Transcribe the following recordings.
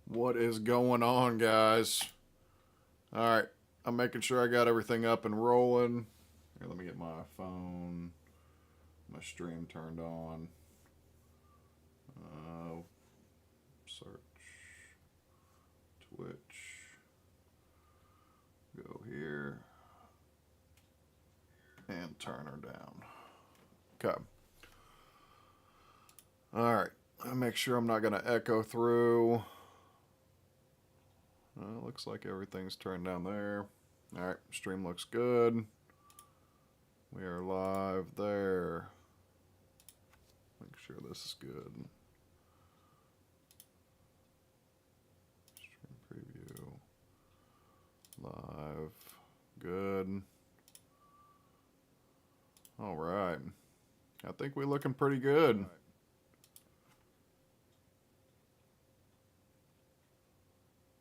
What is going on, guys? All right, I'm making sure I got everything up and rolling. Here, let me get my phone, my stream turned on. Search Twitch. Go here and turn her down. Okay. All right. I make sure I'm not going to echo through. Looks like everything's turned down there. All right, stream looks good. We are live there. Make sure this is good. Stream preview. Live. Good. All right. I think we're looking pretty good.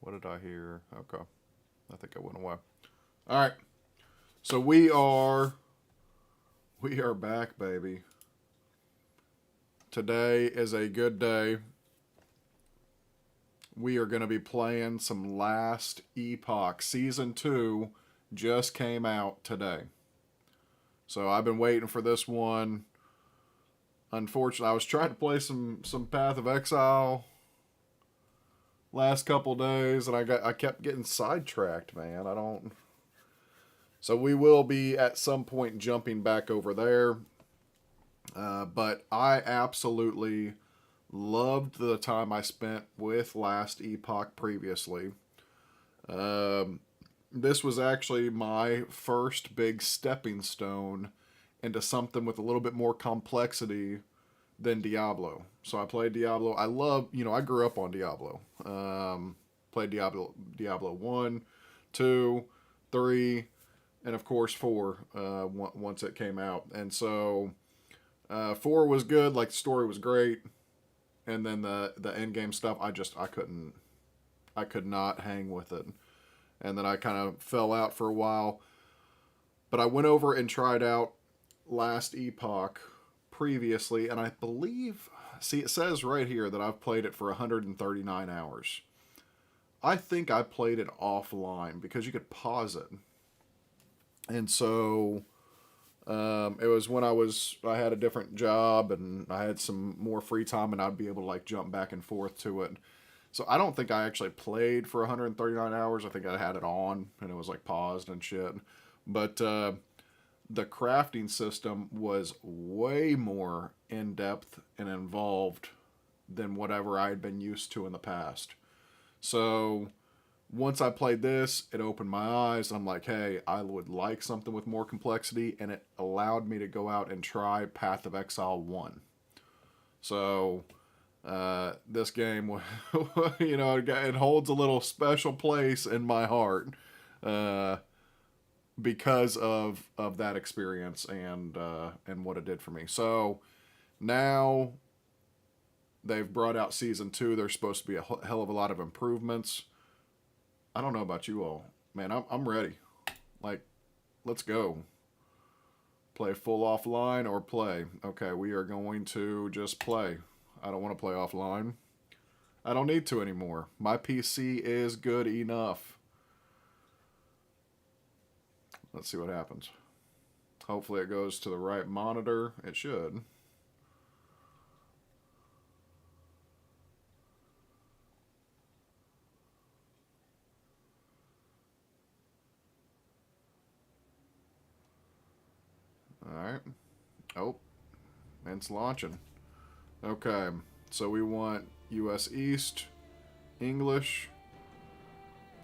What did I hear? Okay. I think I went away. All right. So we are back, baby. Today is a good day. We are going to be playing some Last Epoch. Season 2 just came out today. So I've been waiting for this one. Unfortunately, I was trying to play some Path of Exile last couple days, and I kept getting sidetracked, man. So we will be at some point jumping back over there. But I absolutely loved the time I spent with Last Epoch previously. This was actually my first big stepping stone into something with a little bit more complexity than Diablo. So I played Diablo. I grew up on Diablo. Played Diablo 1, 2, 3, and of course 4 once it came out. And so 4 was good, like the story was great. And then the end game stuff, I could not hang with it. And then I kind of fell out for a while. But I went over and tried out Last Epoch previously, and I believe, see, it says right here that I've played it for 139 hours. I think I played it offline because you could pause it. And so it was when I had a different job and I had some more free time, and I'd be able to like jump back and forth to it. So I don't think I actually played for 139 hours. I think I had it on and it was like paused and shit. But the crafting system was way more in depth and involved than whatever I had been used to in the past. So once I played this, it opened my eyes. I'm like, hey, I would like something with more complexity, and it allowed me to go out and try Path of Exile 1. So this game, it holds a little special place in my heart because of that experience and what it did for me. So now they've brought out season 2. There's supposed to be a hell of a lot of improvements. I don't know about you all, man. I'm ready. Like, let's go. Play full offline or play. Okay, we are going to just play. I don't want to play offline. I don't need to anymore. My PC is good enough. Let's see what happens. Hopefully it goes to the right monitor. It should. Alright. Oh, and it's launching. Okay, so we want US East, English,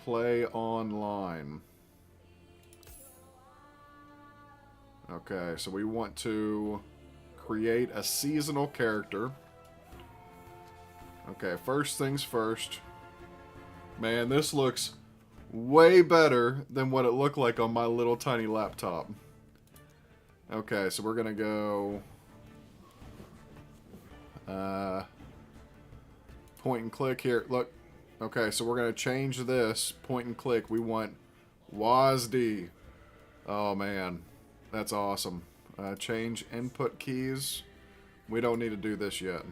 play online. Okay, so we want to create a seasonal character. Okay, first things first. Man, this looks way better than what it looked like on my little tiny laptop. Okay, so we're gonna go point and click here. Look, okay, so we're gonna change this point and click. We want WASD. Oh man, that's awesome. Change input keys. We don't need to do this yet.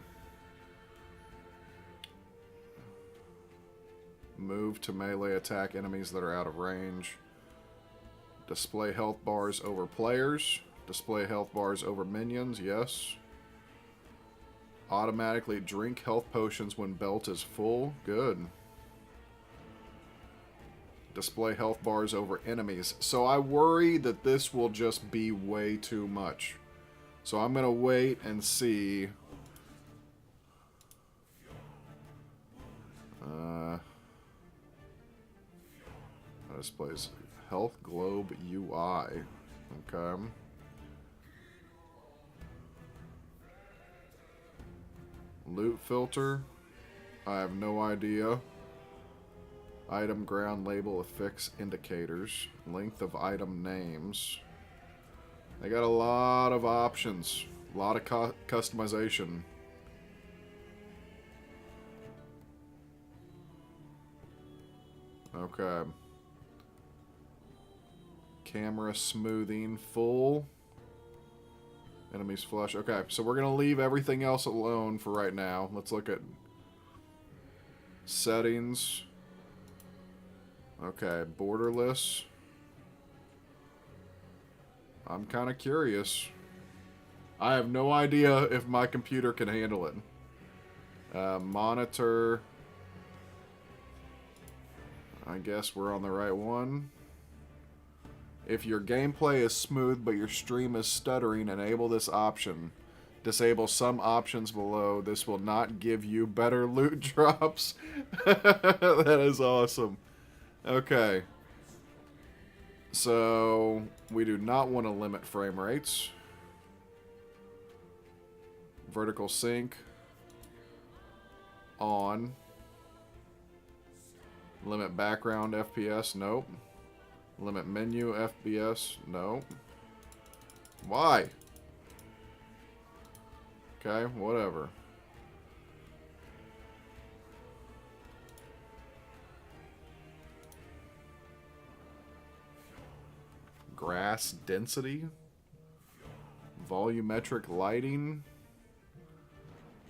Move to melee attack enemies that are out of range. Display health bars over players. Display health bars over minions, yes. Automatically drink health potions when belt is full, good. Display health bars over enemies. So I worry that this will just be way too much. So I'm going to wait and see. Displays health globe UI. Okay. Loot filter. I have no idea. Item ground label affix indicators. Length of item names. They got a lot of options. A lot of customization. Okay. Camera smoothing full. Enemies flush. Okay, so we're going to leave everything else alone for right now. Let's look at settings. Okay, borderless. I'm kind of curious. I have no idea if my computer can handle it. Monitor. I guess we're on the right one. If your gameplay is smooth but your stream is stuttering, enable this option. Disable some options below. This will not give you better loot drops. That is awesome. Okay. So, we do not want to limit frame rates. Vertical sync. On. Limit background FPS. Nope. Limit menu FPS. Nope. Why? Okay, whatever. Grass density. Volumetric lighting.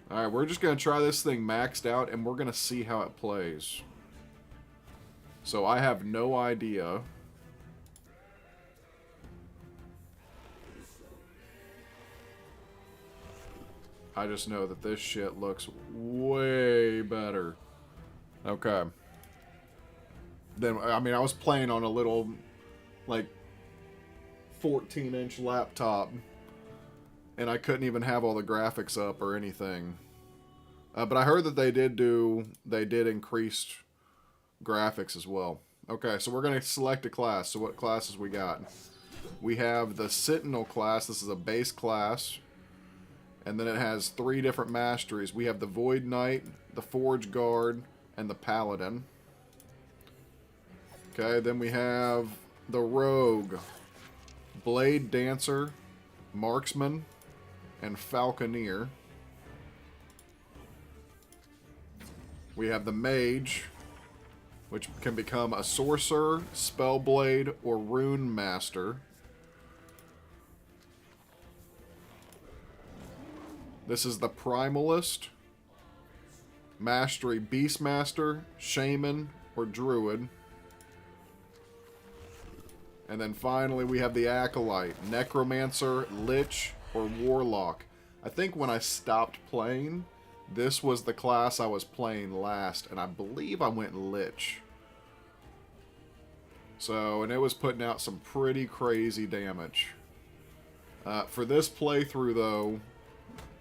Alright, we're just going to try this thing maxed out and we're going to see how it plays. So I have no idea. I just know that this shit looks way better. Okay. Then, I mean, I was playing on a little, like, 14-inch laptop. And I couldn't even have all the graphics up or anything. But I heard that they did increase graphics as well. Okay, so we're going to select a class. So what classes we got? We have the Sentinel class. This is a base class. And then it has 3 different masteries. We have the Void Knight, the Forge Guard, and the Paladin. Okay, then we have the Rogue, Blade Dancer, Marksman, and Falconeer. We have the Mage, which can become a Sorcerer, Spellblade, or Rune Master. This is the Primalist, Mastery Beastmaster, Shaman, or Druid. And then finally we have the Acolyte, Necromancer, Lich, or Warlock. I think when I stopped playing, this was the class I was playing last, and I believe I went Lich. So, and it was putting out some pretty crazy damage. For this playthrough, though,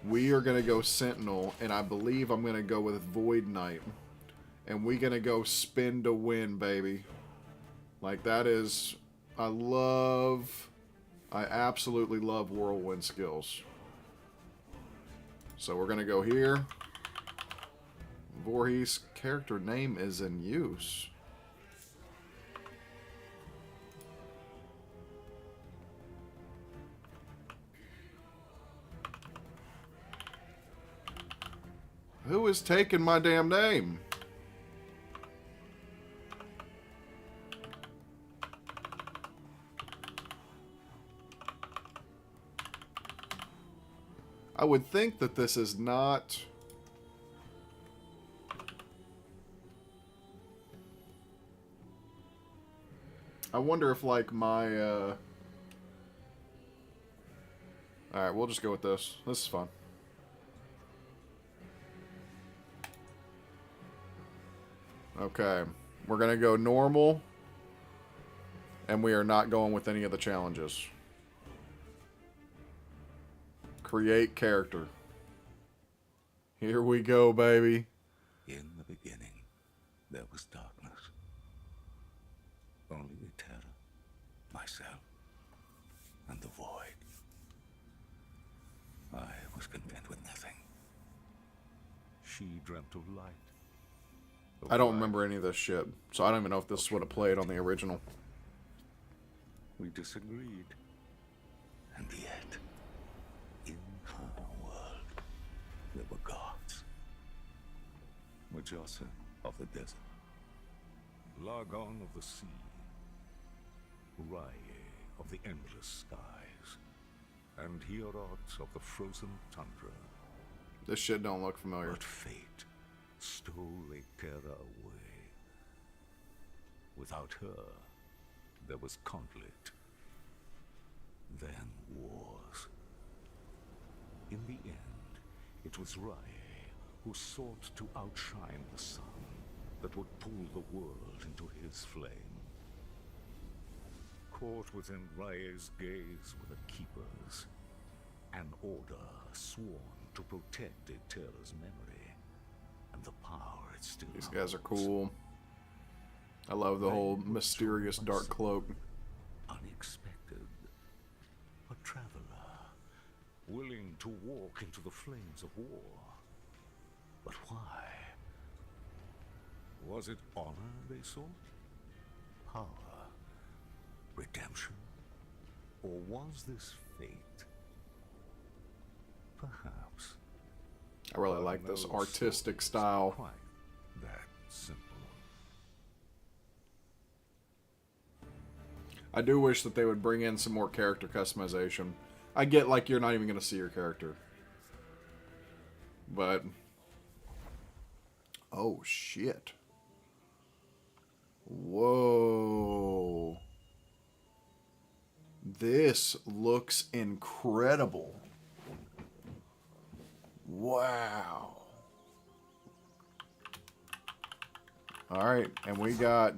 we are going to go Sentinel, and I believe I'm going to go with Void Knight. And we're going to go spin to win, baby. Like, that is... I absolutely love whirlwind skills. So we're going to go here. Voorhees character name is in use. Who is taking my damn name? I would think that this is not... I wonder if, like, my, Alright, we'll just go with this. This is fun. Okay. We're gonna go normal. And we are not going with any of the challenges. Create character. Here we go, baby. In the beginning, there was darkness. Only the terror, myself, and the void. I was content with nothing. She dreamt of light. I don't remember any of this shit, so I don't even know if this would have played on the original. We disagreed. And yet, in her world, there were gods. Mujasa of the desert. Largon of the sea. Rye of the endless skies. And Hierot of the frozen tundra. This shit don't look familiar. But fate stole Terra away. Without her, there was conflict. Then wars. In the end, it was Rye who sought to outshine the sun that would pull the world into his flame. Caught within Rye's gaze were the Keepers, an order sworn to protect Terra's memory and the power it still These guys are holds. cool. I love the whole mysterious dark cloak. Unexpected. A traveler, willing to walk into the flames of war. But why? Was it honor they sought? Power? Redemption? Or was this fate? Perhaps. I really like this artistic style. Quite that simple. I do wish that they would bring in some more character customization. I get, like, you're not even going to see your character. But... oh, shit. Whoa. This looks incredible. Wow. Alright, and we got...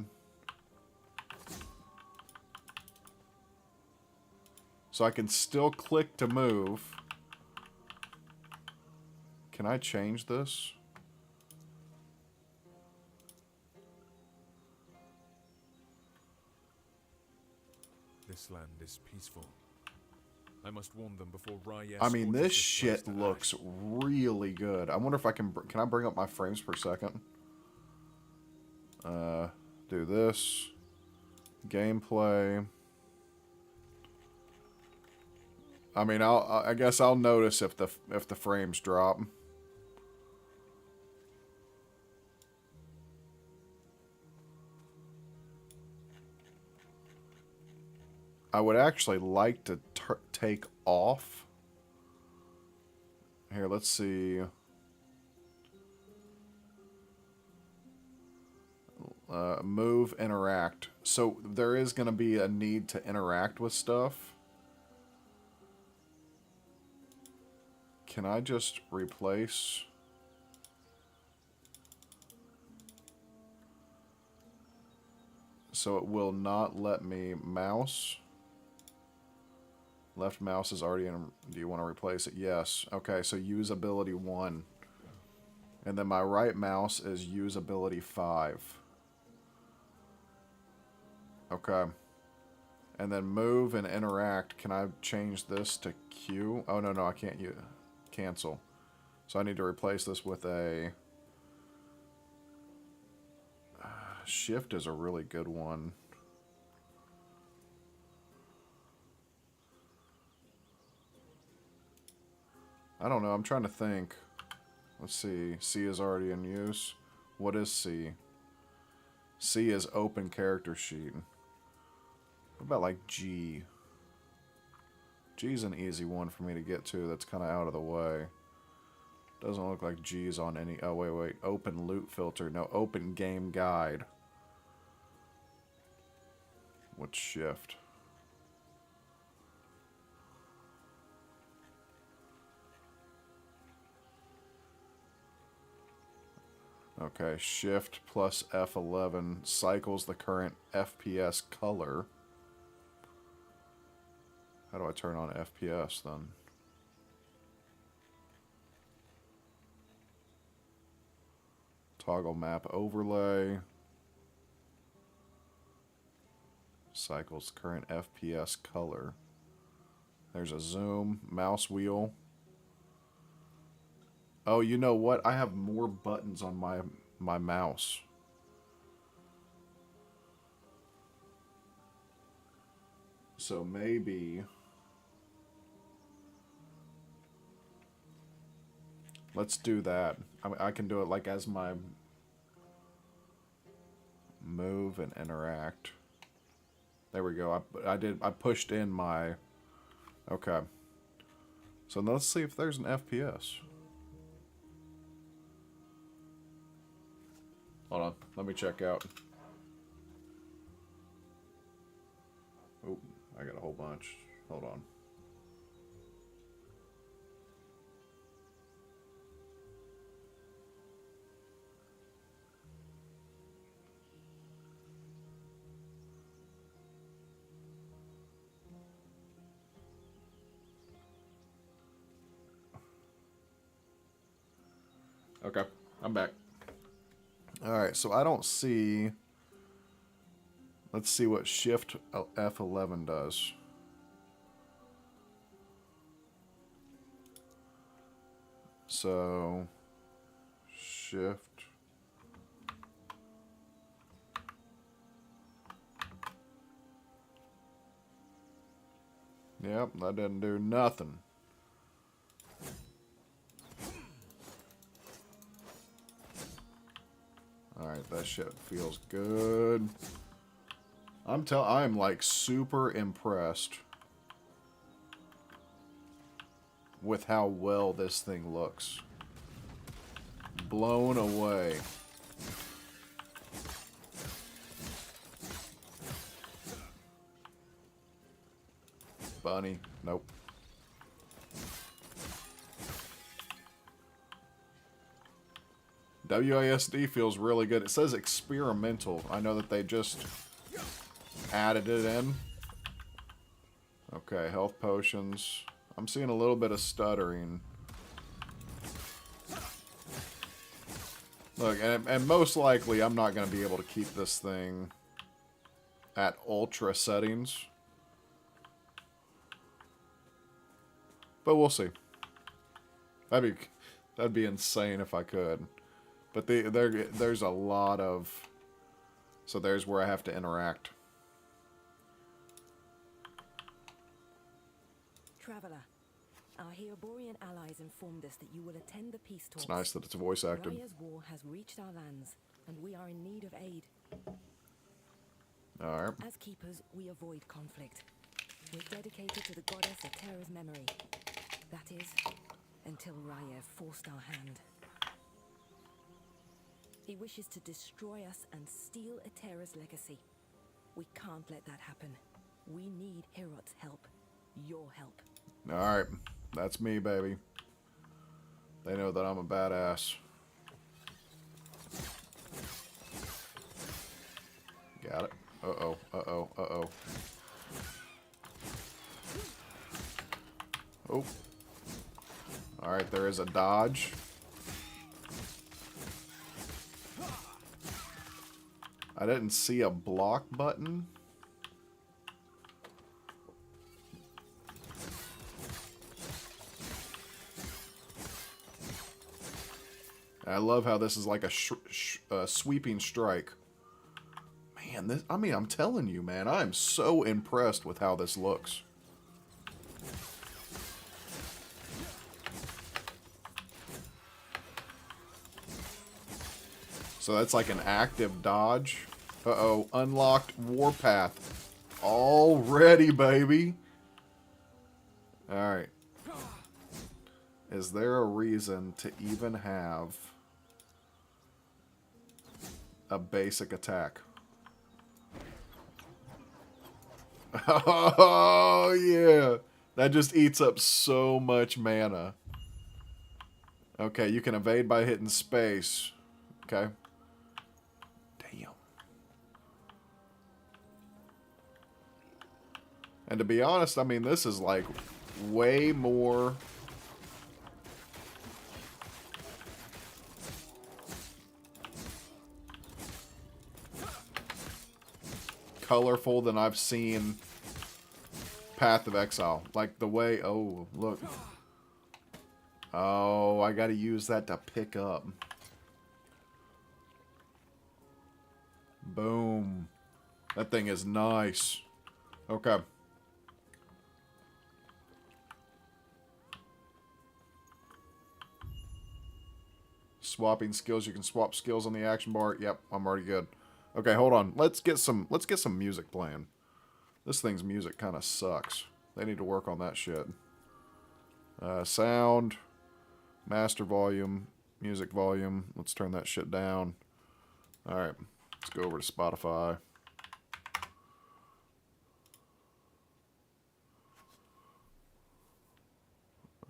so I can still click to move. Can I change this? This land is peaceful. I must warn them before Raya. I mean, scorches this shit place to looks ash. really good. I wonder if I can I bring up my frames per second? Do this. Gameplay. I mean, I guess I'll notice if the frames drop. I would actually like to take off. Here, let's see. Move, interact. So there is going to be a need to interact with stuff. Can I just replace? So it will not let me mouse. Left mouse is already in. Do you want to replace it? Yes. Okay, so usability 1. And then my right mouse is usability 5. Okay. And then move and interact. Can I change this to Q? Oh, no, I can't cancel. So I need to replace this with a... shift is a really good one. I don't know. I'm trying to think. Let's see. C is already in use. What is C? C is open character sheet. What about like G? G's an easy one for me to get to. That's kind of out of the way. Doesn't look like G's on any... oh, wait. Open loot filter. No, open game guide. What's shift? Okay, shift plus F11 cycles the current FPS color. How do I turn on FPS then? Toggle map overlay. Cycles current FPS color. There's a zoom, mouse wheel. Oh, you know what? I have more buttons on my mouse. So maybe let's do that. I can do it like as my move and interact. There we go. I pushed in my... Okay. So now let's see if there's an FPS. Hold on. Let me check out. Oh, I got a whole bunch. Hold on. Okay, I'm back. Alright, so I don't see... Let's see what Shift F11 does. So... Shift... Yep, that didn't do nothing. Alright, that shit feels good. I'm like super impressed with how well this thing looks. Blown away. Bunny, nope. WASD feels really good. It says experimental. I know that they just added it in. Okay, health potions. I'm seeing a little bit of stuttering. Look, and most likely I'm not going to be able to keep this thing at ultra settings. But we'll see. That'd be insane if I could. But there's a lot of... So there's where I have to interact. Traveler, our Heoborian allies informed us that you will attend the peace talks. It's nice that it's voice acted. Raya's war has reached our lands, and we are in need of aid. Alright. As keepers, we avoid conflict. We're dedicated to the goddess of Terra's memory. That is, until Raya forced our hand. He wishes to destroy us and steal Terra's legacy. We can't let that happen. We need Herot's help. Your help. Alright. That's me, baby. They know that I'm a badass. Got it. Uh-oh. Uh-oh. Uh-oh. Oh. Alright, there is a dodge. I didn't see a block button. I love how this is like a sweeping strike. Man, this, I mean, I'm telling you, man, I'm so impressed with how this looks. So that's like an active dodge. Uh-oh, unlocked warpath. Already, baby. Alright. Is there a reason to even have a basic attack? Oh, yeah. That just eats up so much mana. Okay, you can evade by hitting space. Okay. Damn. And to be honest, I mean, this is like way more colorful than I've seen Path of Exile. Like the way, oh, look. Oh, I gotta use that to pick up. Boom. That thing is nice. Okay. Swapping skills. You can swap skills on the action bar. Yep, I'm already good. Okay, hold on. Let's get some music playing. This thing's music kind of sucks. They need to work on that shit. Sound, master volume, music volume. Let's turn that shit down. All right, let's go over to Spotify.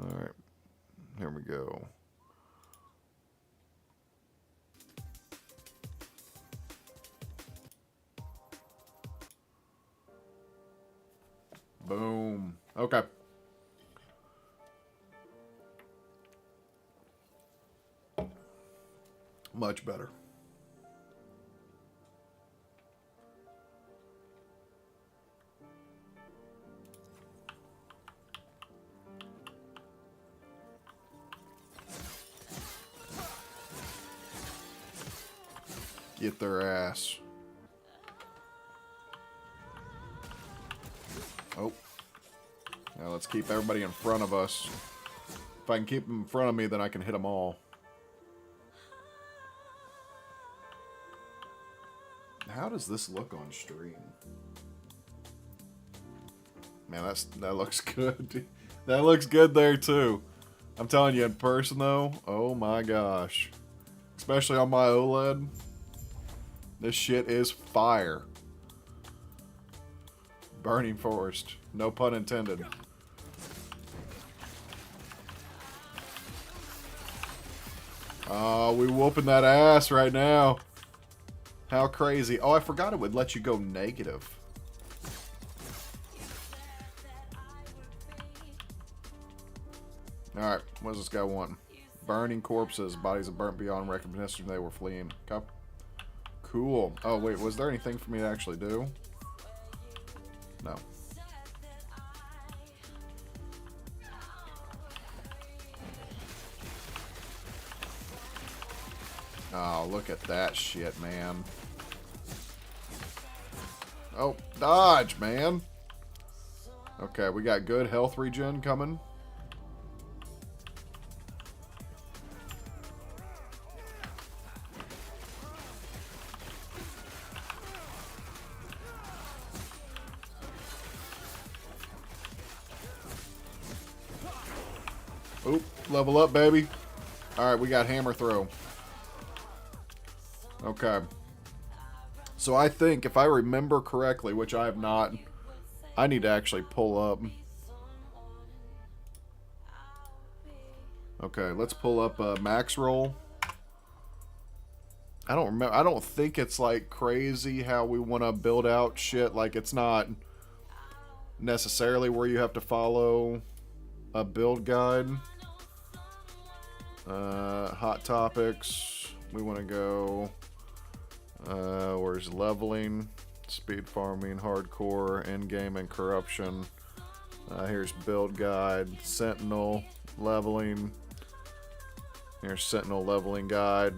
All right, here we go. Boom. Okay. Much better. Get their ass. Oh. Now let's keep everybody in front of us. If I can keep them in front of me, then I can hit them all. How does this look on stream? Man, that looks good. That looks good there too. I'm telling you, in person though, oh my gosh. Especially on my OLED. This shit is fire. Burning Forest. No pun intended. Oh, we whooping that ass right now. How crazy. Oh, I forgot it would let you go negative. Alright, what does this guy want? Burning corpses. Bodies have burnt beyond recognition. They were fleeing. Okay. Cool. Oh, wait. Was there anything for me to actually do? No. Oh, look at that shit, man. Oh, dodge, man. Okay, we got good health regen coming. Oop, level up, baby. Alright, we got hammer throw. Okay. So I think, if I remember correctly, which I have not, I need to actually pull up. Okay, let's pull up max roll. I don't remember. I don't think it's like crazy how we want to build out shit. Like, it's not necessarily where you have to follow a build guide. Hot topics. We want to go. Where's leveling, speed farming, hardcore, endgame, and corruption. Here's build guide, sentinel, leveling. Here's sentinel leveling guide.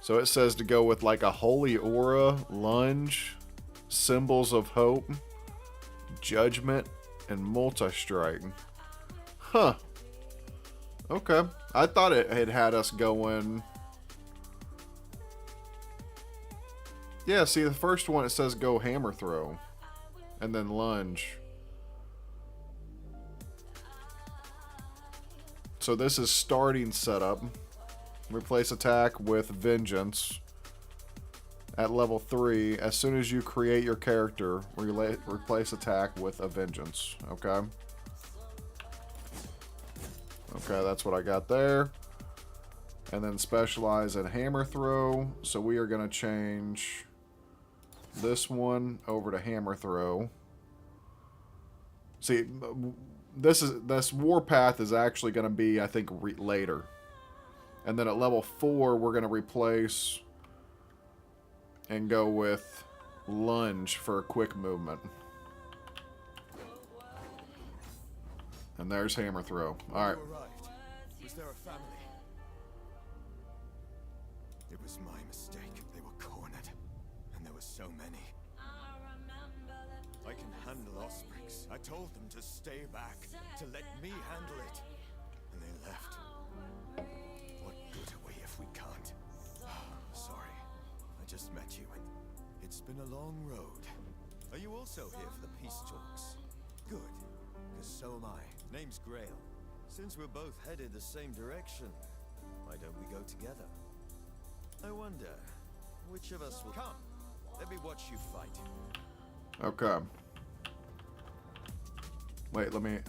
So it says to go with like a holy aura, lunge, symbols of hope, judgment, and multi-strike. Huh. Okay. I thought it had us going. Yeah, see, the first one, it says go hammer throw. And then lunge. So this is starting setup. Replace attack with vengeance. At level 3, as soon as you create your character, replace attack with a vengeance. Okay? Okay, that's what I got there. And then specialize in hammer throw. So we are going to change this one over to hammer throw. See, this warpath is actually going to be, I think, later. And then at level 4, we're going to replace and go with lunge for a quick movement. And there's hammer throw. All right. Was there a family? It was my mistake. They were cornered, and there were so many. I can handle Osprix. I told them to stay back, to let me handle it, and they left. What good are we if we can't? Sorry, I just met you, and it's been a long road. Are you also here for the peace talks? Good, because so am I. Name's Grail. Since we're both headed the same direction, why don't we go together? I wonder, which of us will... Come, let me watch you fight. Okay. Wait, let me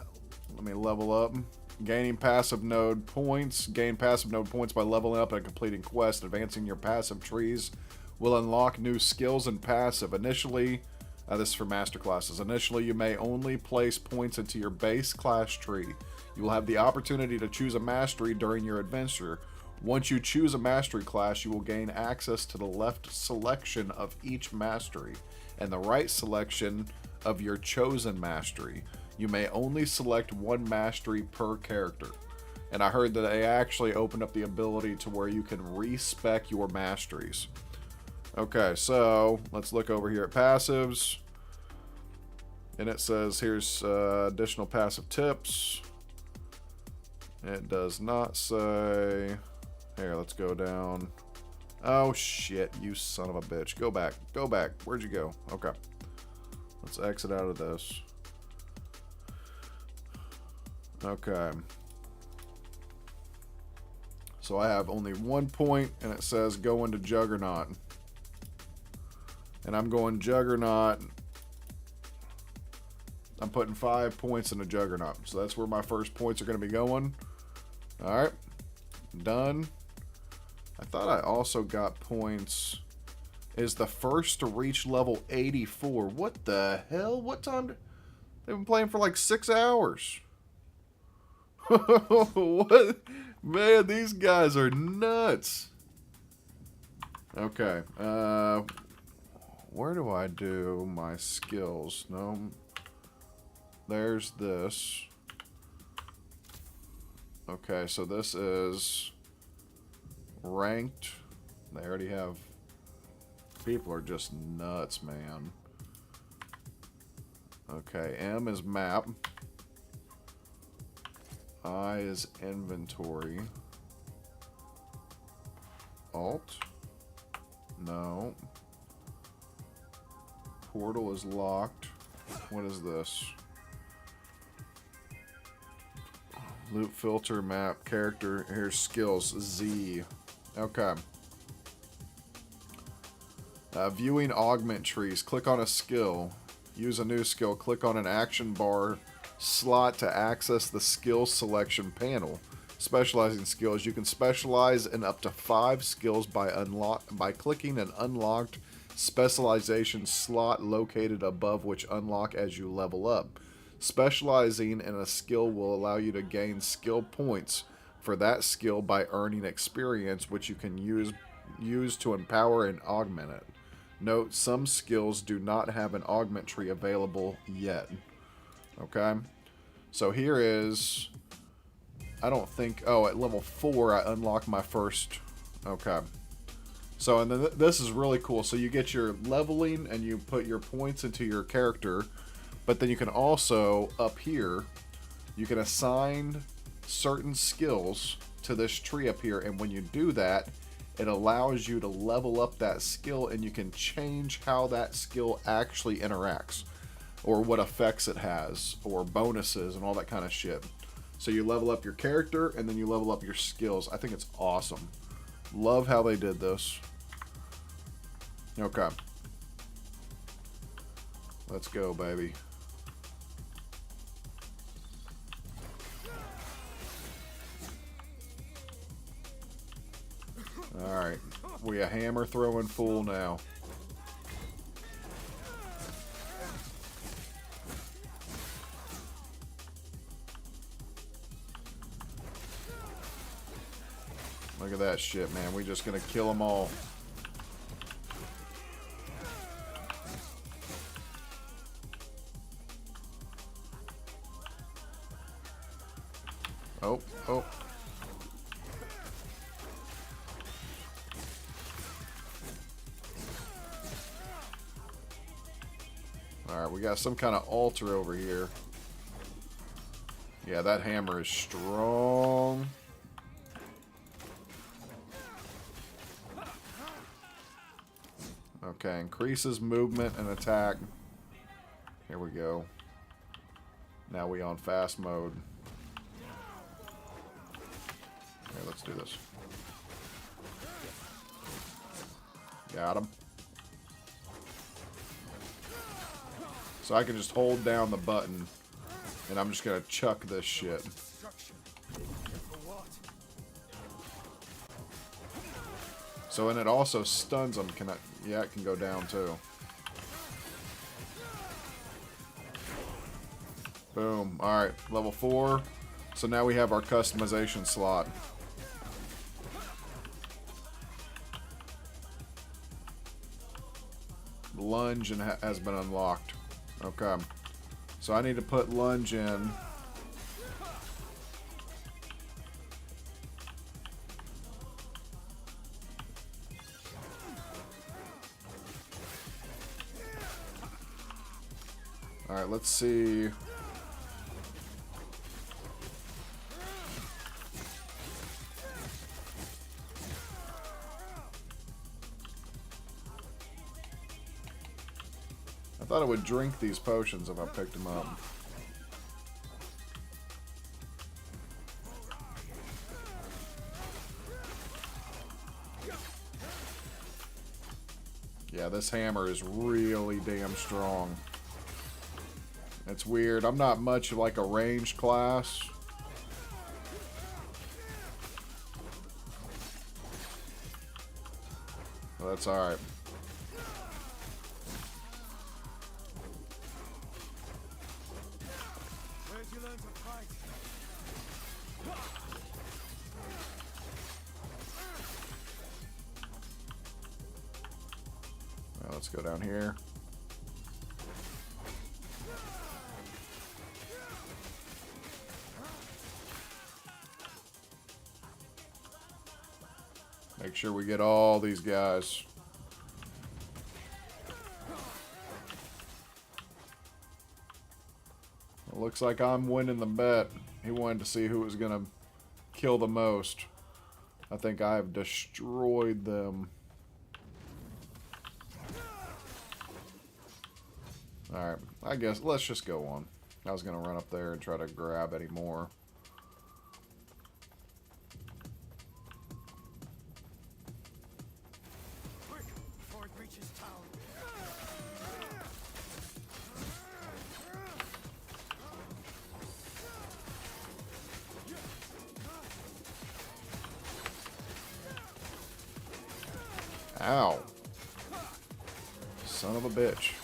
level up. Gaining passive node points. Gain passive node points by leveling up and completing quests. Advancing your passive trees will unlock new skills and passive. Initially, this is for master classes. Initially, you may only place points into your base class tree. You will have the opportunity to choose a mastery during your adventure. Once you choose a mastery class, you will gain access to the left selection of each mastery and the right selection of your chosen mastery. You may only select one mastery per character. And I heard that they actually opened up the ability to where you can respec your masteries. Okay, so let's look over here at passives. And it says here's additional passive tips. It does not say... Here, let's go down. Oh, shit, you son of a bitch. Go back. Go back. Where'd you go? Okay. Let's exit out of this. Okay. So I have only 1 point, and it says go into Juggernaut. And I'm going Juggernaut. I'm putting 5 points into Juggernaut. So that's where my first points are going to be going. Alright. Done. I thought I also got points. Is the first to reach level 84. What the hell? What time? They've been playing for like 6 hours. What? Man, these guys are nuts. Okay. Where do I do my skills? No. There's this. Okay, so this is ranked. They already have... People are just nuts, man. Okay, M is map. I is inventory. Alt. No. Portal is locked. What is this? Loot filter, map, character. Here's skills. Z. Okay. Viewing augment trees. Click on a skill. Use a new skill. Click on an action bar slot to access the skill selection panel. Specializing skills. You can specialize in up to 5 skills by clicking an unlocked specialization slot located above which unlock as you level up. Specializing in a skill will allow you to gain skill points for that skill by earning experience, which you can use to empower and augment it. Note, some skills do not have an augment tree available yet. Okay? So here is... I don't think... Oh, at level 4, I unlock my first... Okay. So, and then this is really cool. So you get your leveling, and you put your points into your character. But then you can also, up here, you can assign certain skills to this tree up here. And when you do that, it allows you to level up that skill, and you can change how that skill actually interacts, or what effects it has, or bonuses, and all that kind of shit. So you level up your character, and then you level up your skills. I think it's awesome. Love how they did this. Okay. Let's go, baby. Alright. We a hammer throwing fool now. Look at that shit, man. We just gonna kill them all. Oh, oh. Alright, we got some kind of altar over here. Yeah, that hammer is strong. Okay, increases movement and attack. Here we go. Now we on fast mode. Okay, let's do this. Got him. So I can just hold down the button, and I'm just gonna chuck this shit. So, and it also stuns them. Can I, yeah, it can go down too. Boom. Alright, level 4. So now we have our customization slot. Lunge and has been unlocked. Okay. So I need to put lunge in. Alright, let's see. I thought I would drink these potions if I picked them up. Yeah, this hammer is really damn strong. It's weird. I'm not much of like a ranged class. Well, that's alright. Well, let's go down here. Make sure we get all these guys. It looks like I'm winning the bet. He wanted to see who was going to kill the most. I think I have destroyed them. Alright, I guess let's just go on. I was going to run up there and try to grab any more. Ow. Son of a bitch.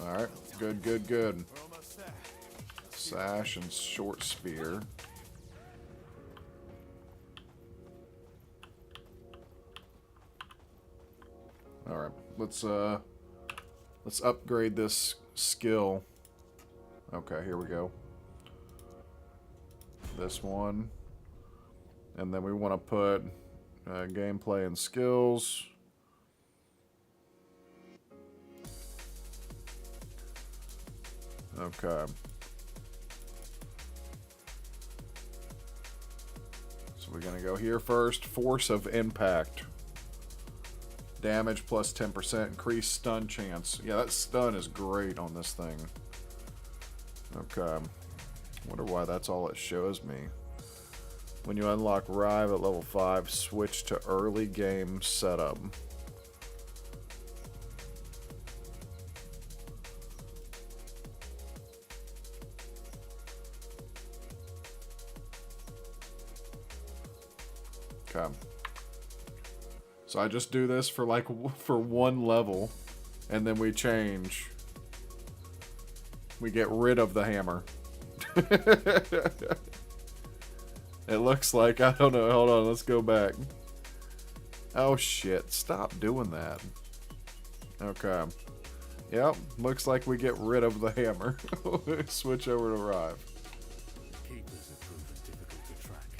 Alright, good, good, good. Sash and short spear. Alright, let's upgrade this skill. Okay, here we go. This one. And then we want to put gameplay and skills. Okay. So we're going to go here first. Force of impact. Damage plus 10%. Increased stun chance. Yeah, that stun is great on this thing. Okay. Wonder why that's all it shows me. When you unlock Rive at level 5, switch to early game setup. Okay. So I just do this for like for one level, and then we change. We get rid of the hammer. It looks like, I don't know, hold on, let's go back. Oh shit, stop doing that. Okay. Yep, looks like we get rid of the hammer. Switch over to Rive. Keepers have proven difficult to track,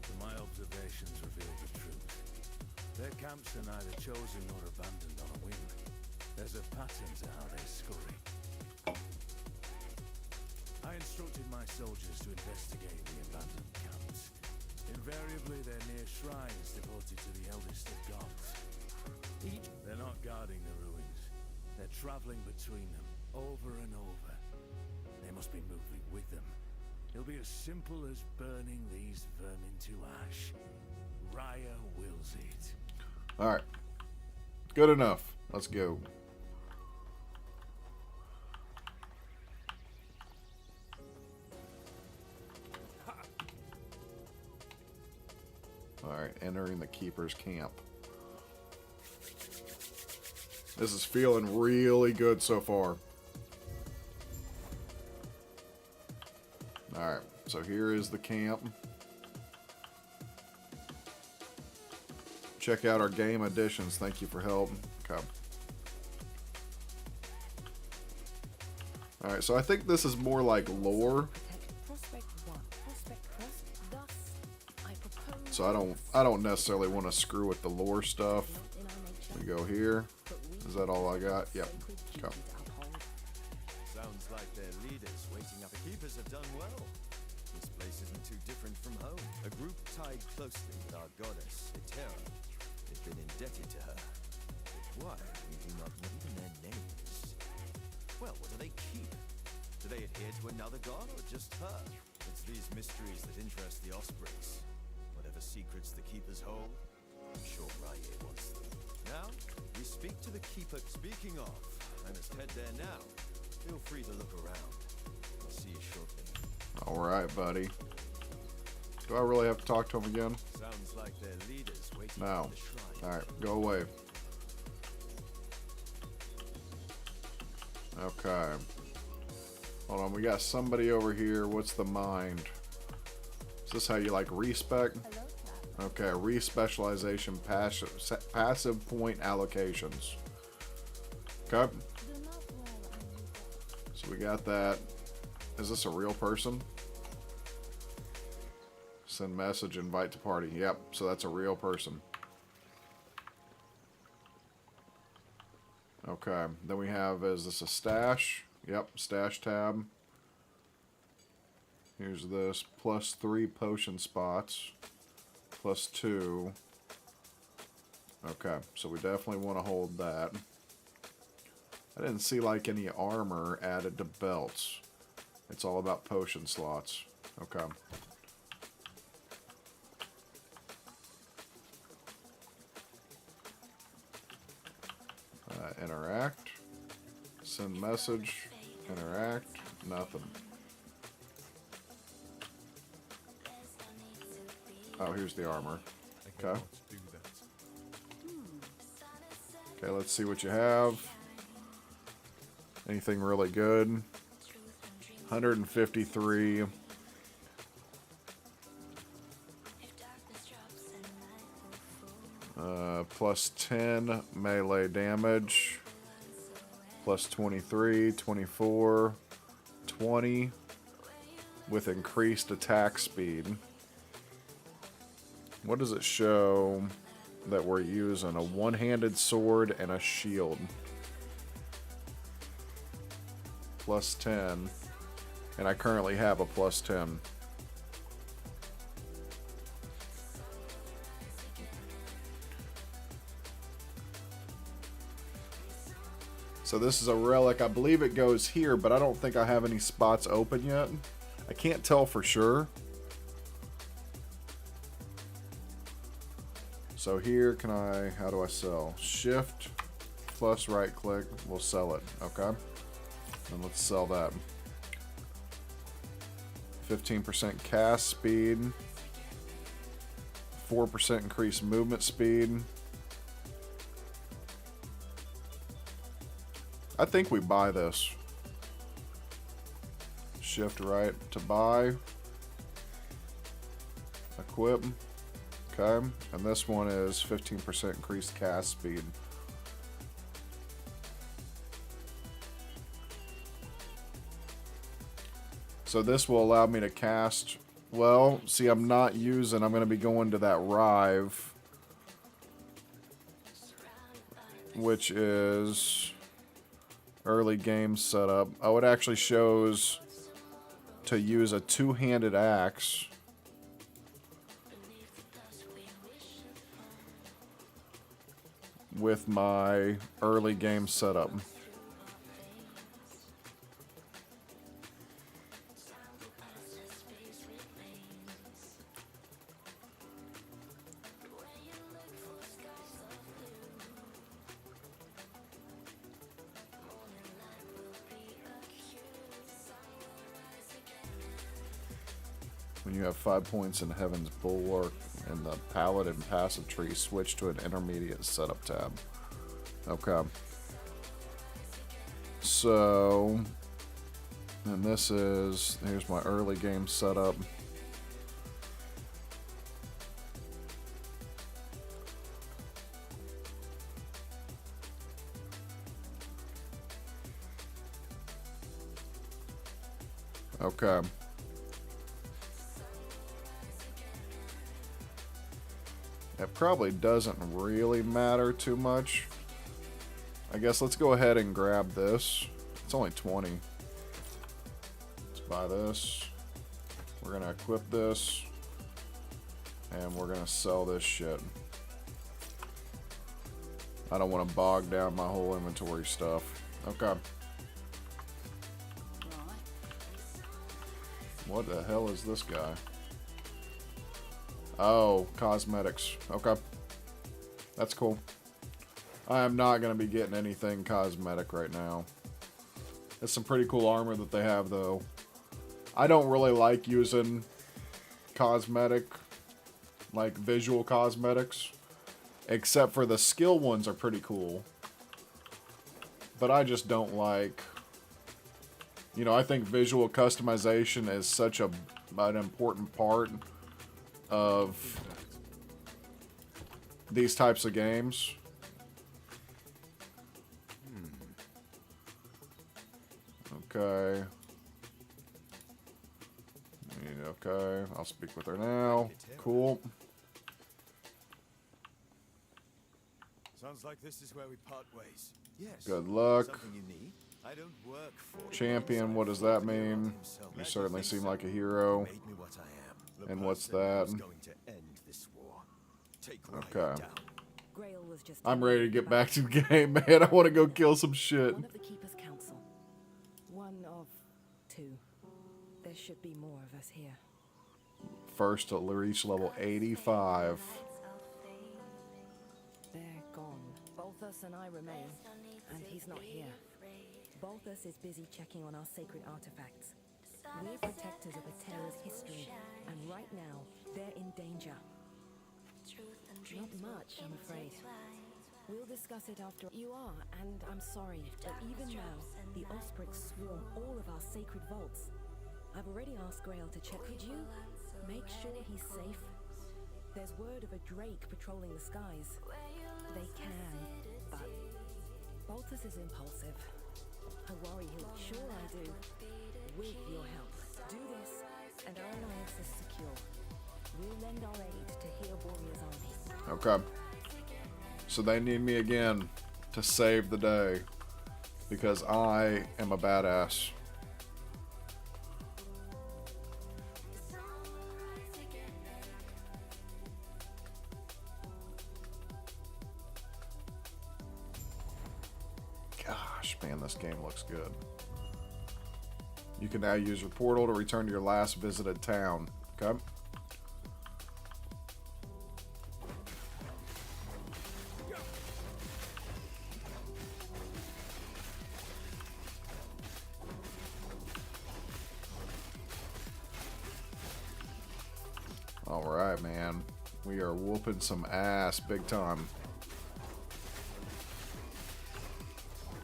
but my observations reveal the truth. Their camps are neither chosen nor abandoned on a whim. There's a pattern to how they scurry. I instructed my soldiers to investigate the abandoned camps. Invariably, they're near shrines devoted to the eldest of gods. They're not guarding the ruins. They're traveling between them, over and over. They must be moving with them. It'll be as simple as burning these vermin to ash. Raya wills it. Alright. Good enough. Let's go. Alright, entering the Keeper's camp. This is feeling really good so far. Alright, so here is the camp. Check out our game additions. Thank you for help. Okay. Alright, so I think this is more like lore. So I don't necessarily want to screw with the lore stuff. We go here. Is that all I got? Yep. Okay. Sounds like their leaders waiting up. The keepers have done well. This place isn't too different from home. A group tied closely with our goddess, Etera. They've been indebted to her. But why? We do not know even their names. Well, what do they keep? Do they adhere to another god or just her? It's these mysteries that interest the Ospreys. Whatever secrets the keepers hold, I'm sure Raya wants them. Now, we speak to the keeper. Speaking of, I must head there now. Feel free to look around. I'll see you shortly. Alright, buddy. Do I really have to talk to him again? Sounds like their leaders waiting No. for the shrine. Alright, go away. Okay. Hold on, we got somebody over here. What's the mind? Is this how you like respec? Okay, respecialization, passive point allocations. Okay. So we got that. Is this a real person? Send message, invite to party. Yep, so that's a real person. Okay, then we have, is this a stash? Yep, stash tab. Here's this, +3 potion spots. +2. Okay, so we definitely want to hold that. I didn't see like any armor added to belts. It's all about potion slots. Okay. Interact. Send message. Interact. Nothing. Oh, here's the armor. Okay. I cannot do that. Okay, let's see what you have. Anything really good? 153. +10 melee damage. +23, 24, 20 with increased attack speed. What does it show that we're using? A one-handed sword and a shield. +10. And I currently have a +10. So this is a relic. I believe it goes here, but I don't think I have any spots open yet. I can't tell for sure. So here, can I, how do I sell? Shift plus right click will sell it, okay? And let's sell that. 15% cast speed. 4% increased movement speed. I think we buy this. Shift right to buy. Equip. Okay. And this one is 15% increased cast speed. So this will allow me to cast. Well, see, I'm not using. I'm going to be going to that Rive, which is early game setup. Oh, it actually shows to use a two-handed axe. With my early game setup. When you have 5 points in Heaven's Bulwark and the Paladin passive tree, switch to an intermediate setup tab. Okay. So, and this is, here's my early game setup. Okay. It probably doesn't really matter too much. I guess let's go ahead and grab this. It's only 20. Let's buy this. We're going to equip this. And we're going to sell this shit. I don't want to bog down my whole inventory stuff. Okay. What the hell is this guy? Oh, cosmetics. Okay. That's cool. I am not going to be getting anything cosmetic right now. It's some pretty cool armor that they have, though. I don't really like using cosmetic, like visual cosmetics. Except for the skill ones are pretty cool. But I just don't like... You know, I think visual customization is such an important part of these types of games. Okay. Okay, I'll speak with her now. Cool. Sounds like this is where we part ways. Yes. Good luck. Something you need? I don't work for Champion, what does that mean? You certainly seem like a hero. made me what I am. The And what's person that? who's going to end this war. Take Ryan Okay. down. Grail was just I'm ready to get back to the game, man. I want to go kill some shit. one of the Keeper's Council. One of two. There should be more of us here. First to reach level 85. They're gone. Bolthus and I remain, and he's not here. Bolthus is busy checking on our sacred artifacts. We're protectors of Atera's history, and right now, they're in danger. Not much, I'm afraid. We'll discuss it after. You are, and I'm sorry, but even now, the Osprix swarm all of our sacred vaults. I've already asked Grail to check. Could you make sure he's safe? There's word of a drake patrolling the skies. They can, but Bolthus is impulsive. I worry he'll. Sure I do. With your help. Do this, and our alliance is secure. We'll lend our aid to heal Warrior's army. Okay. So they need me again to save the day. Because I am a badass. Gosh, man, this game looks good. You can now use your portal to return to your last visited town. Okay. Alright, man. We are whooping some ass big time.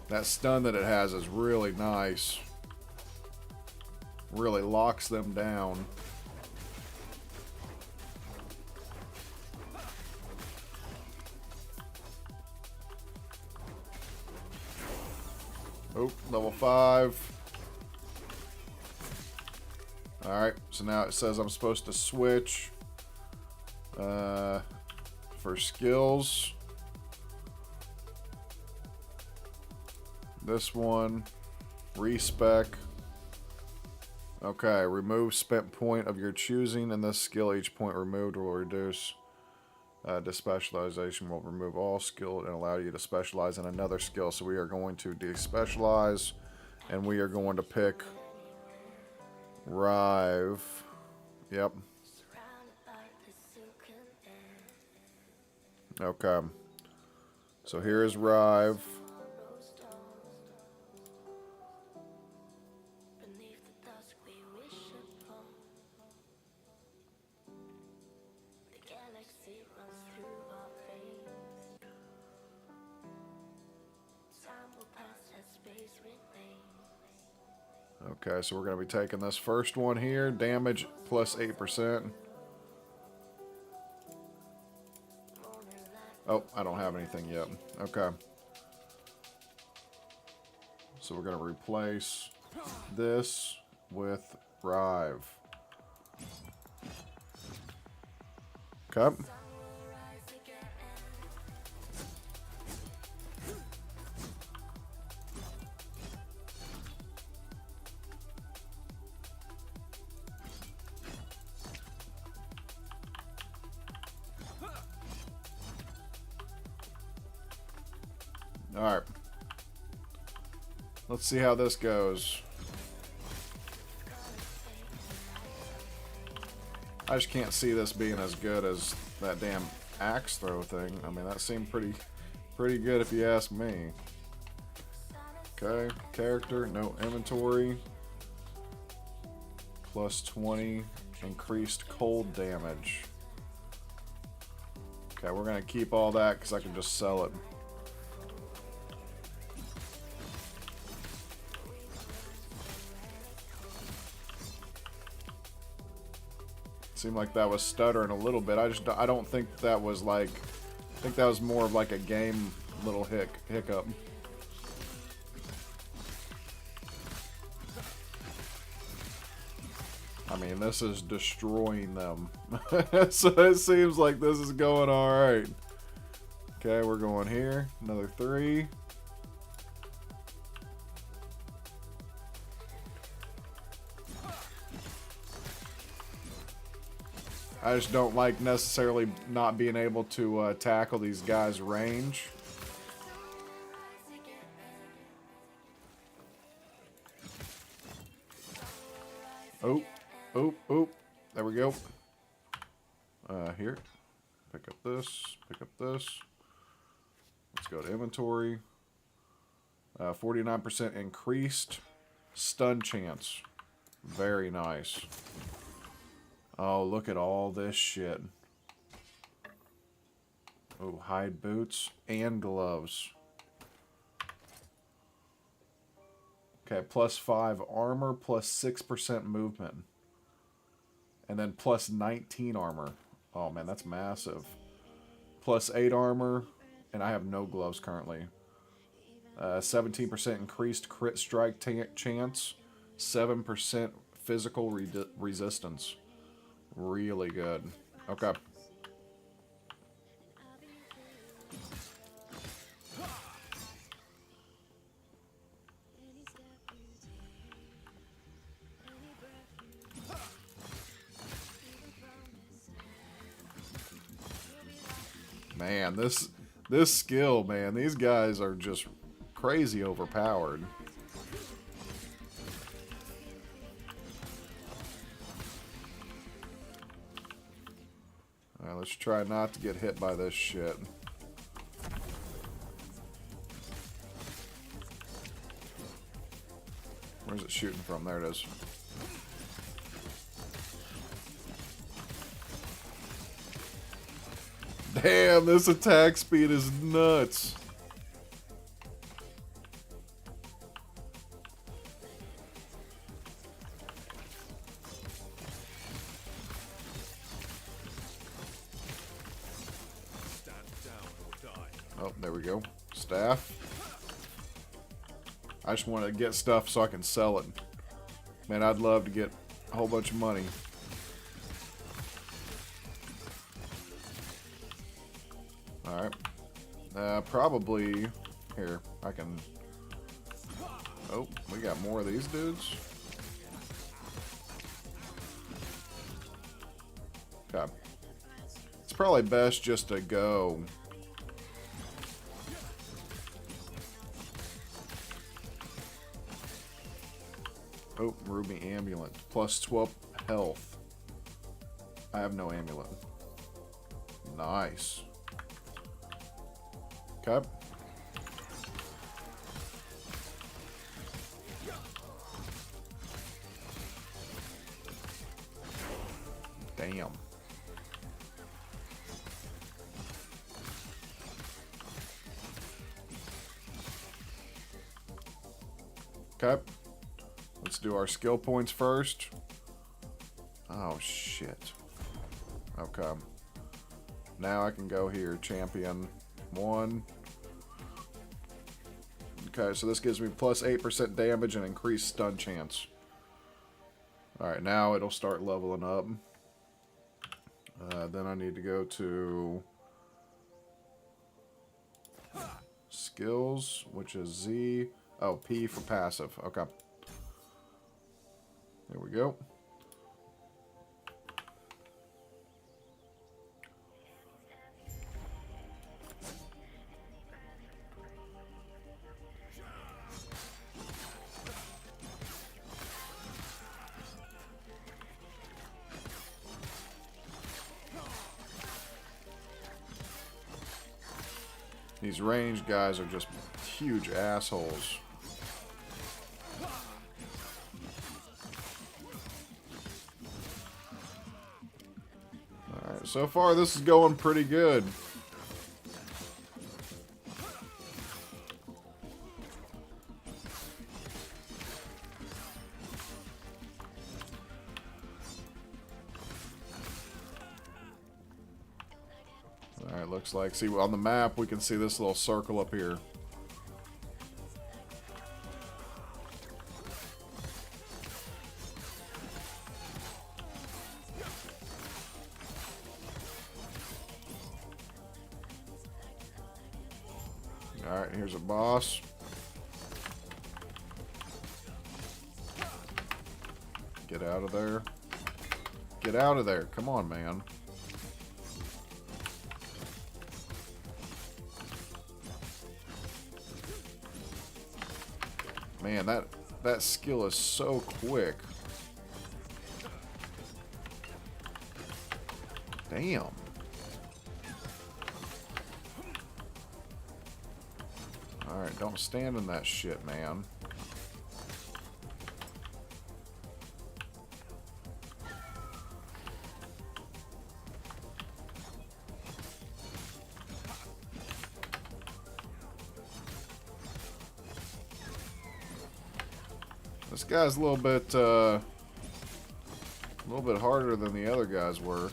That stun that it has is really nice. Really locks them down. Oh, level 5. Alright, so now it says I'm supposed to switch for skills. This one, respec. Okay, remove spent point of your choosing in this skill. Each point removed will reduce despecialization. Will remove all skill and allow you to specialize in another skill. So we are going to despecialize, and we are going to pick Rive. Yep. Okay. So here's Rive. Okay, so we're going to be taking this first one here. Damage plus 8%. Oh, I don't have anything yet. Okay. So we're going to replace this with Rive. Okay. Alright. Let's see how this goes. I just can't see this being as good as that damn axe throw thing. I mean, that seemed pretty good if you ask me. Okay, character, no inventory. Plus 20 increased cold damage. Okay, we're gonna keep all that because I can just sell it. Seemed like that was stuttering a little bit. I don't think that was like, I think that was more of like a game little hiccup. I mean, this is destroying them. So it seems like this is going alright. Okay, we're going here. Another 3. I just don't like necessarily not being able to tackle these guys' range. Oh, oh, oh. There we go. Here. Pick up this. Pick up this. Let's go to inventory. 49% increased stun chance. Very nice. Oh, look at all this shit. Oh, hide boots and gloves. Okay, plus 5 armor, plus 6% movement. And then plus 19 armor. Oh man, that's massive. Plus 8 armor, and I have no gloves currently. 17% increased crit strike chance. 7% physical resistance. Really good. Okay. Man, this skill, man, these guys are just crazy overpowered. Alright, let's try not to get hit by this shit. Where's it shooting from? There it is. Damn, this attack speed is nuts. Oh, there we go. Staff. I just want to get stuff so I can sell it. Man, I'd love to get a whole bunch of money. Alright. Probably... Here, I can... Oh, we got more of these dudes. Okay. It's probably best just to go... Oh, Ruby Amulet. Plus 12 health. I have no amulet. Nice. Okay. Damn. Okay. Let's do our skill points first. Oh, shit. Okay. Now I can go here. Champion 1. Okay, so this gives me plus 8% damage and increased stun chance. Alright, now it'll start leveling up. Then I need to go to skills, which is Z. Oh, P for passive. Okay. There we go. These ranged guys are just huge assholes. Alright, so far this is going pretty good. Alright, looks like, see on the map we can see this little circle up here. Alright, here's a boss. Get out of there. Get out of there. Come on, man. Man, that skill is so quick. Damn. Alright, don't stand in that shit, man. This guy's a little bit harder than the other guys were.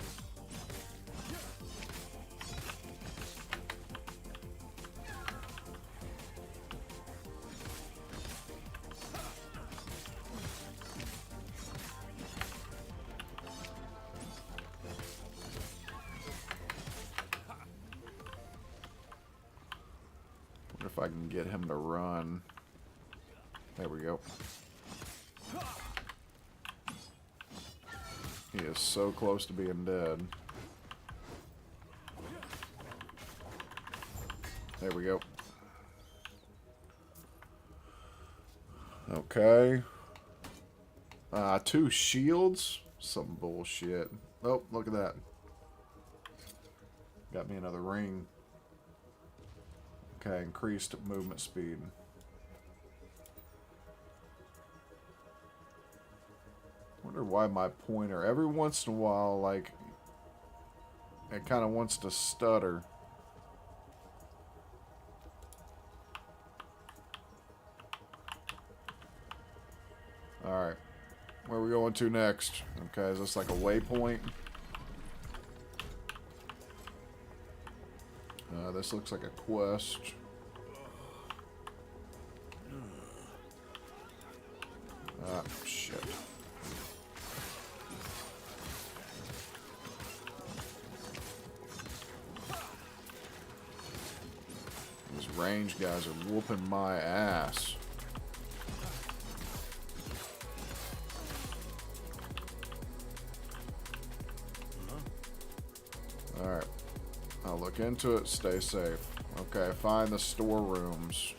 Wonder if I can get him to run. There we go. He is so close to being dead. There we go. Okay. 2 shields? Some bullshit. Oh, look at that. Got me another ring. Okay, increased movement speed. Wonder why my pointer, every once in a while, like, it kind of wants to stutter. Alright. Where are we going to next? Okay, is this like a waypoint? This looks like a quest. Ah, shit. These range guys are whooping my ass. Alright. I'll look into it, stay safe. Okay, find the storerooms.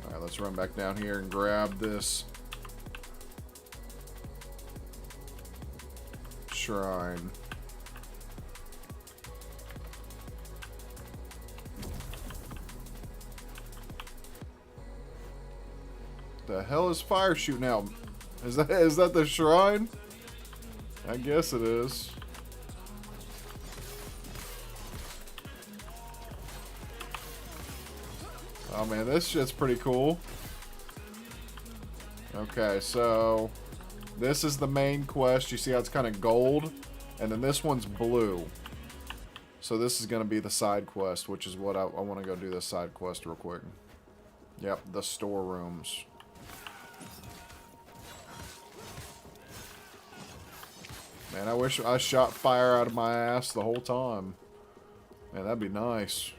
Alright, let's run back down here and grab this shrine. The hell is fire shooting out? Is that the shrine? I guess it is. Oh man, this shit's pretty cool. Okay, so this is the main quest. You see how it's kind of gold? And then this one's blue. So this is going to be the side quest, which is what I want to go do this side quest real quick. Yep, the storerooms. Man, I wish I shot fire out of my ass the whole time. Man, that'd be nice.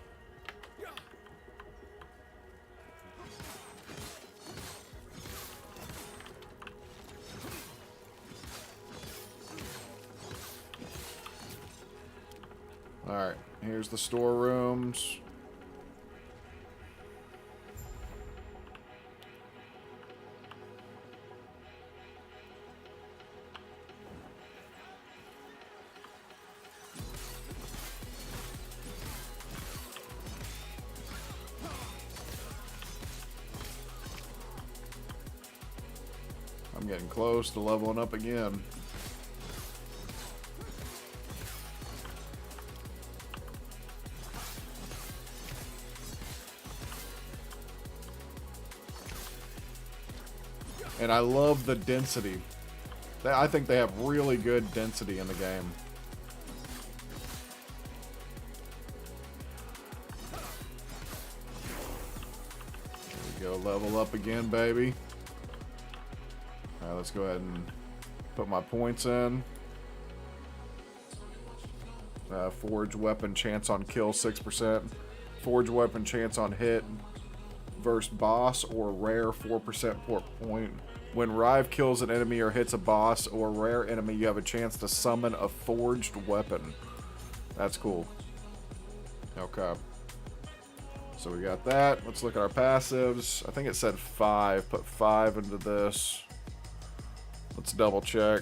Alright, here's the storerooms. I'm getting close to leveling up again. And I love the density. I think they have really good density in the game. There we go, level up again, baby. Alright, let's go ahead and put my points in. Forge weapon chance on kill 6%. Forge weapon chance on hit versus boss or rare 4% per point. When Rive kills an enemy or hits a boss or rare enemy, you have a chance to summon a forged weapon. That's cool. Okay. So we got that. Let's look at our passives. I think it said 5. Put 5 into this. Let's double check.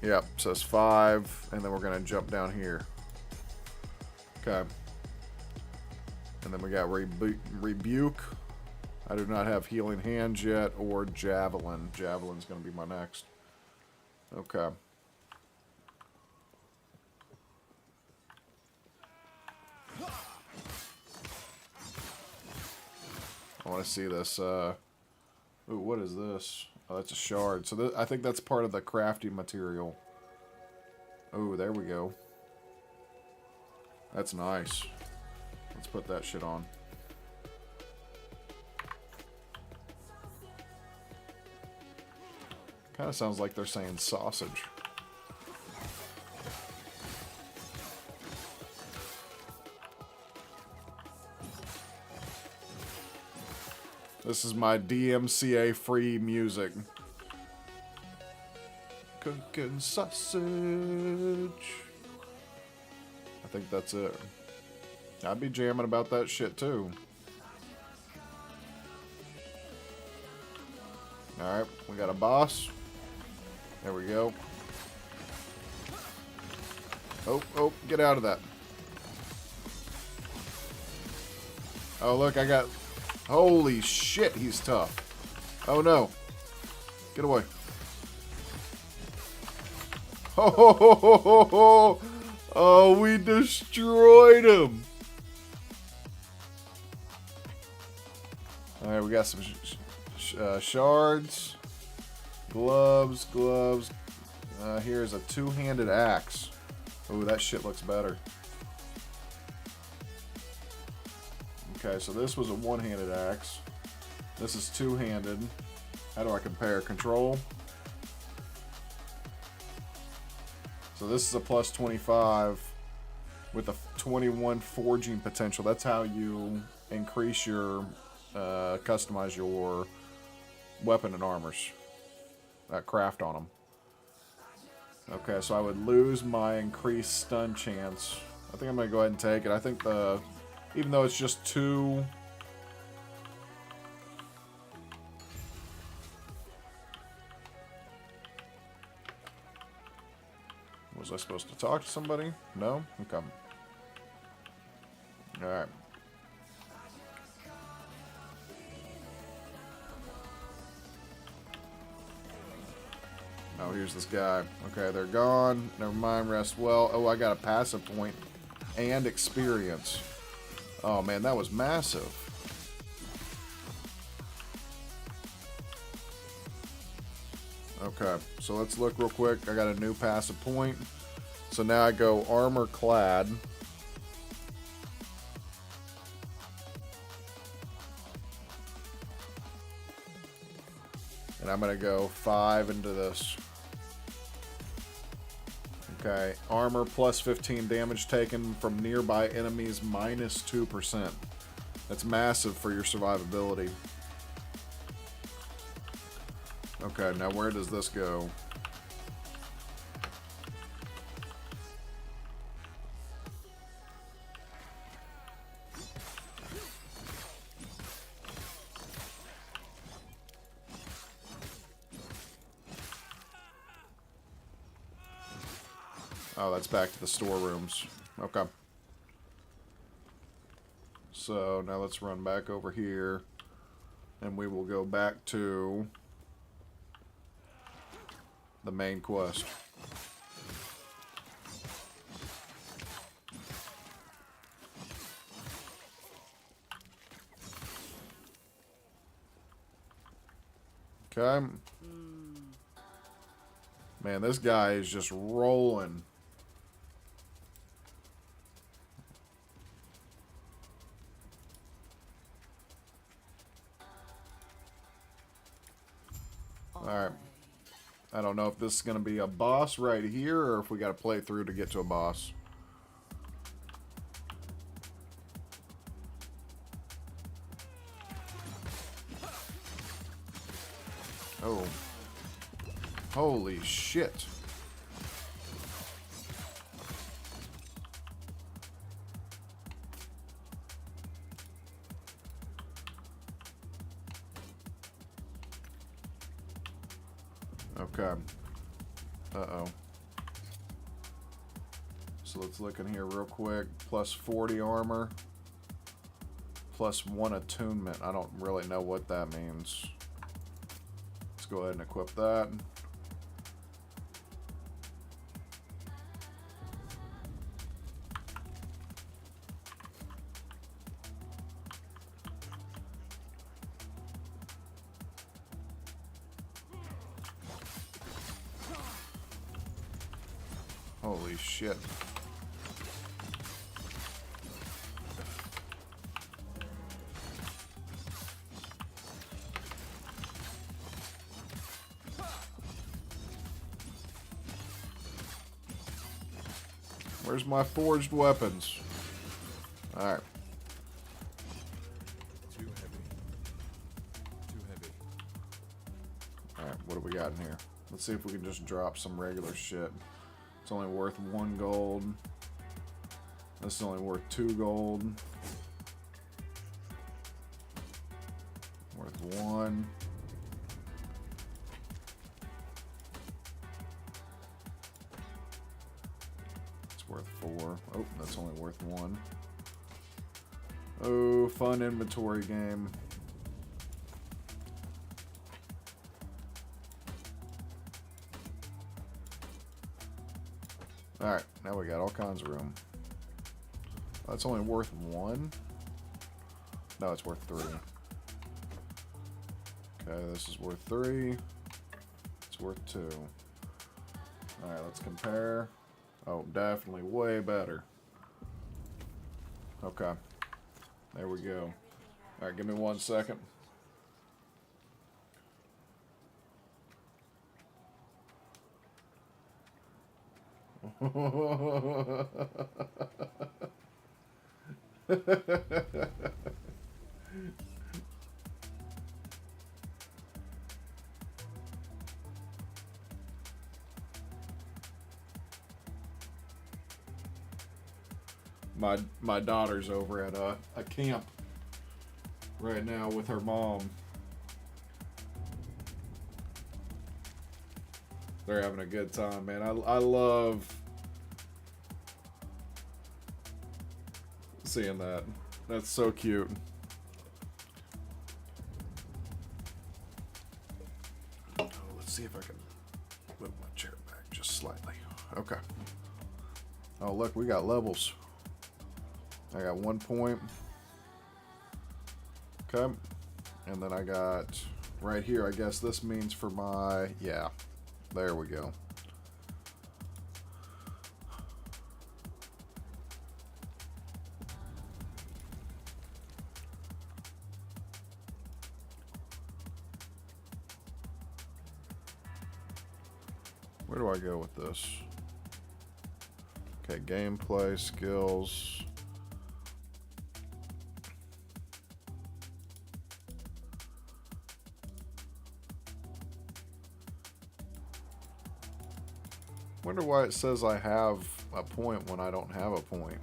Yep, says 5. And then we're going to jump down here. Okay. And then we got Rebuke. I do not have Healing Hands yet, or Javelin. Javelin's going to be my next. Okay. I want to see this. Ooh, what is this? Oh, that's a shard. So I think that's part of the crafting material. Oh, there we go. That's nice. Let's put that shit on. Kind of sounds like they're saying sausage. This is my DMCA free music. Cooking sausage. I think that's it. I'd be jamming about that shit too. Alright, we got a boss. There we go. Oh, get out of that. Oh, look, I got... Holy shit, he's tough. Oh, no. Get away. Oh, oh, we destroyed him. All right, we got some shards, gloves. Here's a two-handed axe. Oh, that shit looks better. Okay, so this was a one-handed axe. This is two-handed. How do I compare? Control. So this is a plus 25 with a 21 forging potential. That's how you increase your, customize your weapon and armors. Craft on them. Okay, so I would lose my increased stun chance. I think I'm going to go ahead and take it. I think even though it's just two... Was I supposed to talk to somebody? No? Okay. Alright. Oh, here's this guy. Okay, they're gone. Never mind, rest well. Oh, I got a passive point and experience. Oh, man, that was massive. Okay, so let's look real quick. I got a new passive point. So now I go armor clad. And I'm going to go 5 into this. Okay, armor plus 15 damage taken from nearby enemies minus 2%. That's massive for your survivability. Okay, now where does this go? Oh, that's back to the storerooms. Okay. So now let's run back over here. And we will go back to the main quest. Okay. Man, this guy is just rolling. Alright. I don't know if this is going to be a boss right here or if we got to play through to get to a boss. Oh. Holy shit. Okay. Uh-oh. So let's look in here real quick. Plus 40 armor. Plus 1 attunement. I don't really know what that means. Let's go ahead and equip that. Holy shit. Where's my forged weapons? Alright. Too heavy. Too heavy. Alright, what do we got in here? Let's see if we can just drop some regular shit. It's only worth 1 gold. This is only worth 2 gold. Worth 1. It's worth worth 4. Oh, that's only worth 1. Oh, fun inventory game. Alright, now we got all kinds of room. That's only worth 1? No, it's worth 3. Okay, this is worth 3. It's worth 2. Alright, let's compare. Oh, definitely way better. Okay. There we go. Alright, give me 1 second. My daughter's over at a camp right now with her mom. They're having a good time, man. I love seeing that. That's so cute. Oh, let's see if I can move my chair back just slightly. Okay. Oh, look, we got levels. I got 1 point. Okay. And then I got right here, I guess this means for my, yeah. There we go. Where do I go with this? Okay, gameplay, skills. Wonder why it says I have a point when I don't have a point.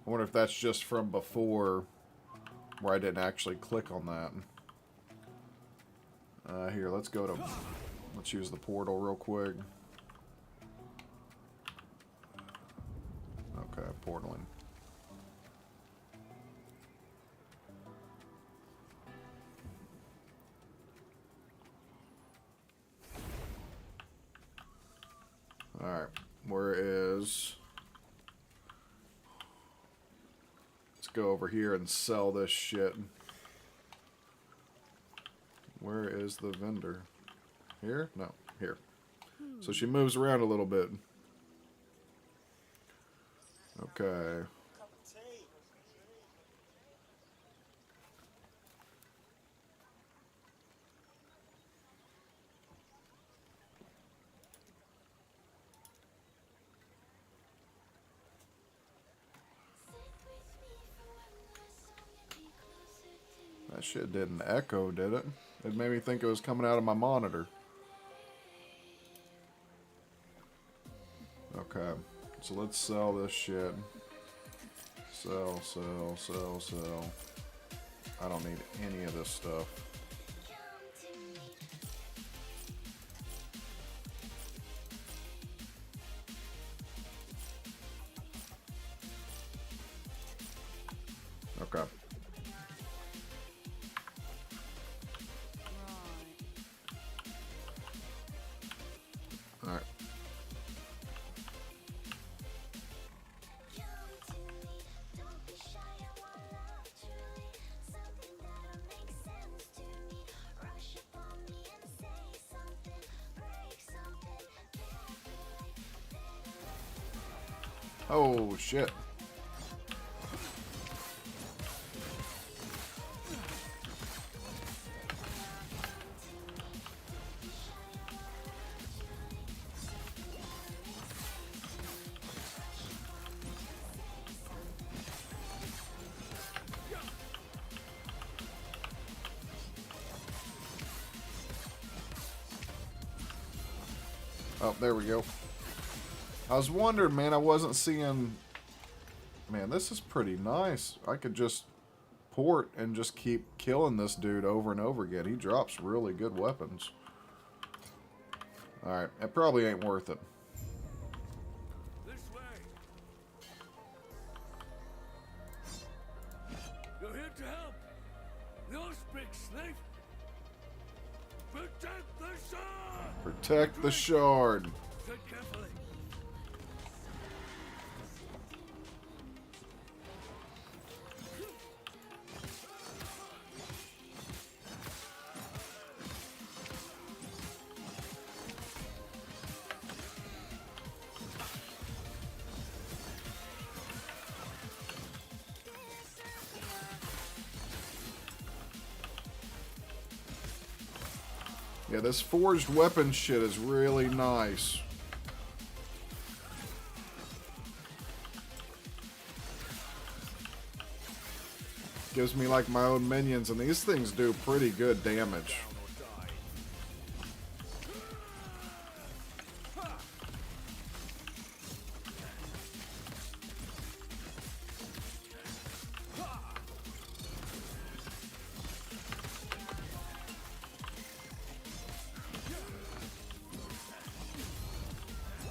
I wonder if that's just from before where I didn't actually click on that. Here, let's use the portal real quick. Okay, portaling. Alright, where is... Let's go over here and sell this shit. Where is the vendor? Here? No, here. So she moves around a little bit. Okay. That shit didn't echo, did it? It made me think it was coming out of my monitor. Okay, so let's sell this shit. Sell, sell, sell, sell. I don't need any of this stuff. Okay. Alright. Oh, shit. Oh, there we go. I was wondering, man, I wasn't seeing... Man, this is pretty nice. I could just port and just keep killing this dude over and over again. He drops really good weapons. Alright, it probably ain't worth it. This way. You're here to help. The Osprey Snake. Protect the shard. Protect the shard. Tread carefully. Yeah, this forged weapon shit is really nice. Gives me like my own minions, and these things do pretty good damage.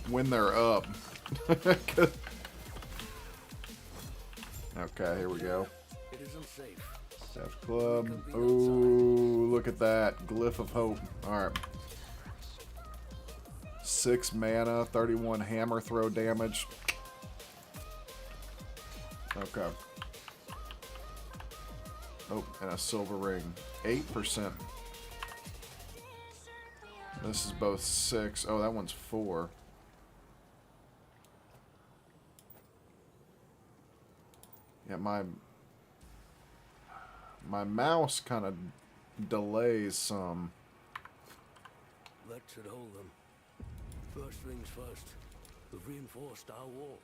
When they're up. Okay, here we go. It isn't safe. Death Club. Ooh, look at that. Glyph of Hope. Alright. 6 mana, 31 hammer throw damage. Okay. Oh, and a silver ring. 8%. This is both 6. Oh, that one's 4. Yeah, my mouse kind of delays some. That should hold them. First things first, we've reinforced our walls,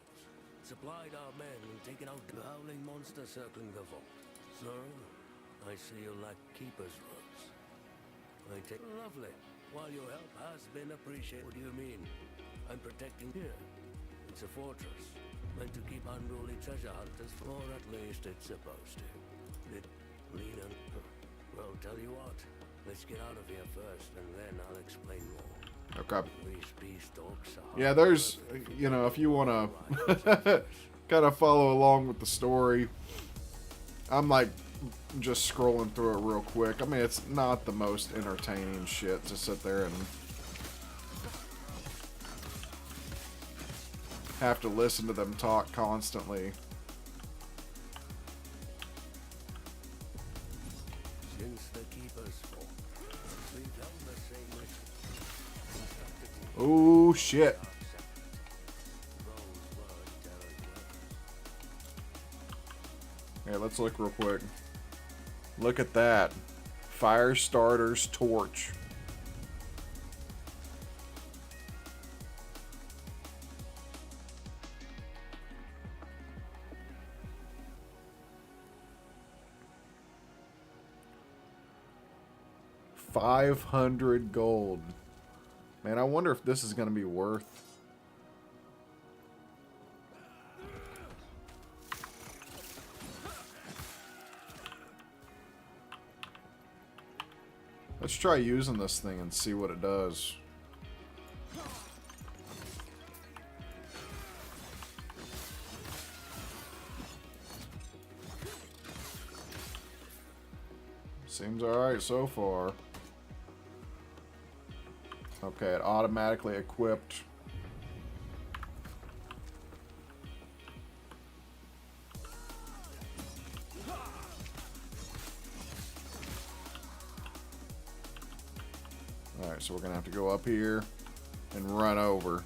supplied our men, and taken out the howling monster circling the vault. Sir, I see you lack keeper's robes. I take lovely. While your help has been appreciated, what do you mean? I'm protecting here. It's a fortress, meant to keep unruly treasure hunters, or at least it's supposed to. Leader. Well, tell you what. Let's get out of here first, and then I'll explain more. Okay. These peace talks are Yeah, there's, you know, if you want to kind of follow along with the story, I'm like just scrolling through it real quick. I mean, it's not the most entertaining shit to sit there and have to listen to them talk constantly. Since the keeper's fall, we've done the same mission. Oh shit. Here, let's look real quick. Look at that. Firestarter's torch. $500 gold. Man, I wonder if this is going to be worth. Let's try using this thing and see what it does. Seems alright so far. Okay, it automatically equipped. Alright, so we're gonna have to go up here and run over.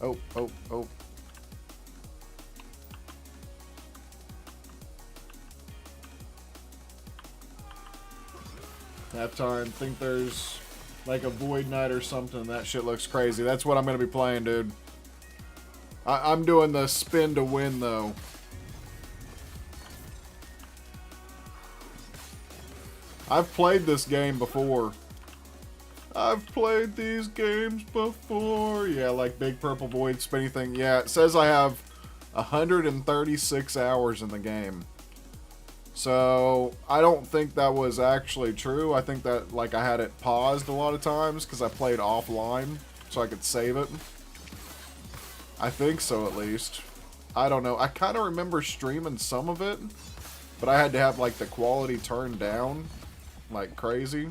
Oh, oh, oh. That time, think there's like a Void Knight or something. That shit looks crazy. That's what I'm gonna be playing, dude. I'm doing the spin to win, though. I've played this game before. I've played these games before. Yeah, like Big Purple Void spinny thing. Yeah, it says I have 136 hours in the game. So I don't think that was actually true. I think that like I had it paused a lot of times because I played offline so I could save it. I think so, at least. I don't know. I kind of remember streaming some of it, but I had to have like the quality turned down like crazy.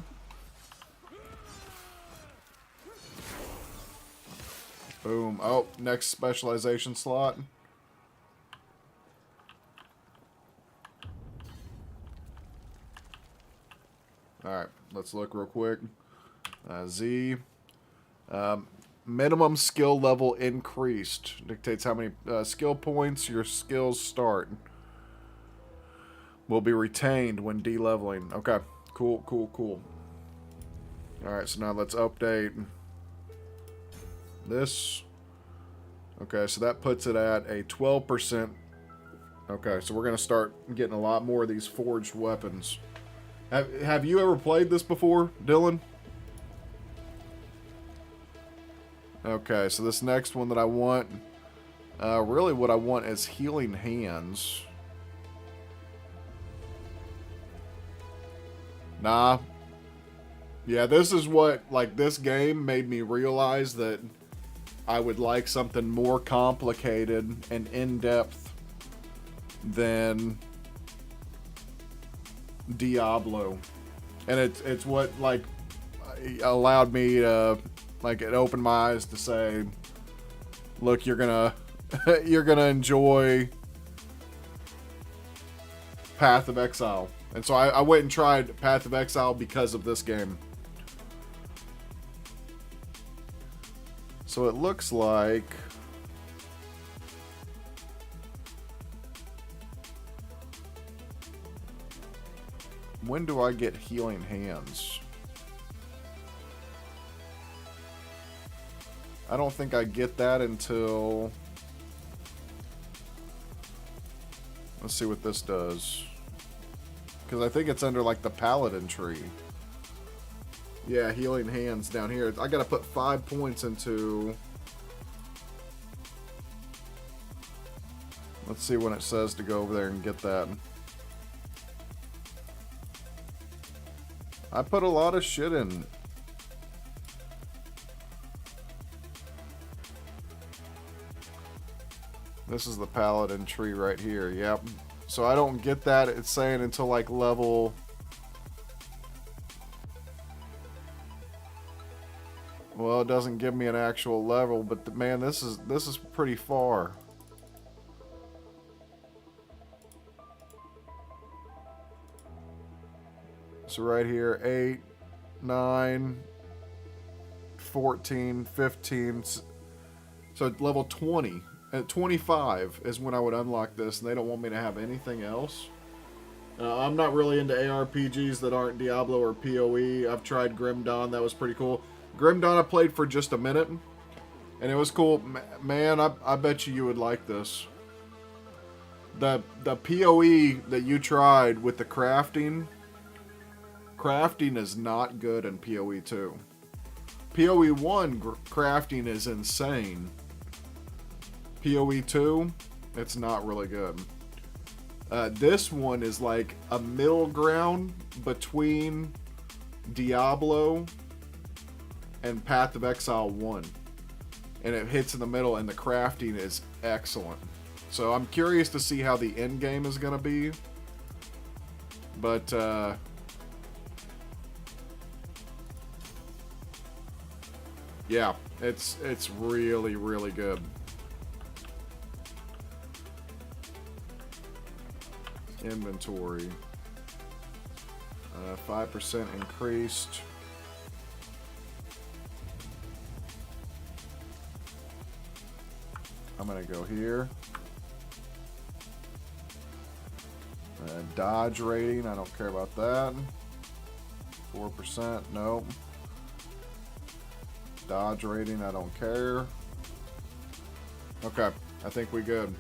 Boom. Oh, next specialization slot. Alright, let's look real quick. Z. Minimum skill level increased. Dictates how many skill points your skills start. Will be retained when de-leveling. Okay, cool, cool, cool. Alright, so now let's update this. Okay, so that puts it at a 12%. Okay, so we're going to start getting a lot more of these forged weapons. Have you ever played this before, Dylan? Okay, so this next one that I want, really what I want is healing hands. Nah. Yeah, this is what, like, this game made me realize that I would like something more complicated and in-depth than Diablo. And it's what, like, allowed me to, like, it opened my eyes to say, look, you're gonna you're gonna enjoy Path of Exile. And so I went and tried Path of Exile because of this game. So it looks like when do I get healing hands? I don't think I get that until... Let's see what this does. Because I think it's under, like, the Paladin tree. Yeah, healing hands down here. I gotta put 5 points into... Let's see when it says to go over there and get that. I put a lot of shit in. This is the Paladin tree right here. Yep. So I don't get that. It's saying until like level... Well, it doesn't give me an actual level, but man, this is pretty far. So right here, 8, 9, 14, 15. So level 20. At 25 is when I would unlock this, and they don't want me to have anything else. I'm not really into ARPGs that aren't Diablo or PoE. I've tried Grim Dawn. That was pretty cool. Grim Dawn I played for just a minute, and it was cool. Man, I bet you would like this. The PoE that you tried with the crafting is not good in PoE 2. PoE 1 crafting is insane. PoE 2, it's not really good. This one is like a middle ground between Diablo and Path of Exile 1. And it hits in the middle, and the crafting is excellent. So I'm curious to see how the end game is going to be. But, yeah, it's really, really good. Inventory. 5% increased. I'm going to go here. Dodge rating, I don't care about that. 4%, nope. Dodge rating, I don't care. Okay, I think we good.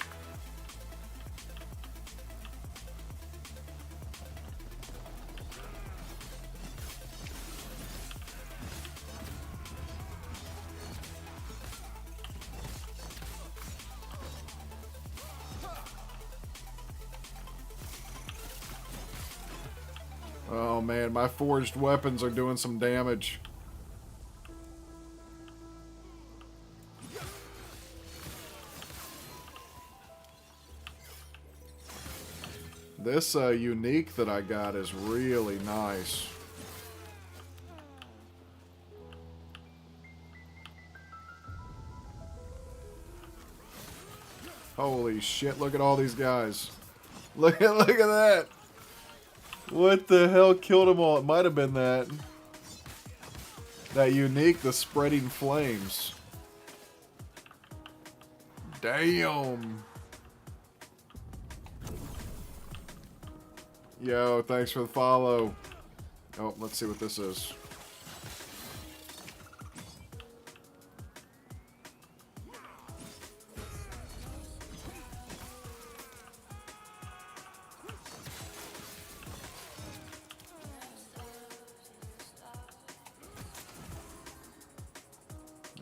Oh man, my forged weapons are doing some damage. This unique that I got is really nice. Holy shit, look at all these guys. Look at that. What the hell killed them all? It might have been that unique, the spreading flames. Damn. Yo, thanks for the follow. Oh, let's see what this is.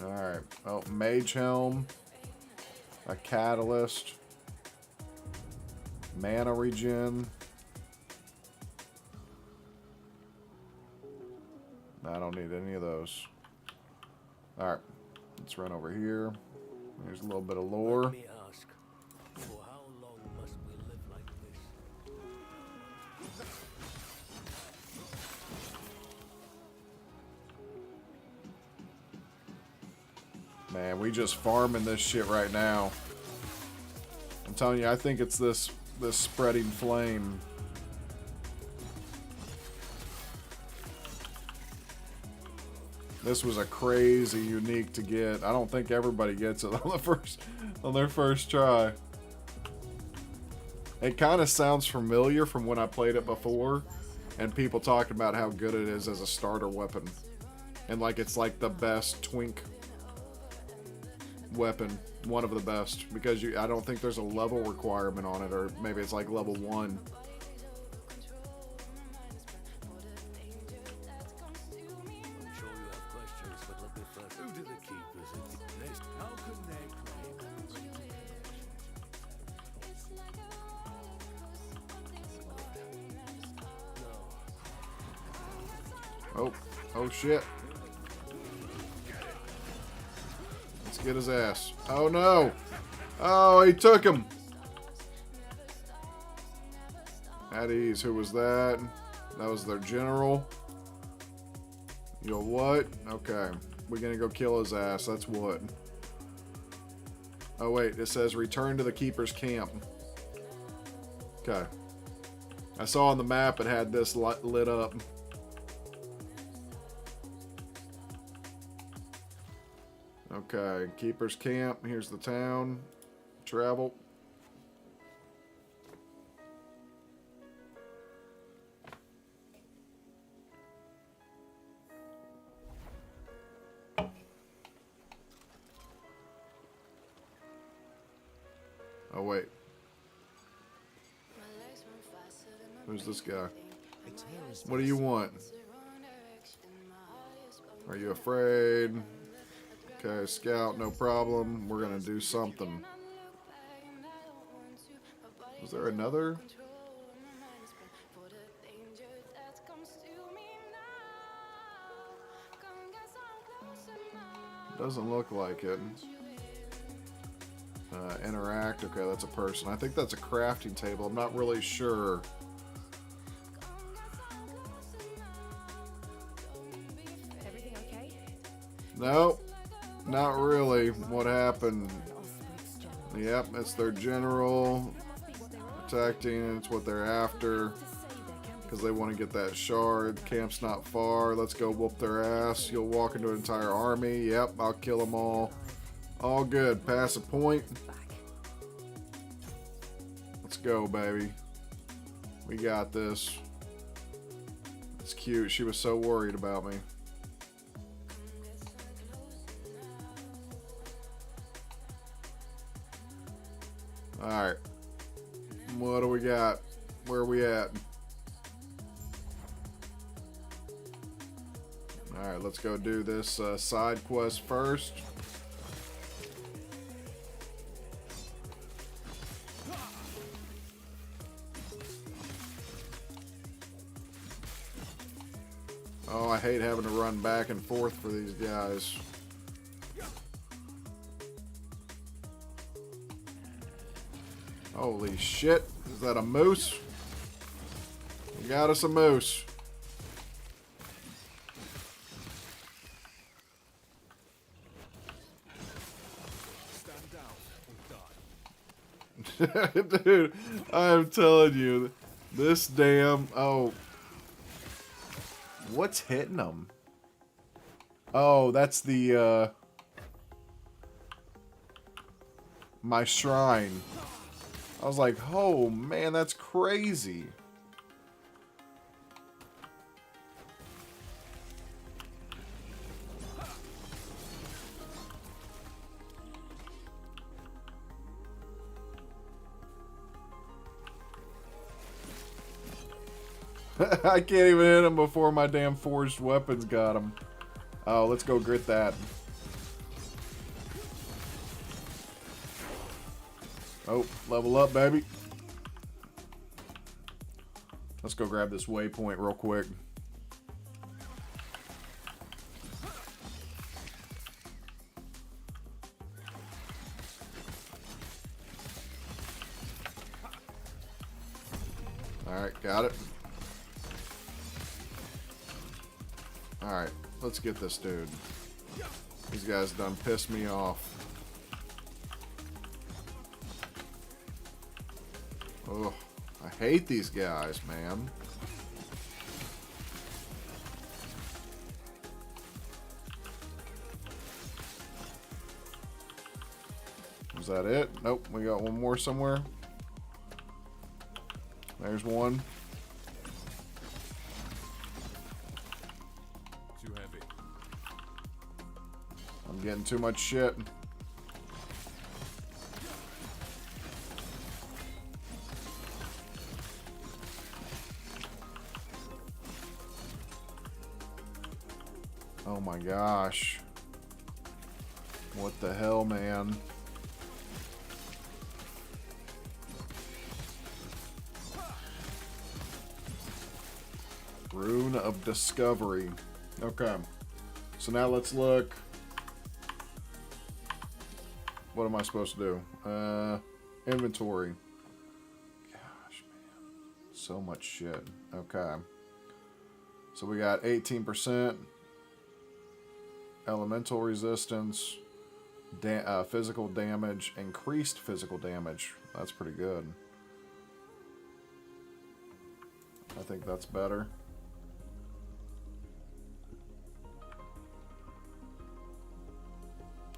Alright. Oh, Mage Helm. A Catalyst. Mana Regen. I don't need any of those. Alright. Let's run over here. Here's a little bit of lore. Let me ask, for how long must we live like this? Man, we just farming this shit right now. I'm telling you, I think it's this spreading flame. This was a crazy unique to get. I don't think everybody gets it on their first try. It kind of sounds familiar from when I played it before, and people talked about how good it is as a starter weapon, and like it's like the best twink weapon, one of the best, because I don't think there's a level requirement on it, or maybe it's like level 1. Oh shit. Let's get his ass. Oh no. Oh, he took him. At ease. Who was that? That was their general. Yo, what? Okay. We're gonna go kill his ass. That's what. Oh wait, it says return to the keeper's camp. Okay. I saw on the map it had this lit up. Okay, keeper's camp. Here's the town. Travel. Oh wait. Who's this guy? What do you want? Are you afraid? Okay, scout, no problem. We're gonna do something. Was there another? Doesn't look like it. Interact. Okay, that's a person. I think that's a crafting table. I'm not really sure. Everything okay? No, not really. What happened? Yep, it's their general. Protecting, it's what they're after. Because they want to get that shard. Camp's not far. Let's go whoop their ass. You'll walk into an entire army. Yep, I'll kill them all. All good. Pass a point. Let's go, baby. We got this. It's cute. She was so worried about me. Alright. What do we got? Where are we at? Alright, let's go do this side quest first. Oh, I hate having to run back and forth for these guys. Holy shit. Is that a moose? We got us a moose. Stand down or die. Dude, I'm telling you, this damn... Oh. What's hitting them? Oh, that's the, my shrine. I was like, oh, man, that's crazy. I can't even hit him before my damn forged weapons got him. Oh, let's go grit that. Oh, level up, baby. Let's go grab this waypoint real quick. Alright, got it. Alright, let's get this dude. These guys done pissed me off. Ugh, I hate these guys, man. Was that it? Nope, we got one more somewhere. There's one. Too heavy. I'm getting too much shit. Oh my gosh. What the hell, man? Rune of Discovery. Okay. So now let's look. What am I supposed to do? Inventory. Gosh, man. So much shit. Okay. So we got 18%. Elemental resistance. Physical damage. Increased physical damage. That's pretty good. I think that's better.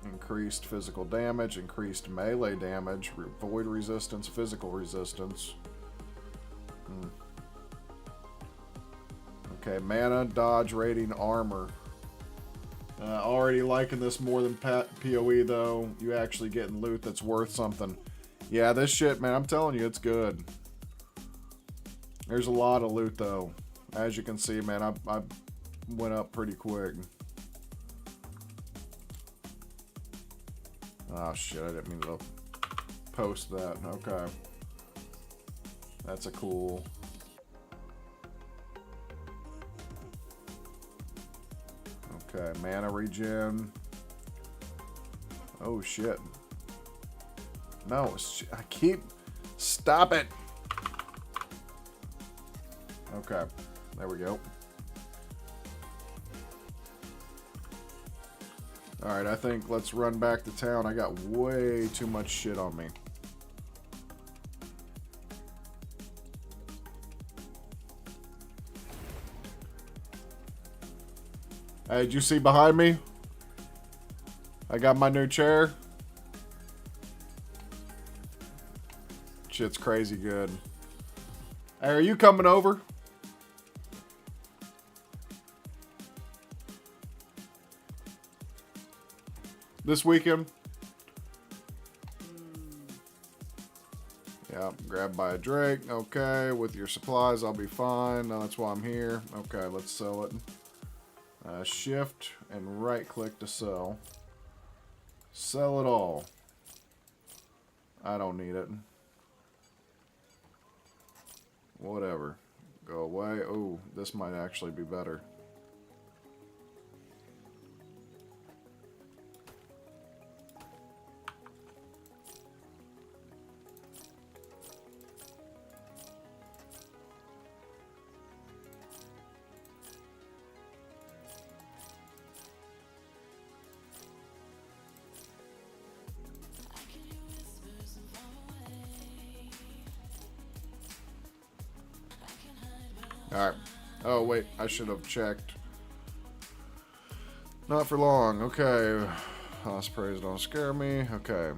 Increased physical damage, increased melee damage, void resistance, physical resistance. Okay, mana, dodge, rating, armor. Already liking this more than PoE though. You actually getting loot that's worth something. Yeah, this shit, man, I'm telling you, it's good. There's a lot of loot though. As you can see, man, I went up pretty quick. Oh shit, I didn't mean to post that. Okay. That's a cool. Okay, mana regen. Oh shit. No, I keep... Stop it! Okay, there we go. Alright, I think let's run back to town. I got way too much shit on me. Hey, did you see behind me? I got my new chair. Shit's crazy good. Hey, are you coming over? This weekend? Yeah, grab by a Drake. Okay, with your supplies, I'll be fine. No, that's why I'm here. Okay, let's sell it. Shift and right click to sell. Sell it all. I don't need it. Whatever. Go away. Oh, this might actually be better. Alright. Oh, wait. I should have checked. Not for long. Okay. Ospreys don't scare me. Okay.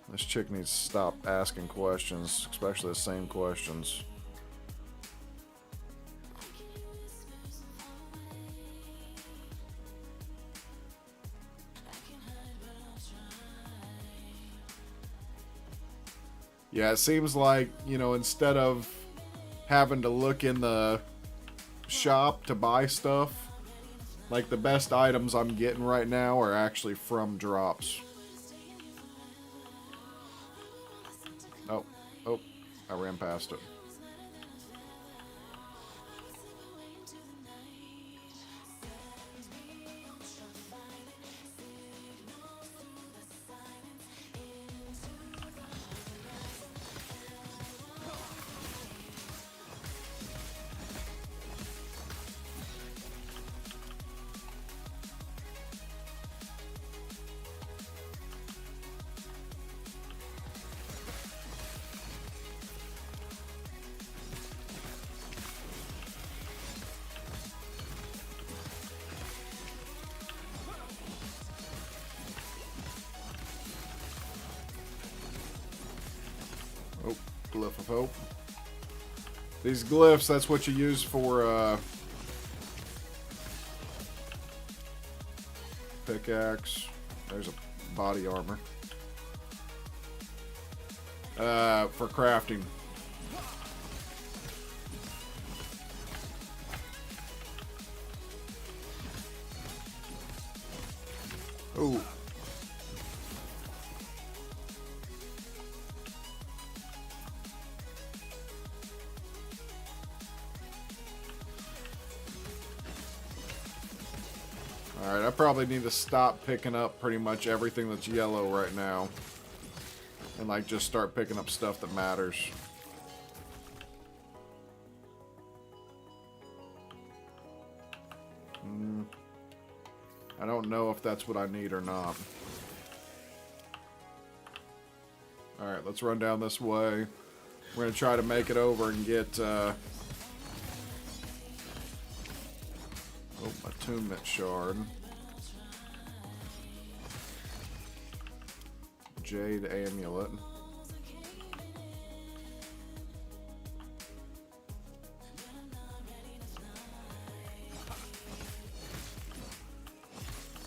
This chick needs to stop asking questions, especially the same questions. Yeah, it seems like, you know, instead of having to look in the shop to buy stuff, like the best items I'm getting right now are actually from drops. Oh, I ran past it. Oh, glyph of hope. These glyphs, that's what you use for pickaxe. There's a body armor. For crafting. Ooh. Alright, I probably need to stop picking up pretty much everything that's yellow right now. And like just start picking up stuff that matters. I don't know if that's what I need or not. Alright, let's run down this way. We're going to try to make it over and get... Oh, attunement shard. Jade amulet.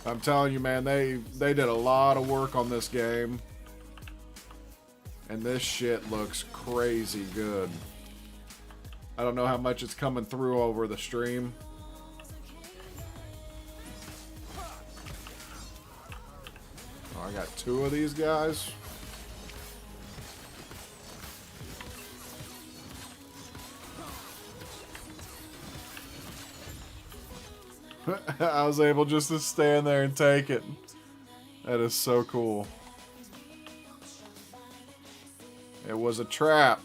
I'm telling you, man, they did a lot of work on this game. And this shit looks crazy good. I don't know how much it's coming through over the stream. Oh, I got two of these guys. I was able just to stand there and take it. That is so cool. It was a trap.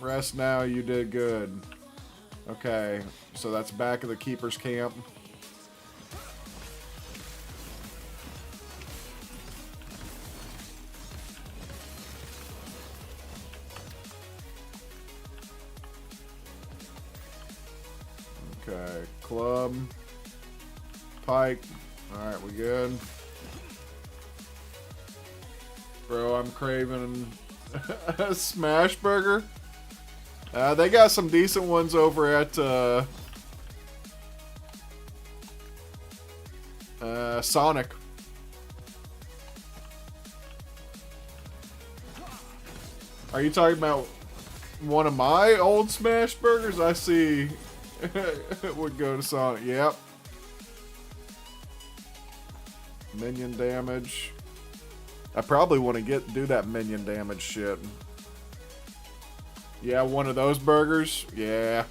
Rest now, you did good. Okay, so that's back of the Keeper's camp. Okay, club. Pike. Alright, we good. Bro, I'm craving a smash burger. They got some decent ones over at Sonic. Are you talking about one of my old smash burgers? I see it would go to Sonic. Yep. Minion damage. I probably want to do that minion damage shit. Yeah, one of those burgers. Yeah.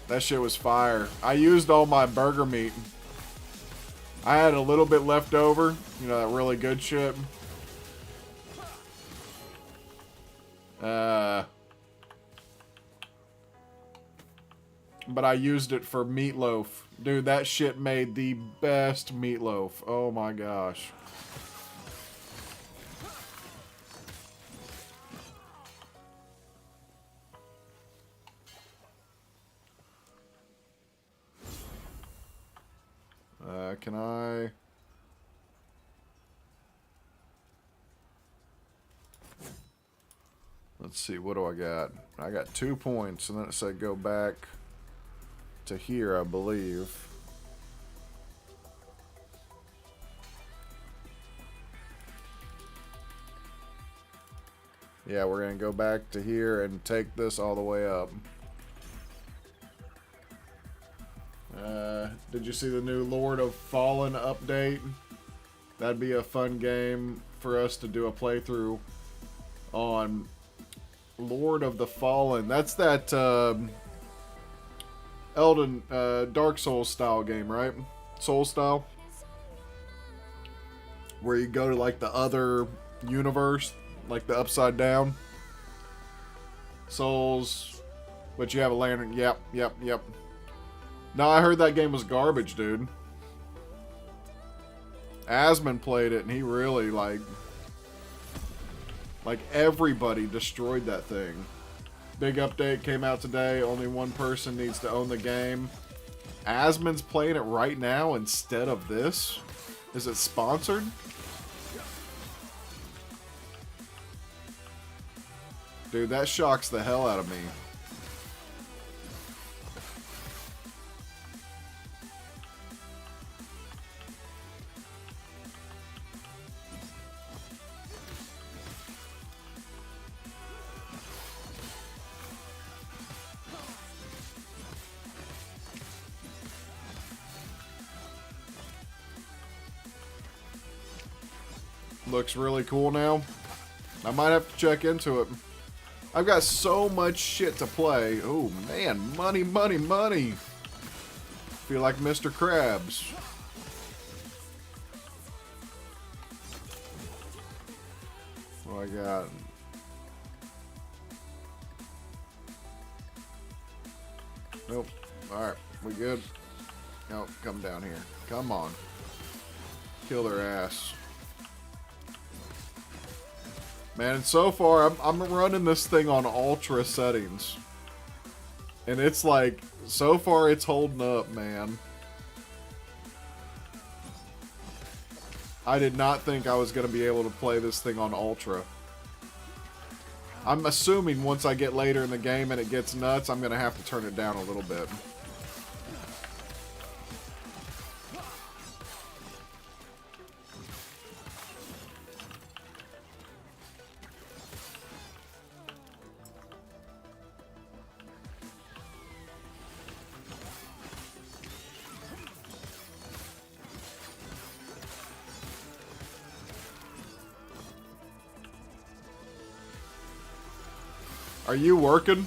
That shit was fire. I used all my burger meat. I had a little bit left over. You know, that really good shit. But I used it for meatloaf. Dude, that shit made the best meatloaf. Oh my gosh. Can I... Let's see, what do I got? I got 2 points, and then it said go back to here, I believe. Yeah, we're going to go back to here and take this all the way up. Did you see the new Lord of Fallen update? That'd be a fun game for us to do a playthrough on Lord of the Fallen. That's that Dark Souls style game, right? Soul style? Where you go to like the other universe, like the Upside Down. Souls, but you have a lantern. Yep. No, I heard that game was garbage, dude. Asmon played it, and he really, like everybody destroyed that thing. Big update came out today. Only one person needs to own the game. Asmon's playing it right now instead of this. Is it sponsored? Dude, that shocks the hell out of me. Looks really cool now. I might have to check into it. I've got so much shit to play. Oh man, money. Feel like Mr. Krabs. What I got? Nope. Alright, we good? Nope, come down here. Come on. Kill their ass. Man, and so far, I'm running this thing on ultra settings. And it's like, so far it's holding up, man. I did not think I was going to be able to play this thing on ultra. I'm assuming once I get later in the game and it gets nuts, I'm going to have to turn it down a little bit. Are you working?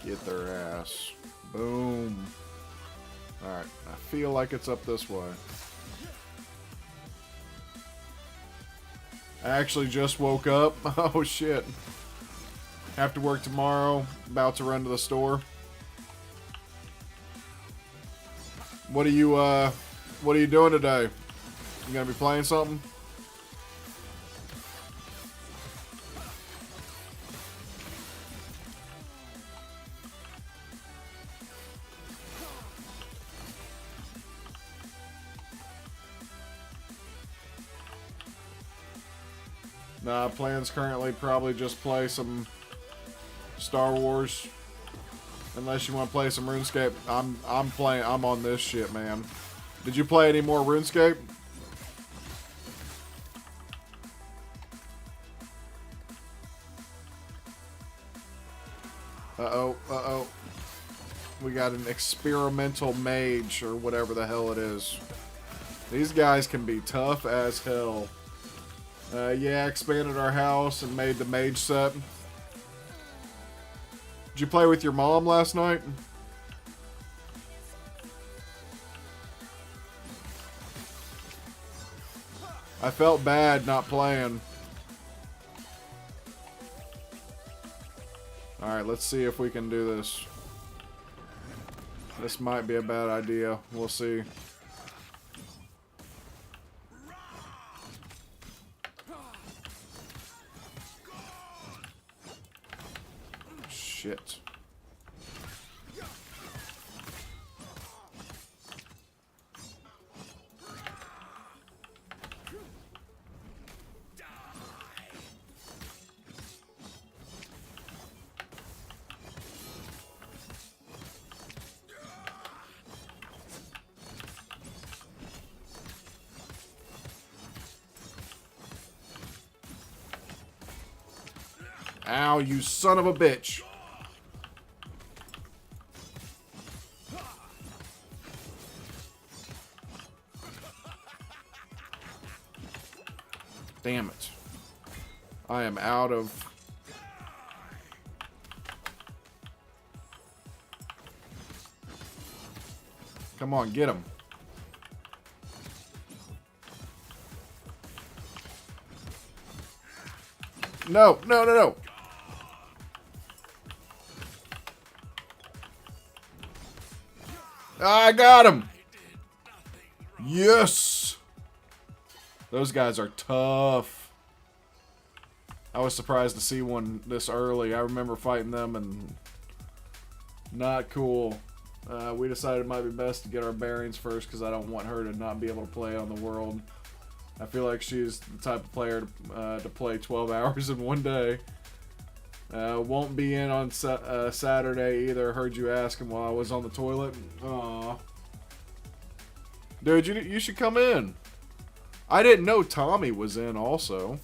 Get their ass. Boom. Alright, I feel like it's up this way. I actually just woke up. Oh shit. Have to work tomorrow. About to run to the store. What are you doing today? You gonna be playing something? Nah, plans currently probably just play some Star Wars. Unless you want to play some RuneScape. I'm on this shit, man. Did you play any more RuneScape? Uh-oh. We got an experimental mage or whatever the hell it is. These guys can be tough as hell. Yeah, expanded our house and made the mage set. Did you play with your mom last night? I felt bad not playing. Alright, let's see if we can do this. This might be a bad idea. We'll see. Shit. Ow, you son of a bitch. Damn it. I am out of... Come on, get him. No, no, no, no. I got him. Yes. Those guys are tough. I was surprised to see one this early. I remember fighting them and not cool. We decided it might be best to get our bearings first because I don't want her to not be able to play on the world. I feel like she's the type of player to play 12 hours in one day. Won't be in on Saturday either. Heard you asking while I was on the toilet. Aw. Dude, you should come in. I didn't know Tommy was in also.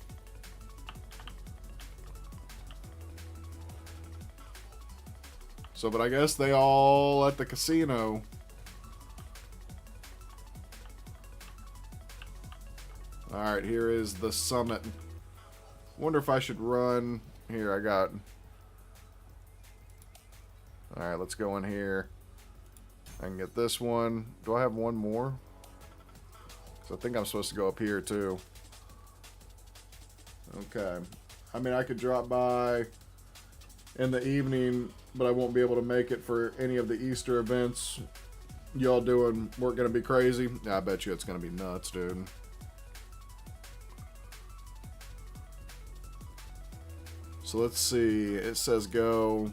So, but I guess they all at the casino. Alright, here is the summit. Wonder if I should run... Here, I got... Alright, let's go in here. I can get this one. Do I have one more? Because I think I'm supposed to go up here, too. Okay. I mean, I could drop by in the evening, but I won't be able to make it for any of the Easter events. Y'all doing work gonna be crazy? I bet you it's gonna be nuts, dude. So let's see. It says go.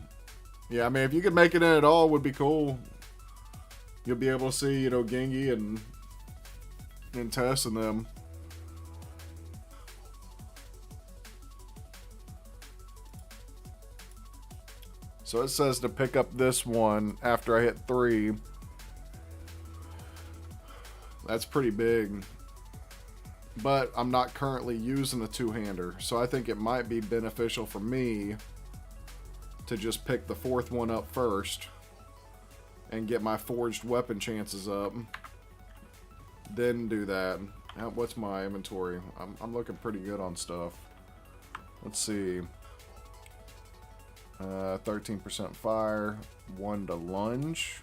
Yeah, I mean, if you could make it in at all, would be cool. You'll be able to see, you know, Gengi and Tess and them. So it says to pick up this one after I hit 3. That's pretty big. But I'm not currently using the two-hander, so I think it might be beneficial for me to just pick the 4th one up first and get my forged weapon chances up. Then do that. What's my inventory? I'm looking pretty good on stuff. Let's see. 13% fire, 1 to lunge.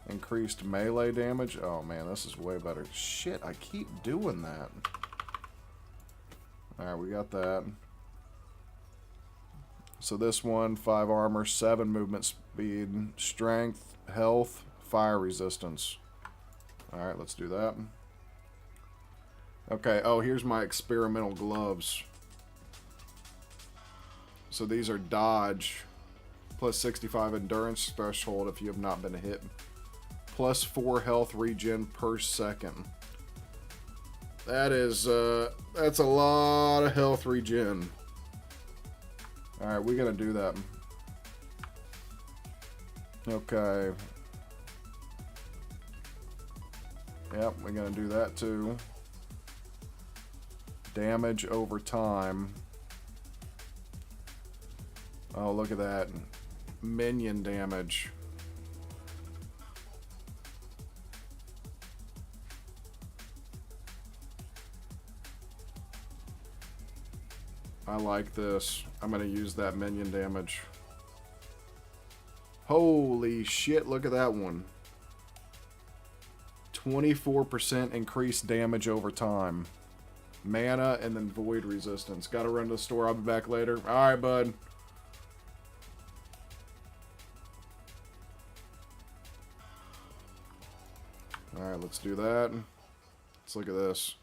Increased melee damage. Oh man, this is way better. Shit, I keep doing that. Alright, we got that. So this one, 5 armor, 7 movement speed, strength, health, fire resistance. Alright, let's do that. Okay, oh, here's my experimental gloves. So these are dodge, plus 65 endurance threshold if you have not been hit. Plus 4 health regen per second. That is, that's a lot of health regen. Alright, we're gonna do that. Okay. Yep, we're gonna do that too. Damage over time. Oh, look at that. Minion damage. I like this. I'm going to use that minion damage. Holy shit, look at that one. 24% increased damage over time. Mana and then void resistance. Gotta run to the store. I'll be back later. Alright, bud. let's do that. Let's look at this.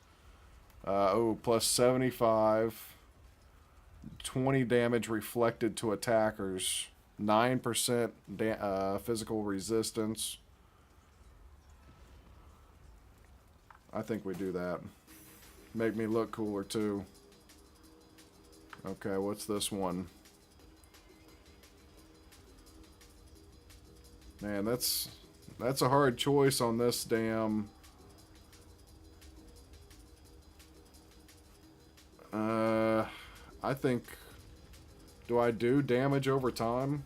Oh, plus 75. 20 damage reflected to attackers. 9% physical resistance. I think we do that. Make me look cooler too. Okay, what's this one? Man, that's a hard choice on this damn... I think... Do I do damage over time?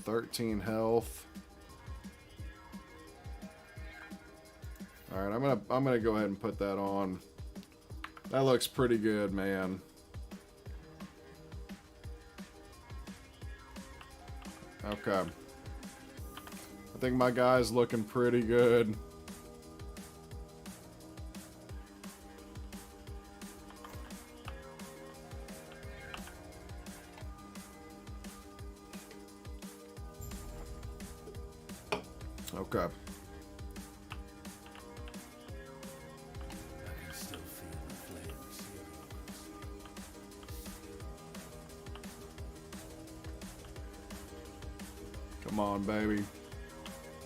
$13 health. Alright, I'm gonna go ahead and put that on. That looks pretty good, man. Okay. I think my guy's looking pretty good. Okay. I can still feel the flames. Come on, baby.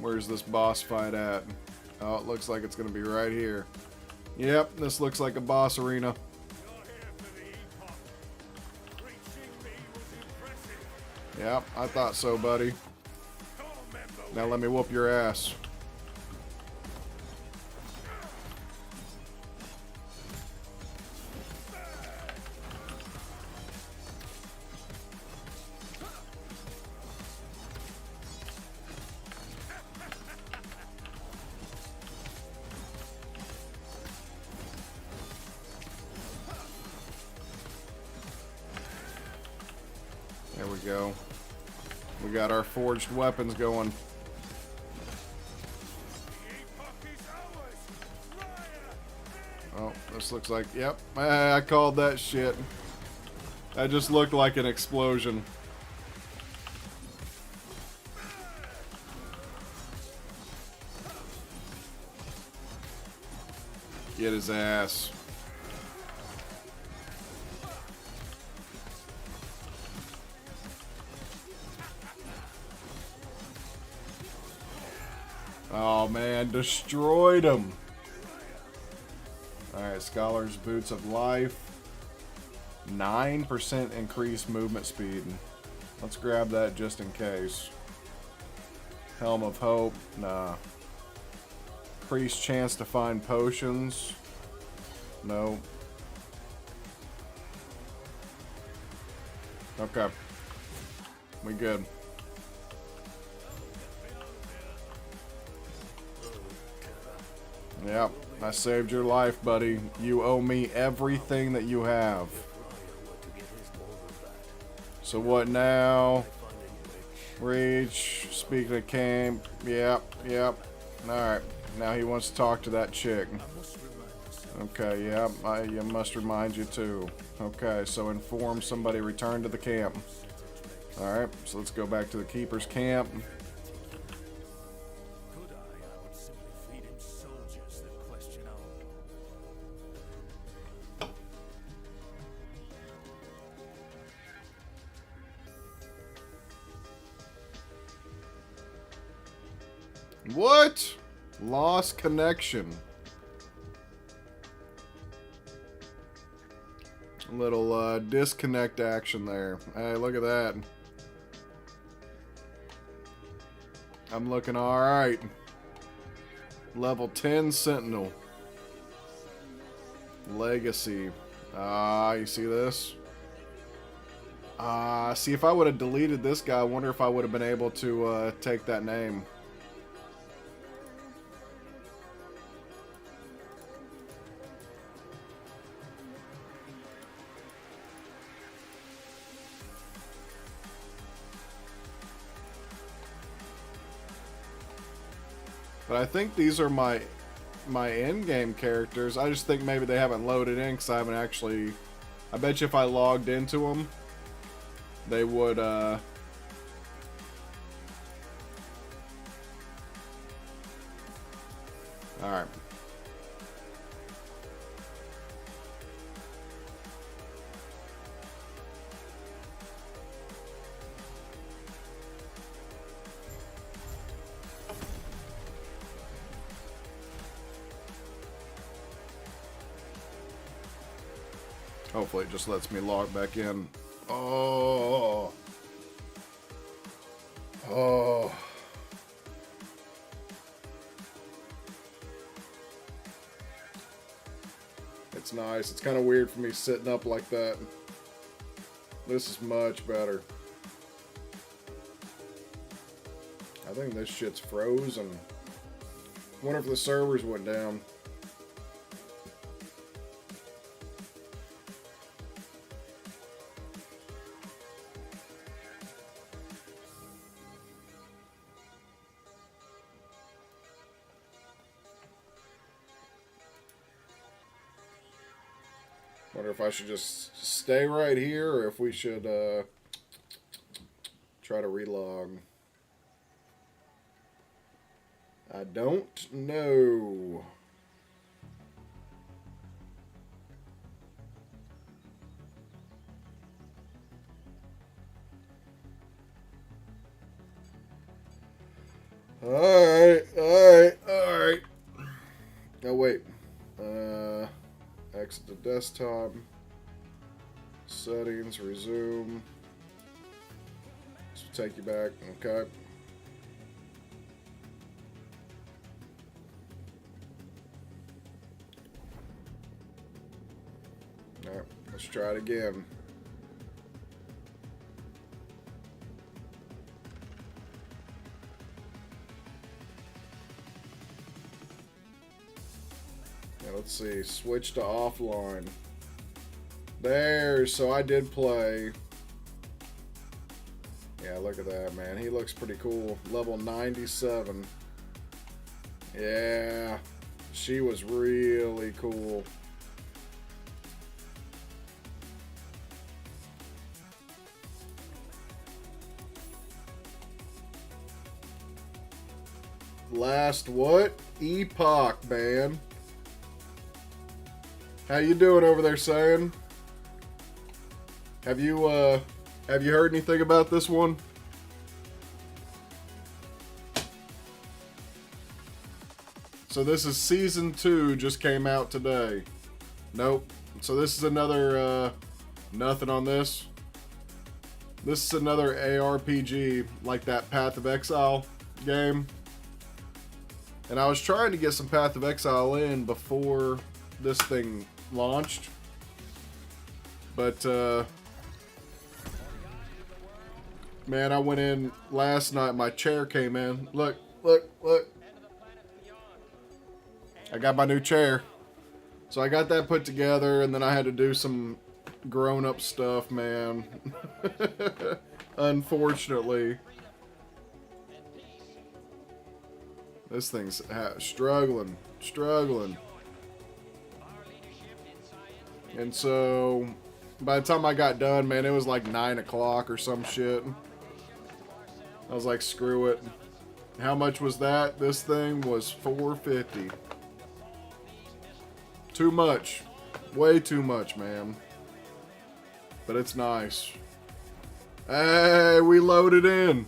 Where's this boss fight at? Oh, it looks like it's going to be right here. Yep, this looks like a boss arena. Yep, I thought so, buddy. Now let me whoop your ass. There we go. We got our forged weapons going. Oh, this looks like, yep, I called that shit. That just looked like an explosion. Get his ass. Oh man, destroyed him. Alright, Scholar's Boots of Life. 9% increased movement speed. Let's grab that just in case. Helm of Hope. Nah. Increased chance to find potions. No. Okay. We good. Yep. I saved your life, buddy. You owe me everything that you have. So what now? Reach. Speaking of camp. Yep. Alright. Now he wants to talk to that chick. Okay, yep. I must remind you too. Okay, so inform somebody return to the camp. Alright, so let's go back to the Keeper's camp. What? Lost connection. A little disconnect action there. Hey, look at that. I'm looking alright. Level 10 Sentinel. Legacy. You see this? See, if I would have deleted this guy, I wonder if I would have been able to take that name. But I think these are my in-game characters. I just think maybe they haven't loaded in because I haven't actually... I bet you if I logged into them, they would Hopefully it just lets me log back in. Oh. Oh. It's nice. It's kind of weird for me sitting up like that. This is much better. I think this shit's frozen. Wonder if the servers went down. Wonder if I should just stay right here or if we should try to relog. I don't know. Alright. Oh, wait. Exit the desktop. Settings, resume. This will take you back. Okay. Alright, let's try it again. Let's see, switch to offline. There, so I did play. Yeah, look at that, man. He looks pretty cool. Level 97. Yeah, she was really cool. Last what? Epoch, man. How you doing over there, Sam? Have you heard anything about this one? So this is season 2, just came out today. Nope. So this is another nothing on this. This is another ARPG like that Path of Exile game. And I was trying to get some Path of Exile in before this thing launched, but man, I went in last night, my chair came in. Look, I got my new chair, so I got that put together, and then I had to do some grown-up stuff, man. Unfortunately, this thing's struggling. And so, by the time I got done, man, it was like 9 o'clock or some shit. I was like, screw it. How much was that? This thing was $450. Too much. Way too much, man. But it's nice. Hey, we loaded in.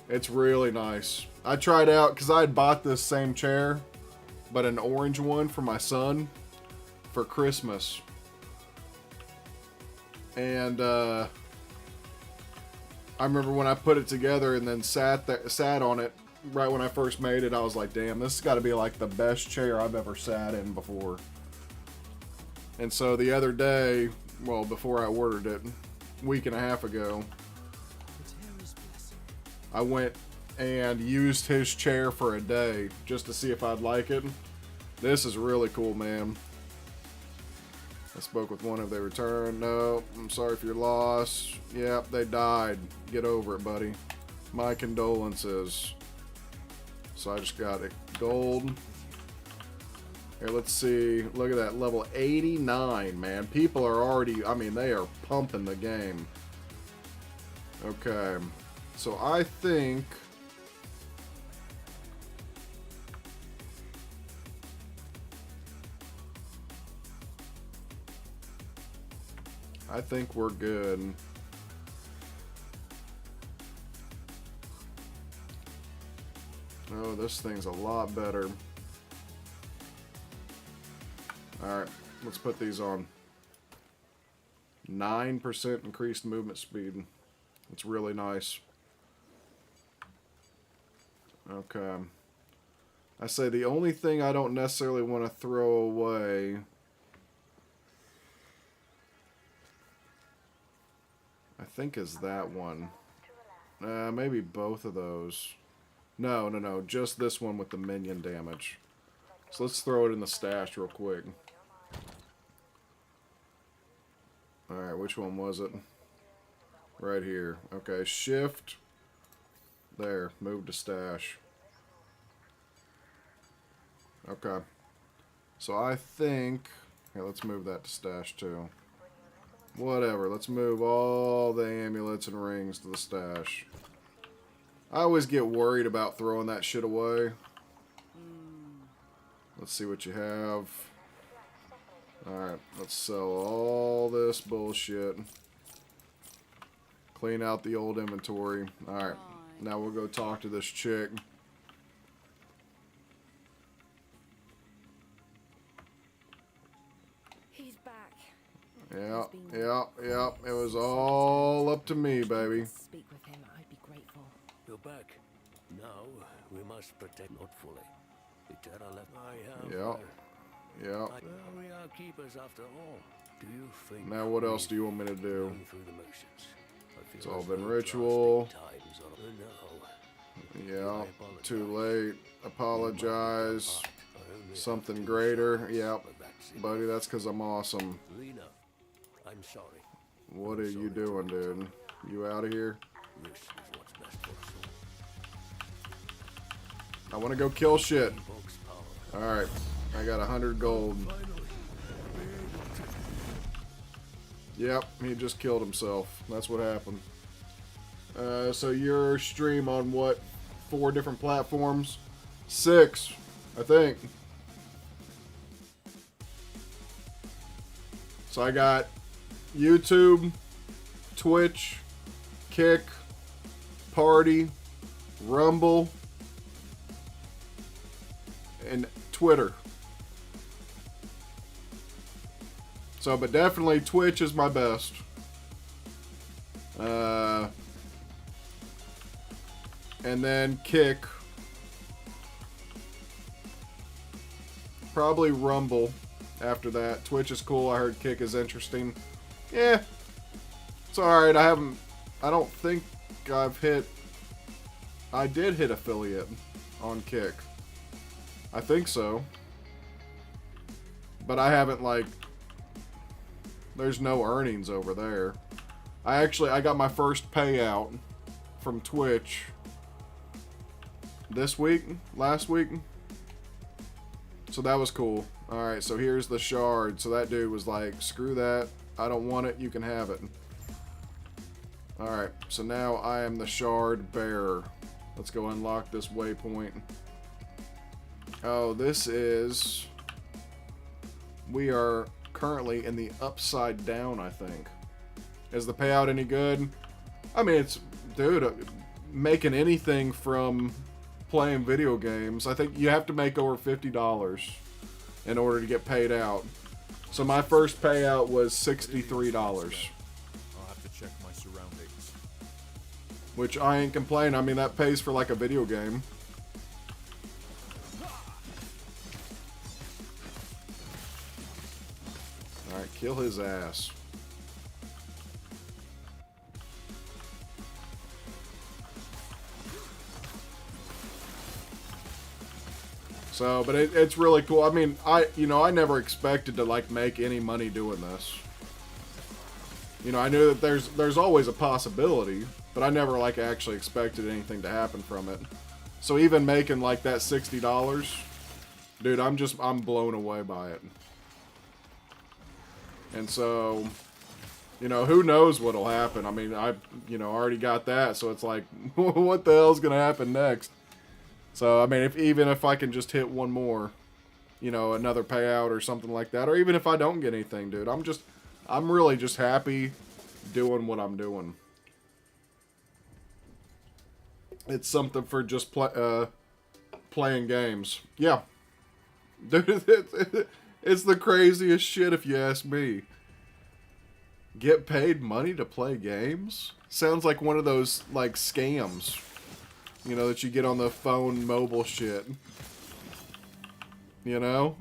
It's really nice. I tried out, because I had bought this same chair, but an orange one for my son for Christmas. And I remember when I put it together and then sat on it right when I first made it, I was like, damn, this has got to be like the best chair I've ever sat in before. And so the other day, well, before I ordered it, a week and a half ago, I went and used his chair for a day just to see if I'd like it. This is really cool, man. I spoke with one of they returned. No, I'm sorry for your loss. Yep, they died. Get over it, buddy. My condolences. So I just got it. Gold. Here, let's see. Look at that. Level 89, man. People are already, I mean, they are pumping the game. Okay. So I think we're good. Oh, this thing's a lot better. Alright, let's put these on. 9% increased movement speed. It's really nice. Okay. I say the only thing I don't necessarily want to throw away, I think, is that one. Maybe both of those. No. Just this one with the minion damage. So let's throw it in the stash real quick. Alright, which one was it? Right here. Okay, shift. There, move to stash. Okay. So I think... Here, let's move that to stash too. Whatever, let's move all the amulets and rings to the stash. I always get worried about throwing that shit away. Let's see what you have. Alright, let's sell all this bullshit. Clean out the old inventory. Alright, now we'll go talk to this chick. He's back. Yeah. It was all up to me, baby. Speak with him. I'd be grateful. You're back. Now we must protect not fully. The Terra left. I have. Yeah. Well, we are keepers after all. Do you think? Now what else do you want me to do? Going through the motions. I feel It's all as been though ritual. drastic times are- No. Yeah. I apologize. Too late. Apologize. I only Something have to greater. say Yep. but that's it. Buddy, that's because I'm awesome. Lena, I'm sorry. What are you doing, dude? You out of here? This is what's best for us all. I want to go kill shit. Epoch's power. Alright. I got 100 gold. Yep, he just killed himself. That's what happened. So your stream on what? 4 different platforms? 6, I think. So I got YouTube, Twitch, Kick, Party, Rumble, and Twitter. So, but definitely Twitch is my best. And then Kick. Probably Rumble after that. Twitch is cool. I heard Kick is interesting. Yeah. It's alright. I don't think I've hit... I did hit affiliate on Kick. I think so. But I haven't, like... There's no earnings over there. I got my first payout from Twitch this week, last week. So that was cool. Alright, so here's the shard. So that dude was like, screw that. I don't want it. You can have it. Alright, so now I am the shard bearer. Let's go unlock this waypoint. Oh, this is... We are currently in the upside down, I think. Is the payout any good? I mean, it's... Dude, making anything from playing video games, I think you have to make over $50 in order to get paid out. So my first payout was $63. I'll have to check my surroundings. Which I ain't complaining. I mean, that pays for like a video game. Alright, kill his ass. So, but it's really cool. I mean, I never expected to like make any money doing this. You know, I knew that there's always a possibility, but I never like actually expected anything to happen from it. So even making like that $60, dude, I'm blown away by it. And so, you know, who knows what'll happen? I mean, I already got that, so it's like, what the hell's gonna happen next? So, I mean, even if I can just hit one more, you know, another payout or something like that, or even if I don't get anything, dude, I'm really just happy doing what I'm doing. It's something for just playing games. Yeah. Dude, it's the craziest shit if you ask me. Get paid money to play games? Sounds like one of those, like, scams. You know, that you get on the phone mobile shit. You know?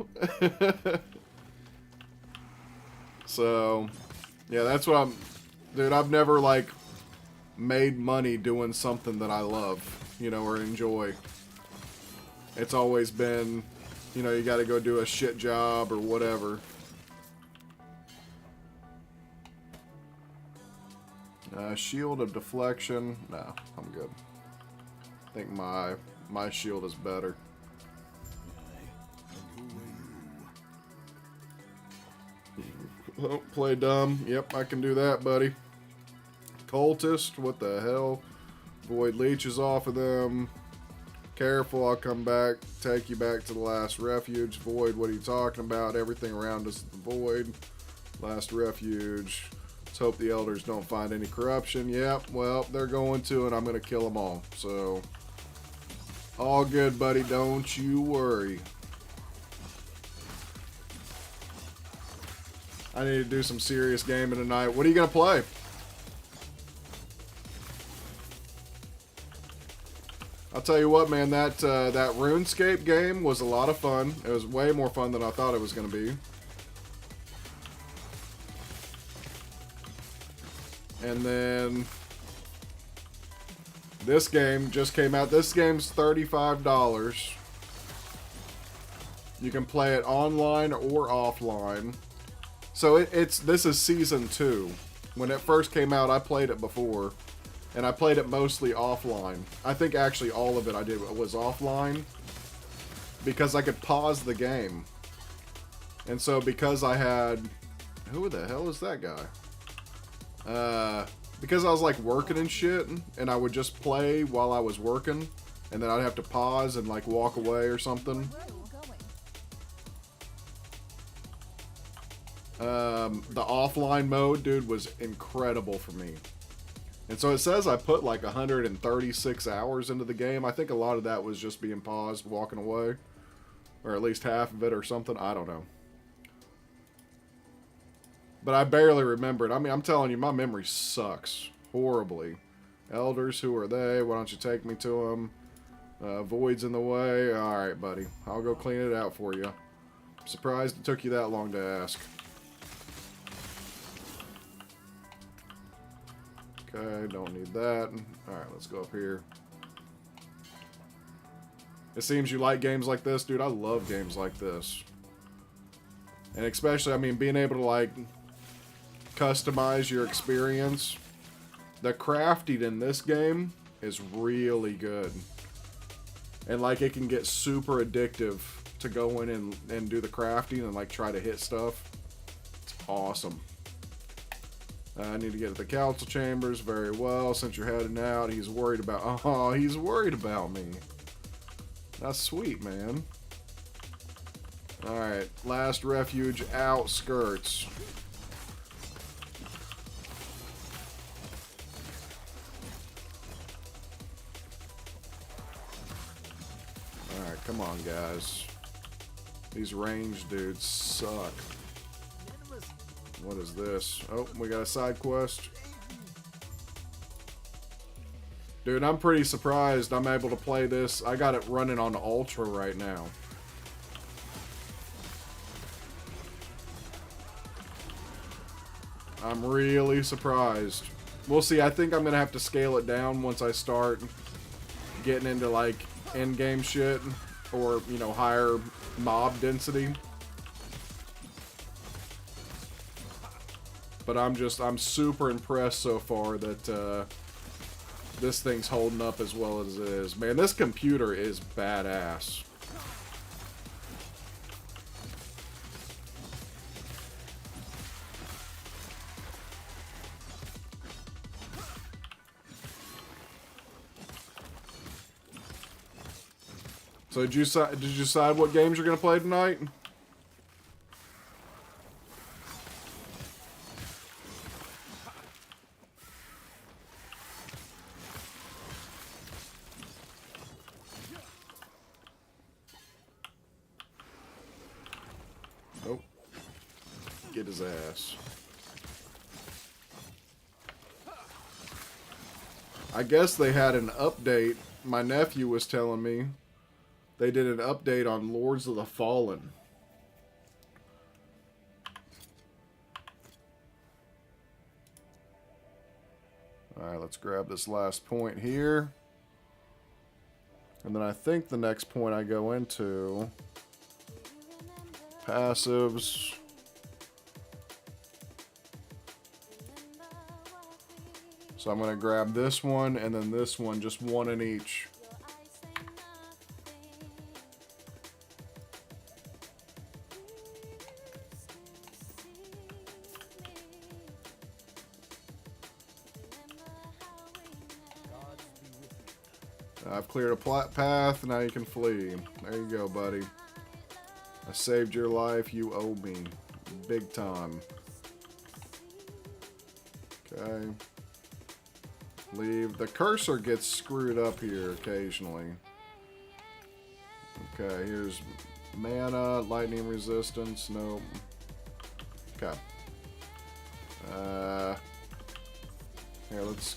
So, yeah, that's what I'm... Dude, I've never, like, made money doing something that I love, you know, or enjoy. It's always been, you know, you gotta go do a shit job or whatever. Shield of deflection. No, I'm good. I think my shield is better. Oh, play dumb. Yep, I can do that, buddy. Cultist, what the hell? Void leeches off of them. Careful, I'll come back. Take you back to the last refuge. Void, what are you talking about? Everything around us is the void. Last refuge. Let's hope the elders don't find any corruption. Yep, well, they're going to, and I'm going to kill them all. So, all good, buddy. Don't you worry. I need to do some serious gaming tonight. What are you going to play? I'll tell you what, man, that RuneScape game was a lot of fun. It was way more fun than I thought it was going to be. And then this game just came out. This game's $35. You can play it online or offline. So this is season 2. When it first came out, I played it before. And I played it mostly offline. I think actually all of it I did was offline. Because I could pause the game. And so because I had... Who the hell is that guy? Because I was like working and shit. And I would just play while I was working. And then I'd have to pause and like walk away or something. The offline mode, dude, was incredible for me. And so it says I put like 136 hours into the game. I think a lot of that was just being paused, walking away. Or at least half of it or something. I don't know. But I barely remember it. I mean, I'm telling you, my memory sucks. Horribly. Elders, who are they? Why don't you take me to them? Void's in the way. Alright, buddy. I'll go clean it out for you. I'm surprised it took you that long to ask. Okay, don't need that. Alright, let's go up here. It seems you like games like this. Dude, I love games like this. And especially, I mean, being able to, like, customize your experience. The crafting in this game is really good. And, like, it can get super addictive to go in and do the crafting and, like, try to hit stuff. It's awesome. I need to get to the council chambers. Very well. Since you're heading out, he's worried about... Oh, he's worried about me. That's sweet, man. Alright. Last refuge, outskirts. Alright, come on, guys. These ranged dudes suck. What is this? Oh, we got a side quest. Dude, I'm pretty surprised I'm able to play this. I got it running on Ultra right now. I'm really surprised. We'll see. I think I'm going to have to scale it down once I start getting into, like, end-game shit. Or, you know, higher mob density. But I'm super impressed so far that this thing's holding up as well as it is. Man, this computer is badass. So did you decide what games you're gonna play tonight? Nope. Get his ass. I guess they had an update. My nephew was telling me they did an update on Lords of the Fallen. Alright, let's grab this last point here. And then I think the next point I go into... passives. So I'm going to grab this one and then this one, just one in each. I've cleared a path, now you can flee. There you go, buddy. I saved your life, you owe me. Big time. Okay. Leave. The cursor gets screwed up here occasionally. Okay, here's mana, lightning resistance, nope. Okay. Here, let's...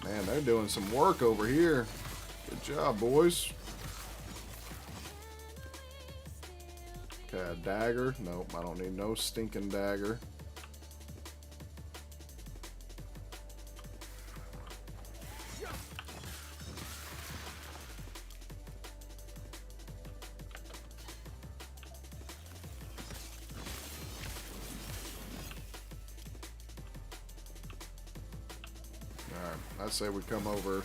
Man, they're doing some work over here. Good job, boys. Okay, a dagger. Nope, I don't need no stinking dagger. I say we come over.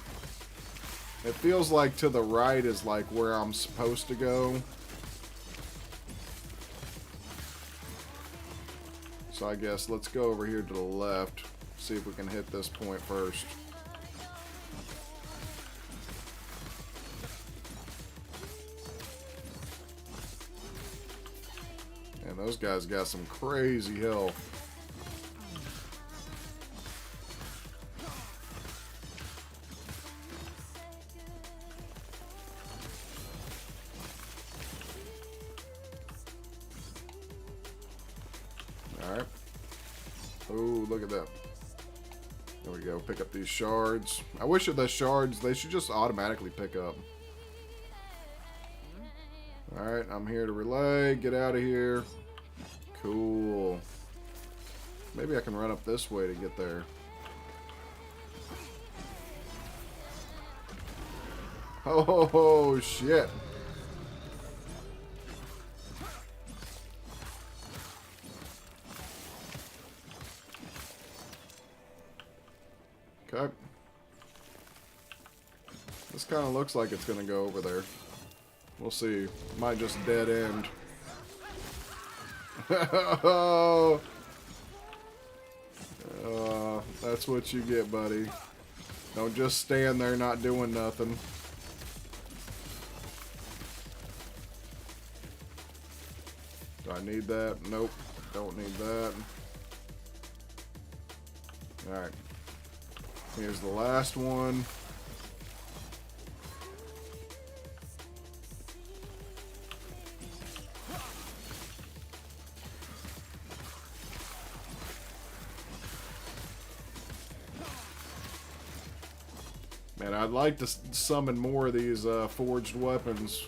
It feels like to the right is like where I'm supposed to go. So I guess let's go over here to the left. See if we can hit this point first. And those guys got some crazy health. Alright. Oh, look at that. There we go. Pick up these shards. I wish that the shards, they should just automatically pick up. Alright, I'm here to relay. Get out of here. Cool. Maybe I can run up this way to get there. Oh, shit. Okay. This kind of looks like it's going to go over there. We'll see. Might just dead end. That's what you get, buddy. Don't just stand there not doing nothing. Do I need that? Nope. Don't need that. Alright. Here's the last one. Man, I'd like to summon more of these forged weapons.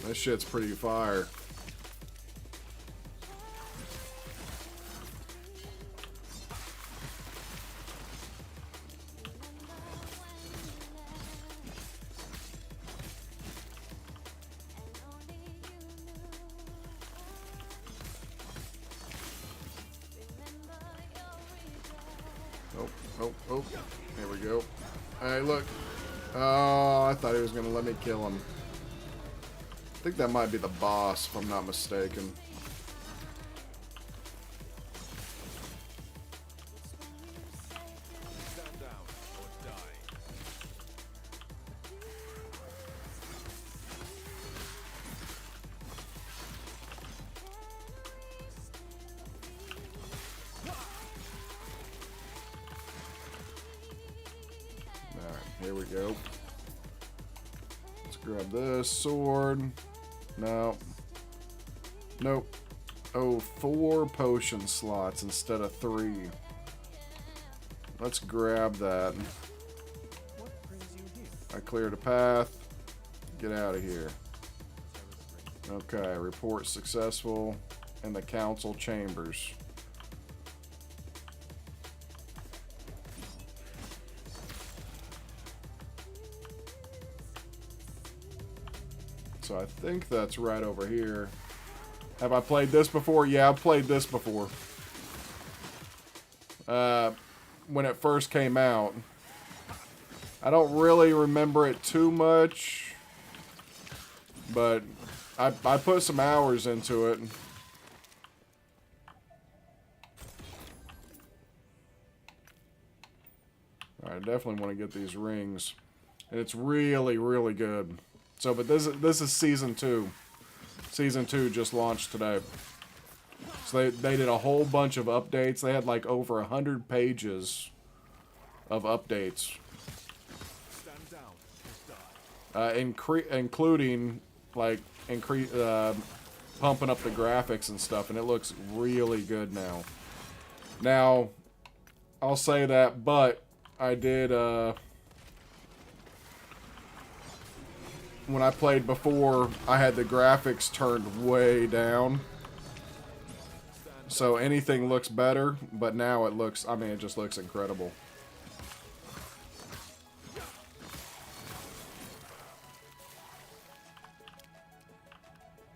That shit's pretty fire. Oh, there we go. Hey, look. Oh, I thought he was going to let me kill him. I think that might be the boss, if I'm not mistaken. Stand down or die. Alright, here we go. Let's grab this sword. No. Nope. Oh, 4 potion slots instead of 3. let's grab that. What brings you here? I cleared a path. Get out of here. Okay, report successful in the council chambers. So I think that's right over here. Have I played this before? Yeah, I've played this before. When it first came out. I don't really remember it too much. But I put some hours into it. I definitely want to get these rings. And it's really, really good. So, but this is season 2. Season 2 just launched today. So they did a whole bunch of updates. They had like over 100 pages of updates. Stand down and die. Including like pumping up the graphics and stuff, and it looks really good now. Now, I'll say that, but I did when I played before, I had the graphics turned way down. So anything looks better, but now it looks, I mean, it just looks incredible.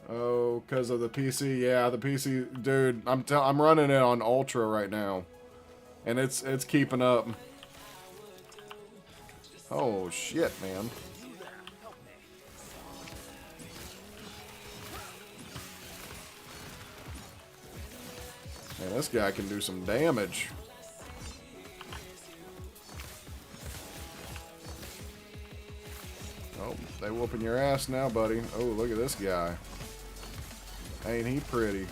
Oh, because of the PC. Yeah, the PC, dude, I'm running it on Ultra right now. And it's keeping up. Oh, shit, man. Man, this guy can do some damage. Oh, they whooping your ass now, buddy. Oh, look at this guy. Ain't he pretty?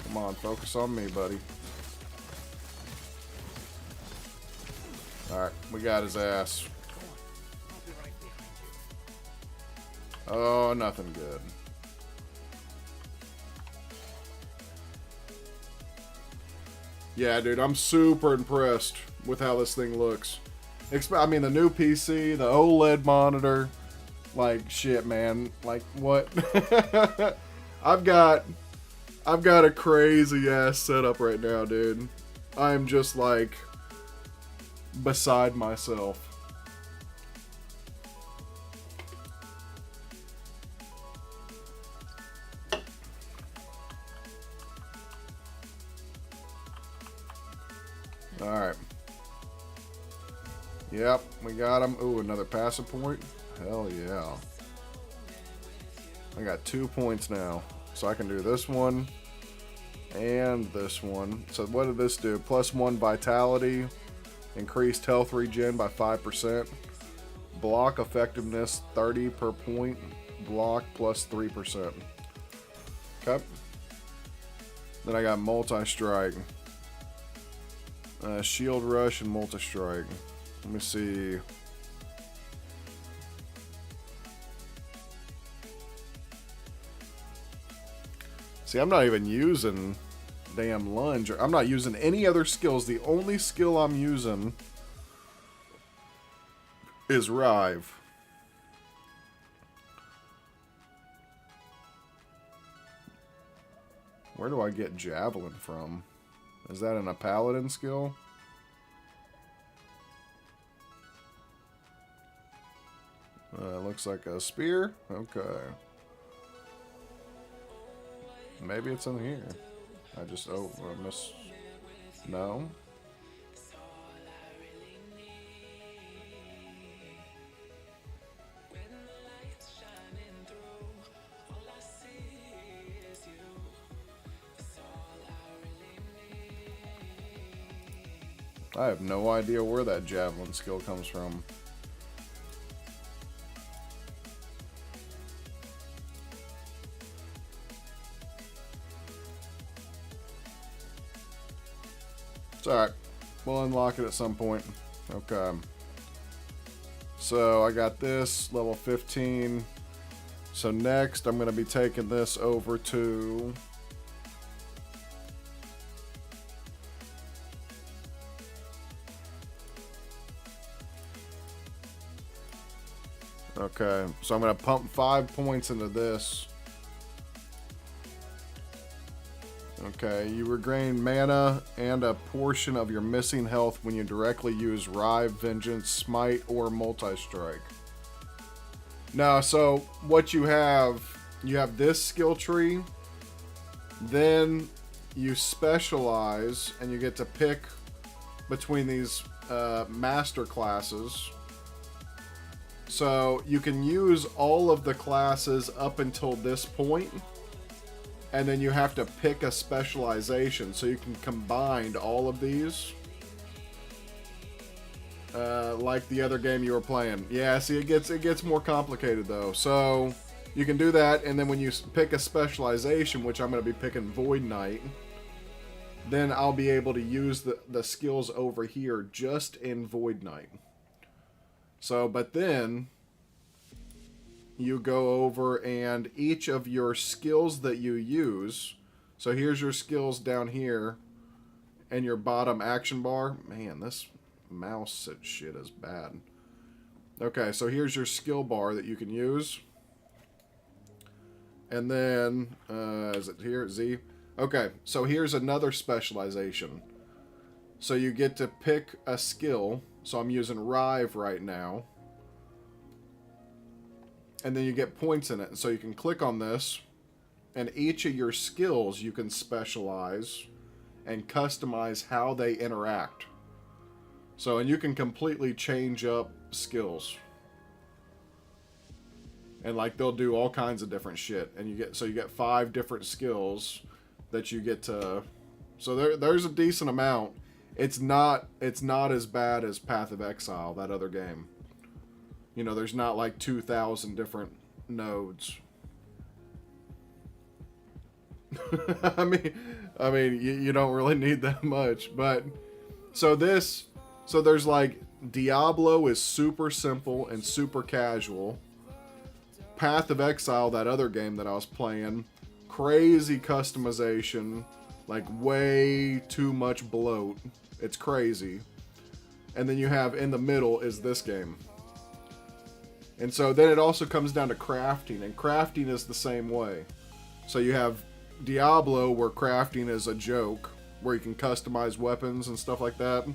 Come on, focus on me, buddy. Alright, we got his ass. Oh, nothing good. Yeah, dude, I'm super impressed with how this thing looks. I mean, the new PC, the OLED monitor. Like, shit, man. Like, what? I've got a crazy ass setup right now, dude. I'm just like beside myself. Alright. Yep, we got him. Ooh, another passive point. Hell yeah. I got 2 points now. So I can do this one and this one. So what did this do? +1 vitality. Increased health regen by 5%. Block effectiveness 30 per point. Block plus 3%. Okay. Then I got multi-strike. Shield rush and multi-strike. Let me see. See, I'm not even using damn lunge. I'm not using any other skills. The only skill I'm using is Rive. Where do I get Javelin from? Is that in a Paladin skill? Looks like a spear. Okay. Maybe it's in here. I just, oh, I missed. No. I have no idea where that javelin skill comes from. It's alright. We'll unlock it at some point. Okay. So I got this, level 15. So next I'm going to be taking this over to... Okay, so I'm going to pump 5 points into this. Okay, you regain mana and a portion of your missing health when you directly use Rive, Vengeance, Smite, or Multi-Strike. Now, so what you have this skill tree, then you specialize, and you get to pick between these master classes. So you can use all of the classes up until this point, and then you have to pick a specialization, so you can combine all of these. Like the other game you were playing. Yeah, see, it gets more complicated though. So you can do that, and then when you pick a specialization, which I'm going to be picking Void Knight, then I'll be able to use the skills over here just in Void Knight. So, but then you go over, and each of your skills that you use, so here's your skills down here and your bottom action bar. Man, this mouse shit is bad. Okay, so here's your skill bar that you can use. And then, is it here? Z? Okay, so here's another specialization. So you get to pick a skill. So I'm using Rive right now. And then you get points in it. So you can click on this, and each of your skills you can specialize and customize how they interact. So, and you can completely change up skills. And like they'll do all kinds of different shit. And you get 5 different skills that you get to. So there's a decent amount. It's not as bad as Path of Exile, that other game. You know, there's not like 2,000 different nodes. I mean, you don't really need that much, but so there's like Diablo is super simple and super casual. Path of Exile, that other game that I was playing, crazy customization, like way too much bloat. It's crazy. And then you have in the middle is this game. And so then it also comes down to crafting, and crafting is the same way. So you have Diablo, where crafting is a joke, where you can customize weapons and stuff like that.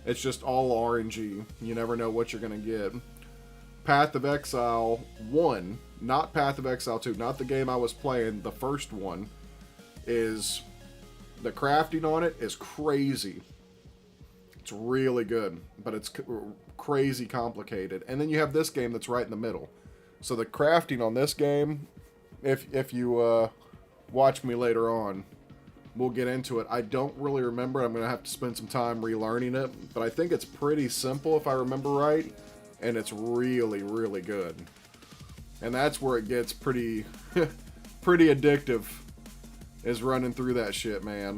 It's just all RNG. You never know what you're going to get. Path of Exile 1, not Path of Exile 2, not the game I was playing, the first one, is the crafting on it is crazy. It's really good, but it's crazy complicated. And then you have this game that's right in the middle. So the crafting on this game, if you watch me later on, we'll get into it. I don't really remember. I'm going to have to spend some time relearning it, but I think it's pretty simple if I remember right, and it's really, really good. And that's where it gets pretty pretty addictive, is running through that shit, man.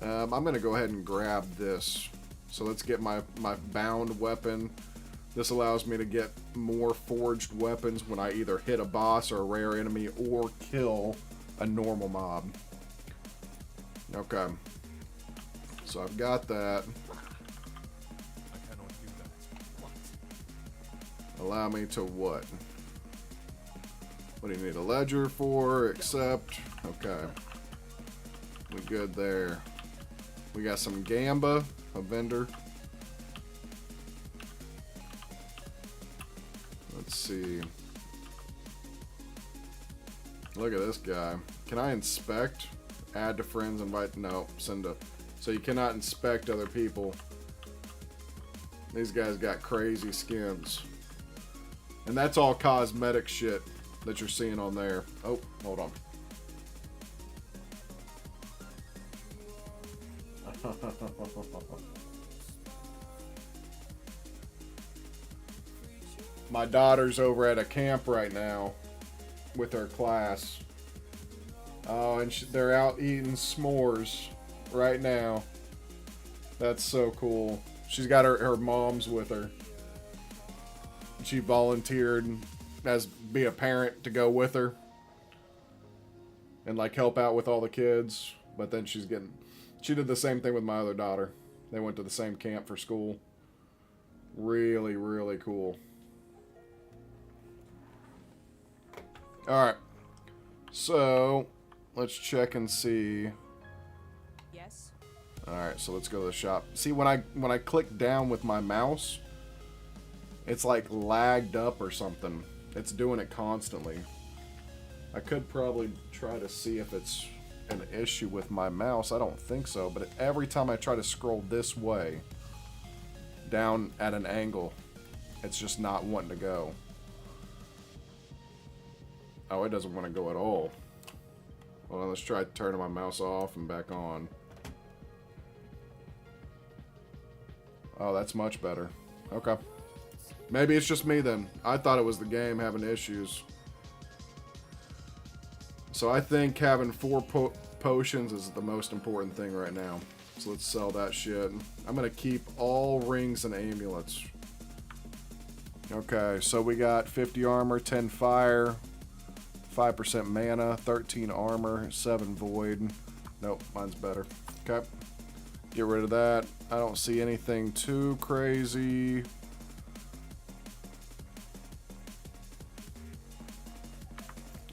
I'm going to go ahead and grab this. So let's get my bound weapon. This allows me to get more forged weapons when I either hit a boss or a rare enemy or kill a normal mob. Okay. So I've got that. I cannot do that. What? Allow me to what? What do you need a ledger for? Accept. Okay. We good there. We got some Gamba, a vendor. Let's see. Look at this guy. Can I inspect? Add to friends, invite? No, send to. So you cannot inspect other people. These guys got crazy skins. And that's all cosmetic shit that you're seeing on there. Oh, hold on. My daughter's over at a camp right now with her class. Oh, and they're out eating s'mores right now. That's so cool. She's got her moms with her. she volunteered as be a parent to go with her and like help out with all the kids. But then she did the same thing with my other daughter. They went to the same camp for school. Really, really cool. Alright. So, let's check and see. Yes. Alright, so let's go to the shop. See, when I click down with my mouse, it's like lagged up or something. It's doing it constantly. I could probably try to see if it's an issue with my mouse. I don't think so, but every time I try to scroll this way, down at an angle, it's just not wanting to go. Oh, it doesn't want to go at all. Well, let's try turning my mouse off and back on. Oh, that's much better. Okay. Maybe it's just me then. I thought it was the game having issues. So I think having 4 potions is the most important thing right now. So let's sell that shit. I'm going to keep all rings and amulets. Okay, so we got 50 armor, 10 fire, 5% mana, 13 armor, 7 void. Nope, mine's better. Okay. Get rid of that. I don't see anything too crazy.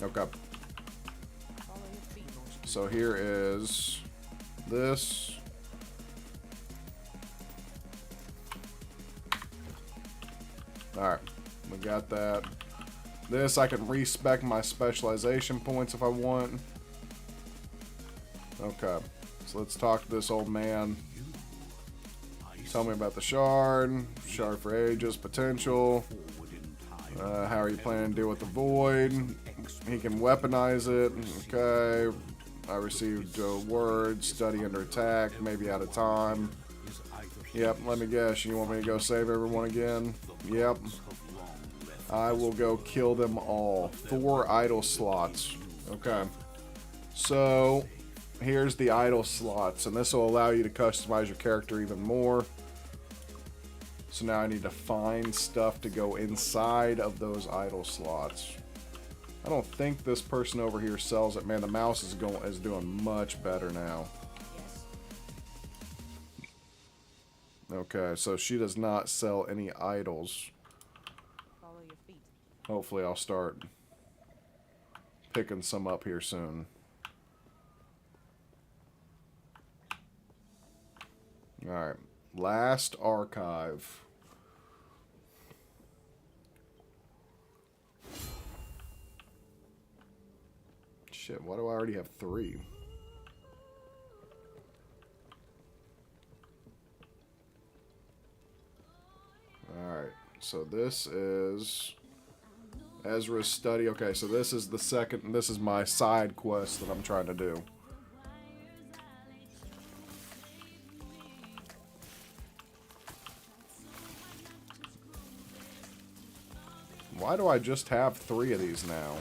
Okay. So here is this. Alright, we got that. This, I can respec my specialization points if I want. Okay, so let's talk to this old man. Tell me about the shard. Shard for ages, potential. How are you planning to deal with the void? He can weaponize it. Okay. I received words, study under attack, maybe out of time. Yep, let me guess. You want me to go save everyone again? Yep. I will go kill them all. 4 idle slots. Okay. So, here's the idle slots, and this will allow you to customize your character even more. So now I need to find stuff to go inside of those idle slots. I don't think this person over here sells it. Man, the mouse is doing much better now. Okay, so she does not sell any idols. Follow your feet. Hopefully I'll start picking some up here soon. Alright, last archive. Shit, why do I already have 3? Alright, so this is Ezra's study. Okay, so this is the second, this is my side quest that I'm trying to do. Why do I just have 3 of these now?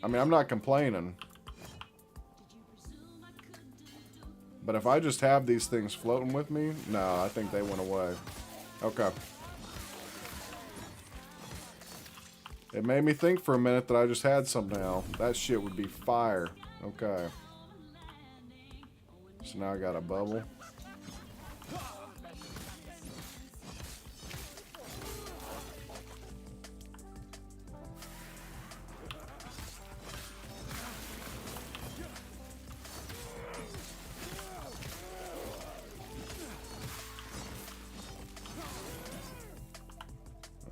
I mean, I'm not complaining. But if I just have these things floating with me, no, I think they went away. Okay. It made me think for a minute that I just had some now. That shit would be fire. Okay. So now I got a bubble.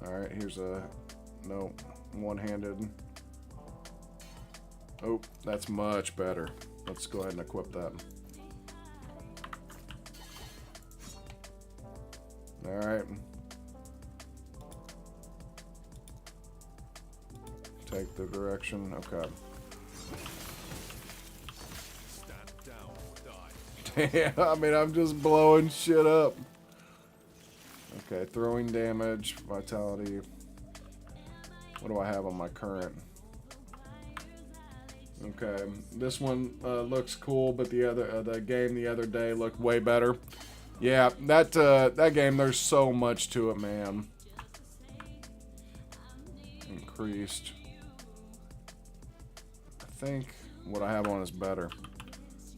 Alright, here's a... No, one-handed. Oh, that's much better. Let's go ahead and equip that. Alright. Take the direction. Okay. Stand down or die. Damn, I mean, I'm just blowing shit up. Okay, throwing damage, vitality. What do I have on my current? Okay, this one looks cool, but the game the other day looked way better. Yeah, that game, there's so much to it, man. Increased. I think what I have on is better.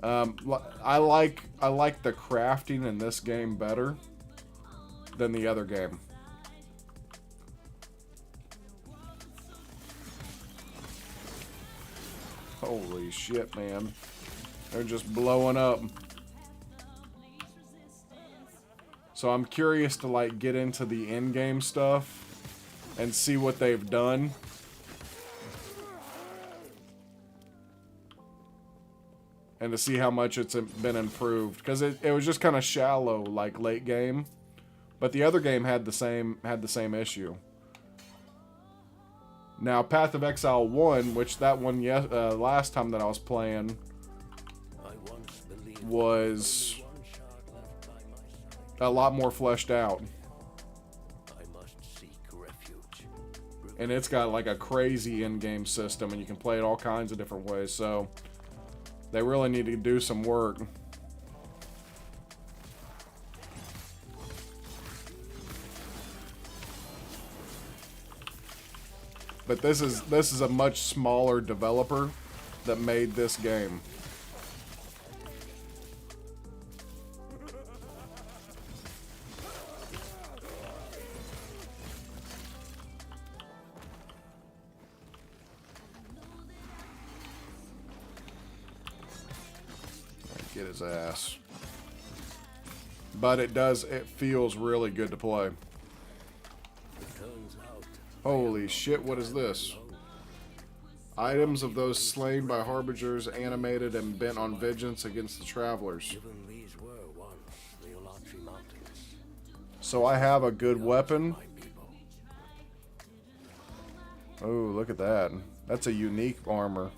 I like the crafting in this game better than the other game. Holy shit, man. They're just blowing up. So I'm curious to like get into the in-game stuff and see what they've done. And to see how much it's been improved. Because it was just kind of shallow, like, late game. But the other game had the same issue. Now, Path of Exile 1, which that one last time that I was playing was a lot more fleshed out. And it's got like a crazy in-game system, and you can play it all kinds of different ways, so they really need to do some work. But this is a much smaller developer that made this game. Get his ass. But it feels really good to play. Holy shit, what is this? Items of those slain by harbingers, animated and bent on vengeance against the travelers. So I have a good weapon. Oh, look at that. That's a unique armor.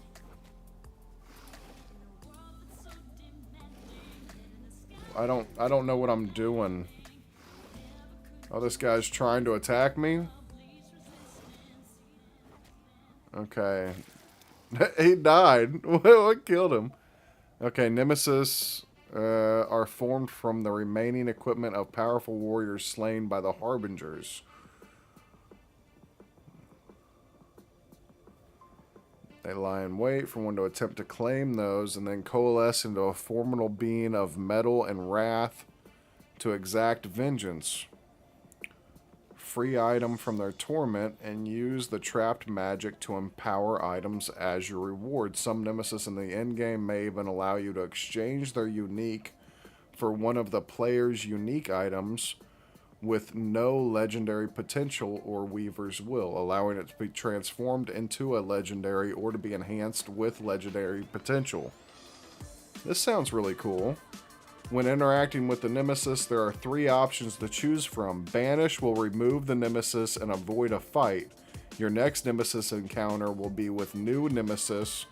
I don't know what I'm doing. Oh, this guy's trying to attack me? Okay. He died. What killed him? Okay, Nemesis are formed from the remaining equipment of powerful warriors slain by the Harbingers. They lie in wait for one to attempt to claim those, and then coalesce into a formidable being of metal and wrath to exact vengeance. Free item from their torment, and use the trapped magic to empower items as your reward. Some nemesis in the endgame may even allow you to exchange their unique for one of the player's unique items with no legendary potential or Weaver's Will, allowing it to be transformed into a legendary or to be enhanced with legendary potential. This sounds really cool. When interacting with the Nemesis, there are 3 options to choose from. Banish will remove the Nemesis and avoid a fight. Your next Nemesis encounter will be with a new Nemesis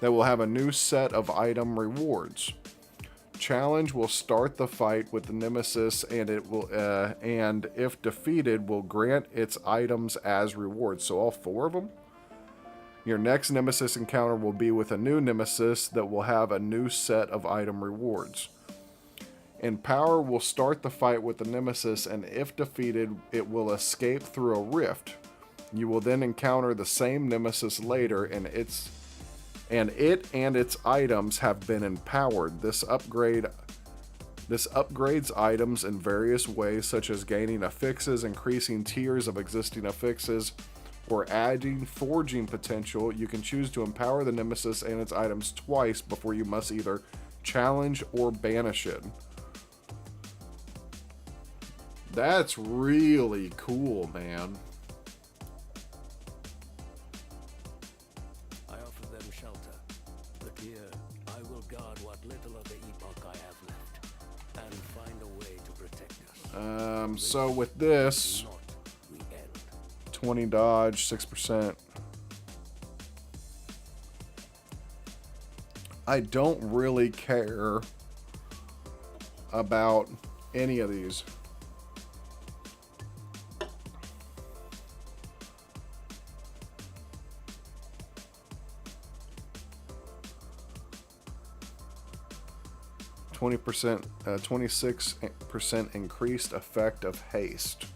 that will have a new set of item rewards. Challenge will start the fight with the Nemesis, and it will, and if defeated, will grant its items as rewards. So all 4 of them. Your next Nemesis encounter will be with a new Nemesis that will have a new set of item rewards. Empower will start the fight with the Nemesis, and if defeated, it will escape through a rift. You will then encounter the same Nemesis later, and it and its items have been empowered. This upgrades items in various ways, such as gaining affixes, increasing tiers of existing affixes, or adding forging potential. You can choose to empower the Nemesis and its items twice before you must either challenge or banish it. That's really cool, man. I offer them shelter, but here I will guard what little of the Epoch I have left, and find a way to protect us. So with this, 20 dodge, 6%. I don't really care about any of these. 20%, 26% increased effect of haste.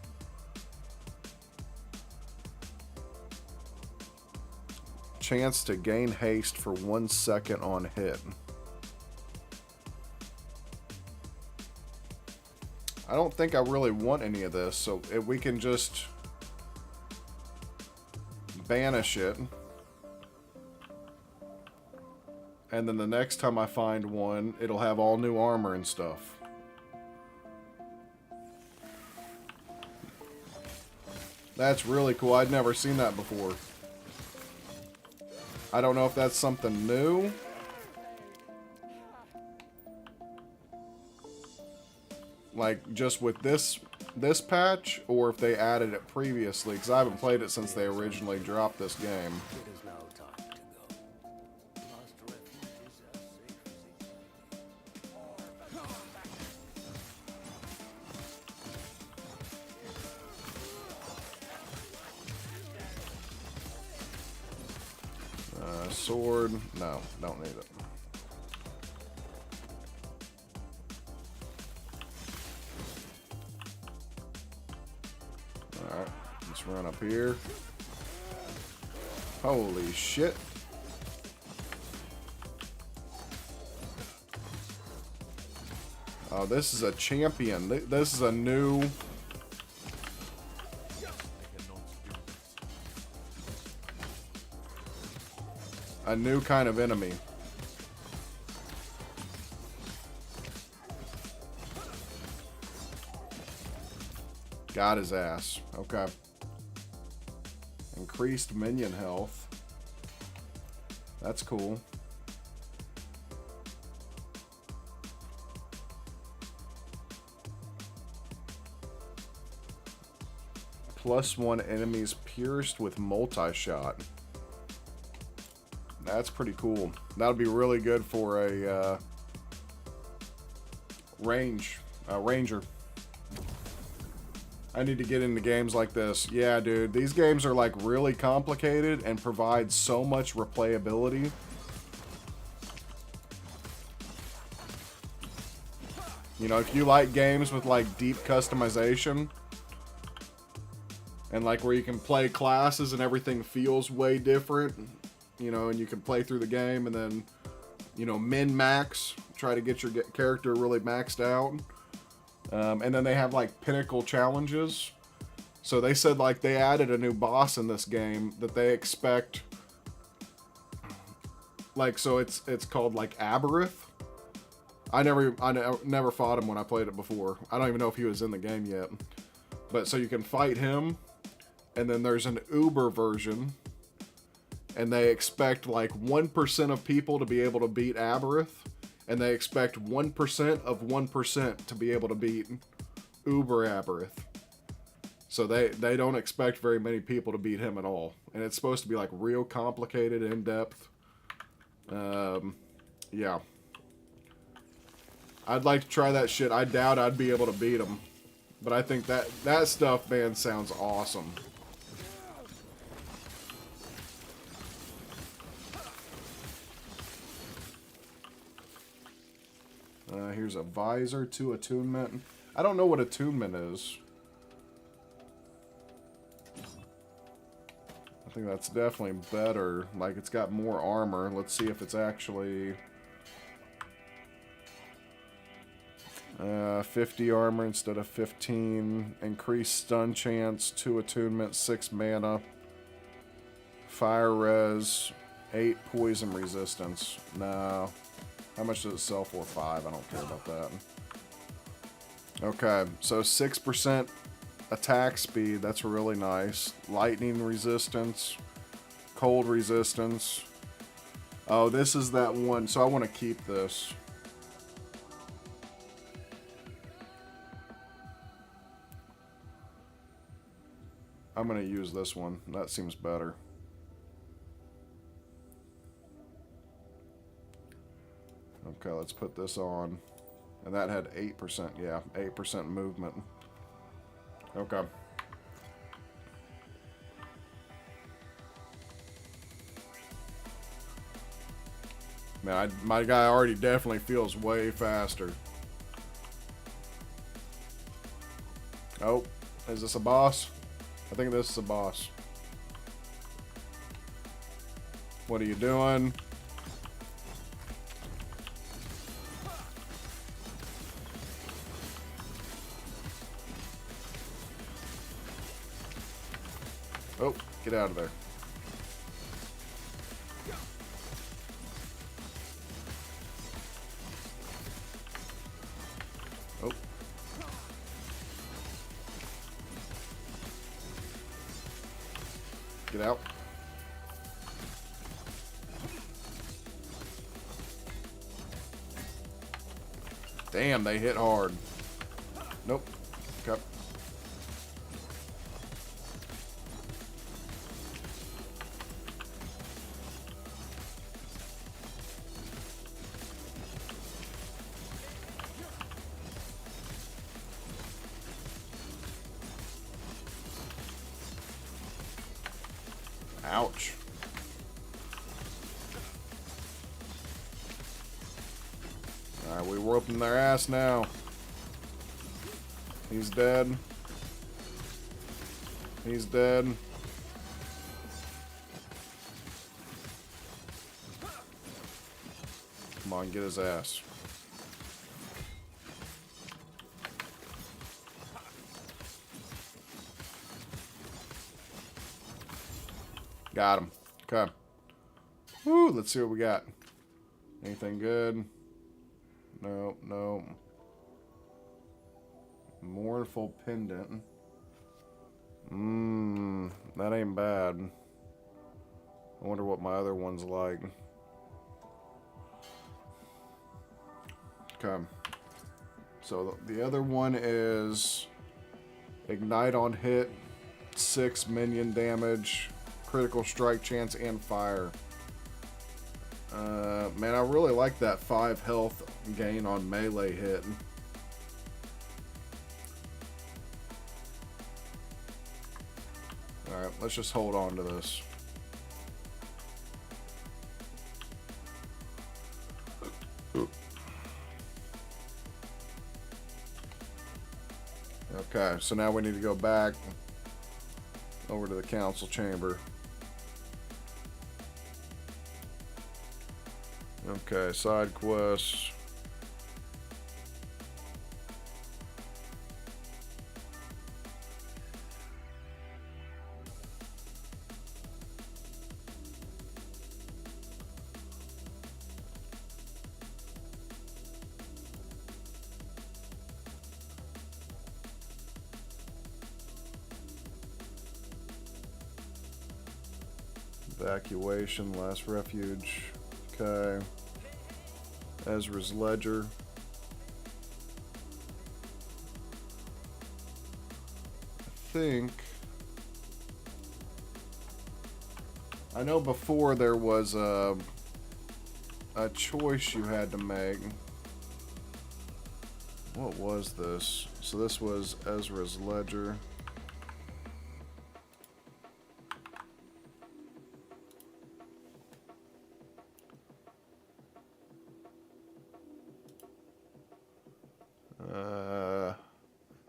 Chance to gain haste for 1 second on hit. I don't think I really want any of this, so if we can just banish it. And then the next time I find one, it'll have all new armor and stuff. That's really cool. I'd never seen that before. I don't know if that's something new. Like just with this patch, or if they added it previously, because I haven't played it since they originally dropped this game. It is now time to go. Last refuge is as safe as easy. Sword. No, don't need it. Alright, let's run up here. Holy shit. Oh, this is a champion. This is a new... I cannot do this. a new kind of enemy. Got his ass. Okay. Increased minion health. That's cool. +1 enemies pierced with multi-shot. That's pretty cool. That'll be really good for a ranger. I need to get into games like this. Yeah, dude, these games are like really complicated and provide so much replayability. You know, if you like games with like deep customization and like where you can play classes and everything feels way different, you know, and you can play through the game and then, you know, min-max, try to get your character really maxed out. And then they have like pinnacle challenges. So they said like they added a new boss in this game that they expect. Like, so it's called like Aberith. I never fought him when I played it before. I don't even know if he was in the game yet. But so you can fight him, and then there's an Uber version, and they expect like 1% of people to be able to beat Aberith. And they expect 1% of 1% to be able to beat Uber Aberith. So they don't expect very many people to beat him at all. And it's supposed to be like real complicated, in-depth. Yeah. I'd like to try that shit. I doubt I'd be able to beat him. But I think that stuff, man, sounds awesome. Here's a visor to attunement. I don't know what attunement is. I think that's definitely better. Like, it's got more armor. Let's see if it's actually... 50 armor instead of 15. Increased stun chance, 2 attunement, 6 mana. Fire res, 8 poison resistance. No. How much does it sell for? 5. I don't care about that. Okay, so 6% attack speed. That's really nice. Lightning resistance. Cold resistance. Oh, this is that one. So I want to keep this. I'm going to use this one. That seems better. Okay, let's put this on. And that had 8%. Yeah, 8% movement. Okay. Man, my guy already definitely feels way faster. Oh, is this a boss? I think this is a boss. What are you doing? Oh, get out of there. Oh. Get out. Damn, they hit hard. Nope. Okay. Ouch. Alright, we're whooping their ass now. He's dead. He's dead. Come on, get his ass. Got him. Okay. Woo, let's see what we got. Anything good? No, no. Mournful pendant. That ain't bad. I wonder what my other one's like. Okay. So the other one is ignite on hit, 6 minion damage, critical strike chance, and fire. Man, I really like that 5 health gain on melee hit. Alright, let's just hold on to this. Okay, so now we need to go back over to the council chamber. Okay, side quests. Evacuation, last refuge. Okay. Ezra's ledger. I know before there was a choice you had to make. What was this? So this was Ezra's ledger.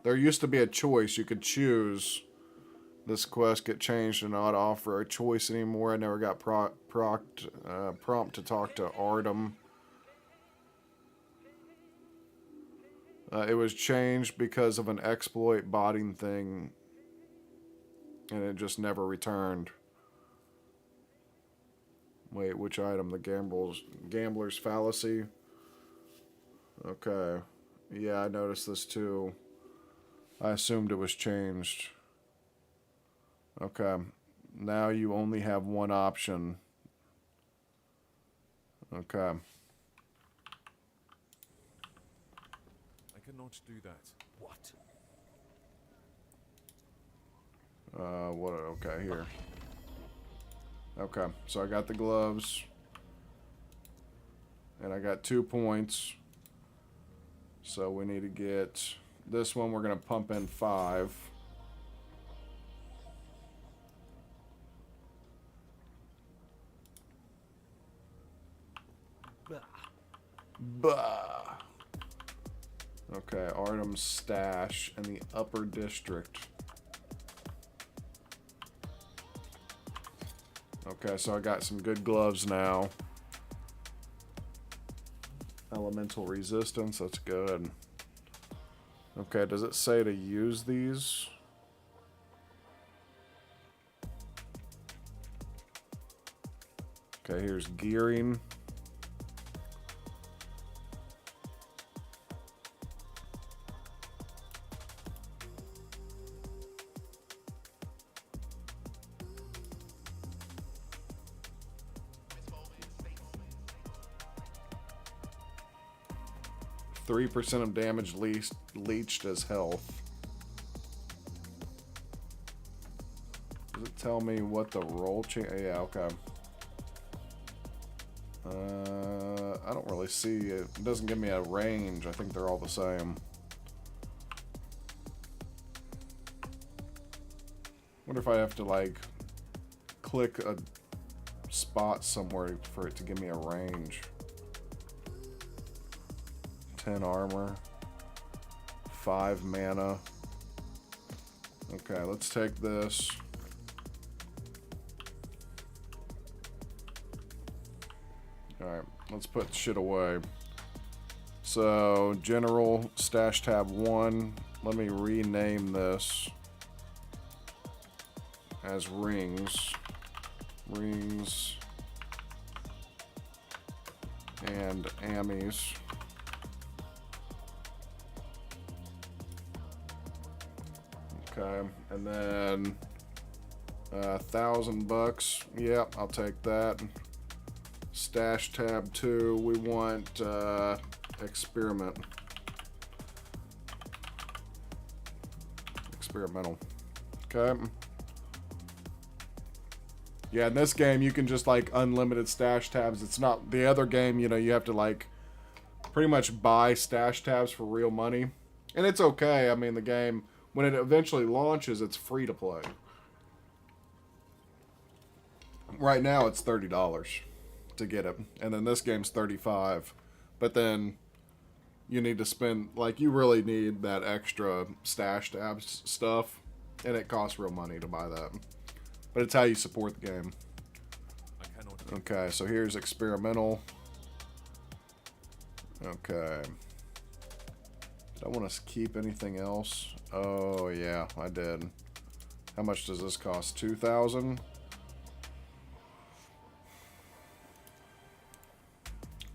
There used to be a choice. You could choose. This quest get changed to not offer a choice anymore. I never got prompt to talk to Artem. It was changed because of an exploit botting thing, and it just never returned. Wait, which item? The gambler's fallacy? Okay. Yeah, I noticed this too. I assumed it was changed. Okay. Now you only have one option. Okay. I cannot do that. What? What? Okay, here. Okay, so I got the gloves. And I got 2 points. So we need to get... This one we're going to pump in 5. Bah. Okay, Artem's stash in the upper district. Okay, so I got some good gloves now. Elemental resistance, that's good. Okay, does it say to use these? Okay, here's gearing. Three % of damage leached as health. Does it tell me what the roll change? Yeah, okay. I don't really see it. It doesn't give me a range. I think they're all the same. Wonder if I have to like click a spot somewhere for it to give me a range. 10 armor, 5 mana. Okay, let's take this. Alright, let's put shit away. So, general stash tab 1. Let me rename this as rings. Rings and ammies. Okay, and then $1,000. Yep, I'll take that. Stash tab 2. We want experiment. Experimental. Okay. Yeah, in this game you can just like unlimited stash tabs. It's not the other game, you know, you have to like pretty much buy stash tabs for real money. And it's okay. I mean, the game, when it eventually launches, it's free to play. Right now it's $30 to get it. And then this game's $35. But then you need to spend, like, you really need that extra stash tabs stuff. And it costs real money to buy that. But it's how you support the game. I cannot. Okay, so here's experimental. Okay. Did I want to keep anything else? Oh, yeah, I did. How much does this cost? 2,000?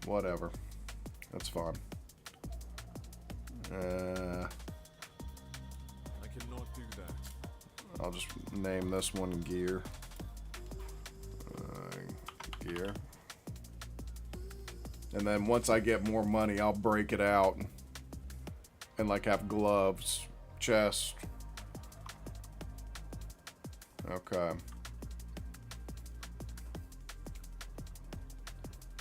Whatever. That's fine. I cannot do that. I'll just name this one gear. Gear. And then once I get more money, I'll break it out and like have gloves, chest. Okay.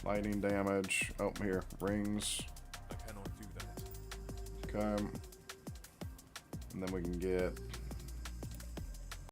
Lightning damage. Oh, here. Rings. I cannot do that. Okay. And then we can get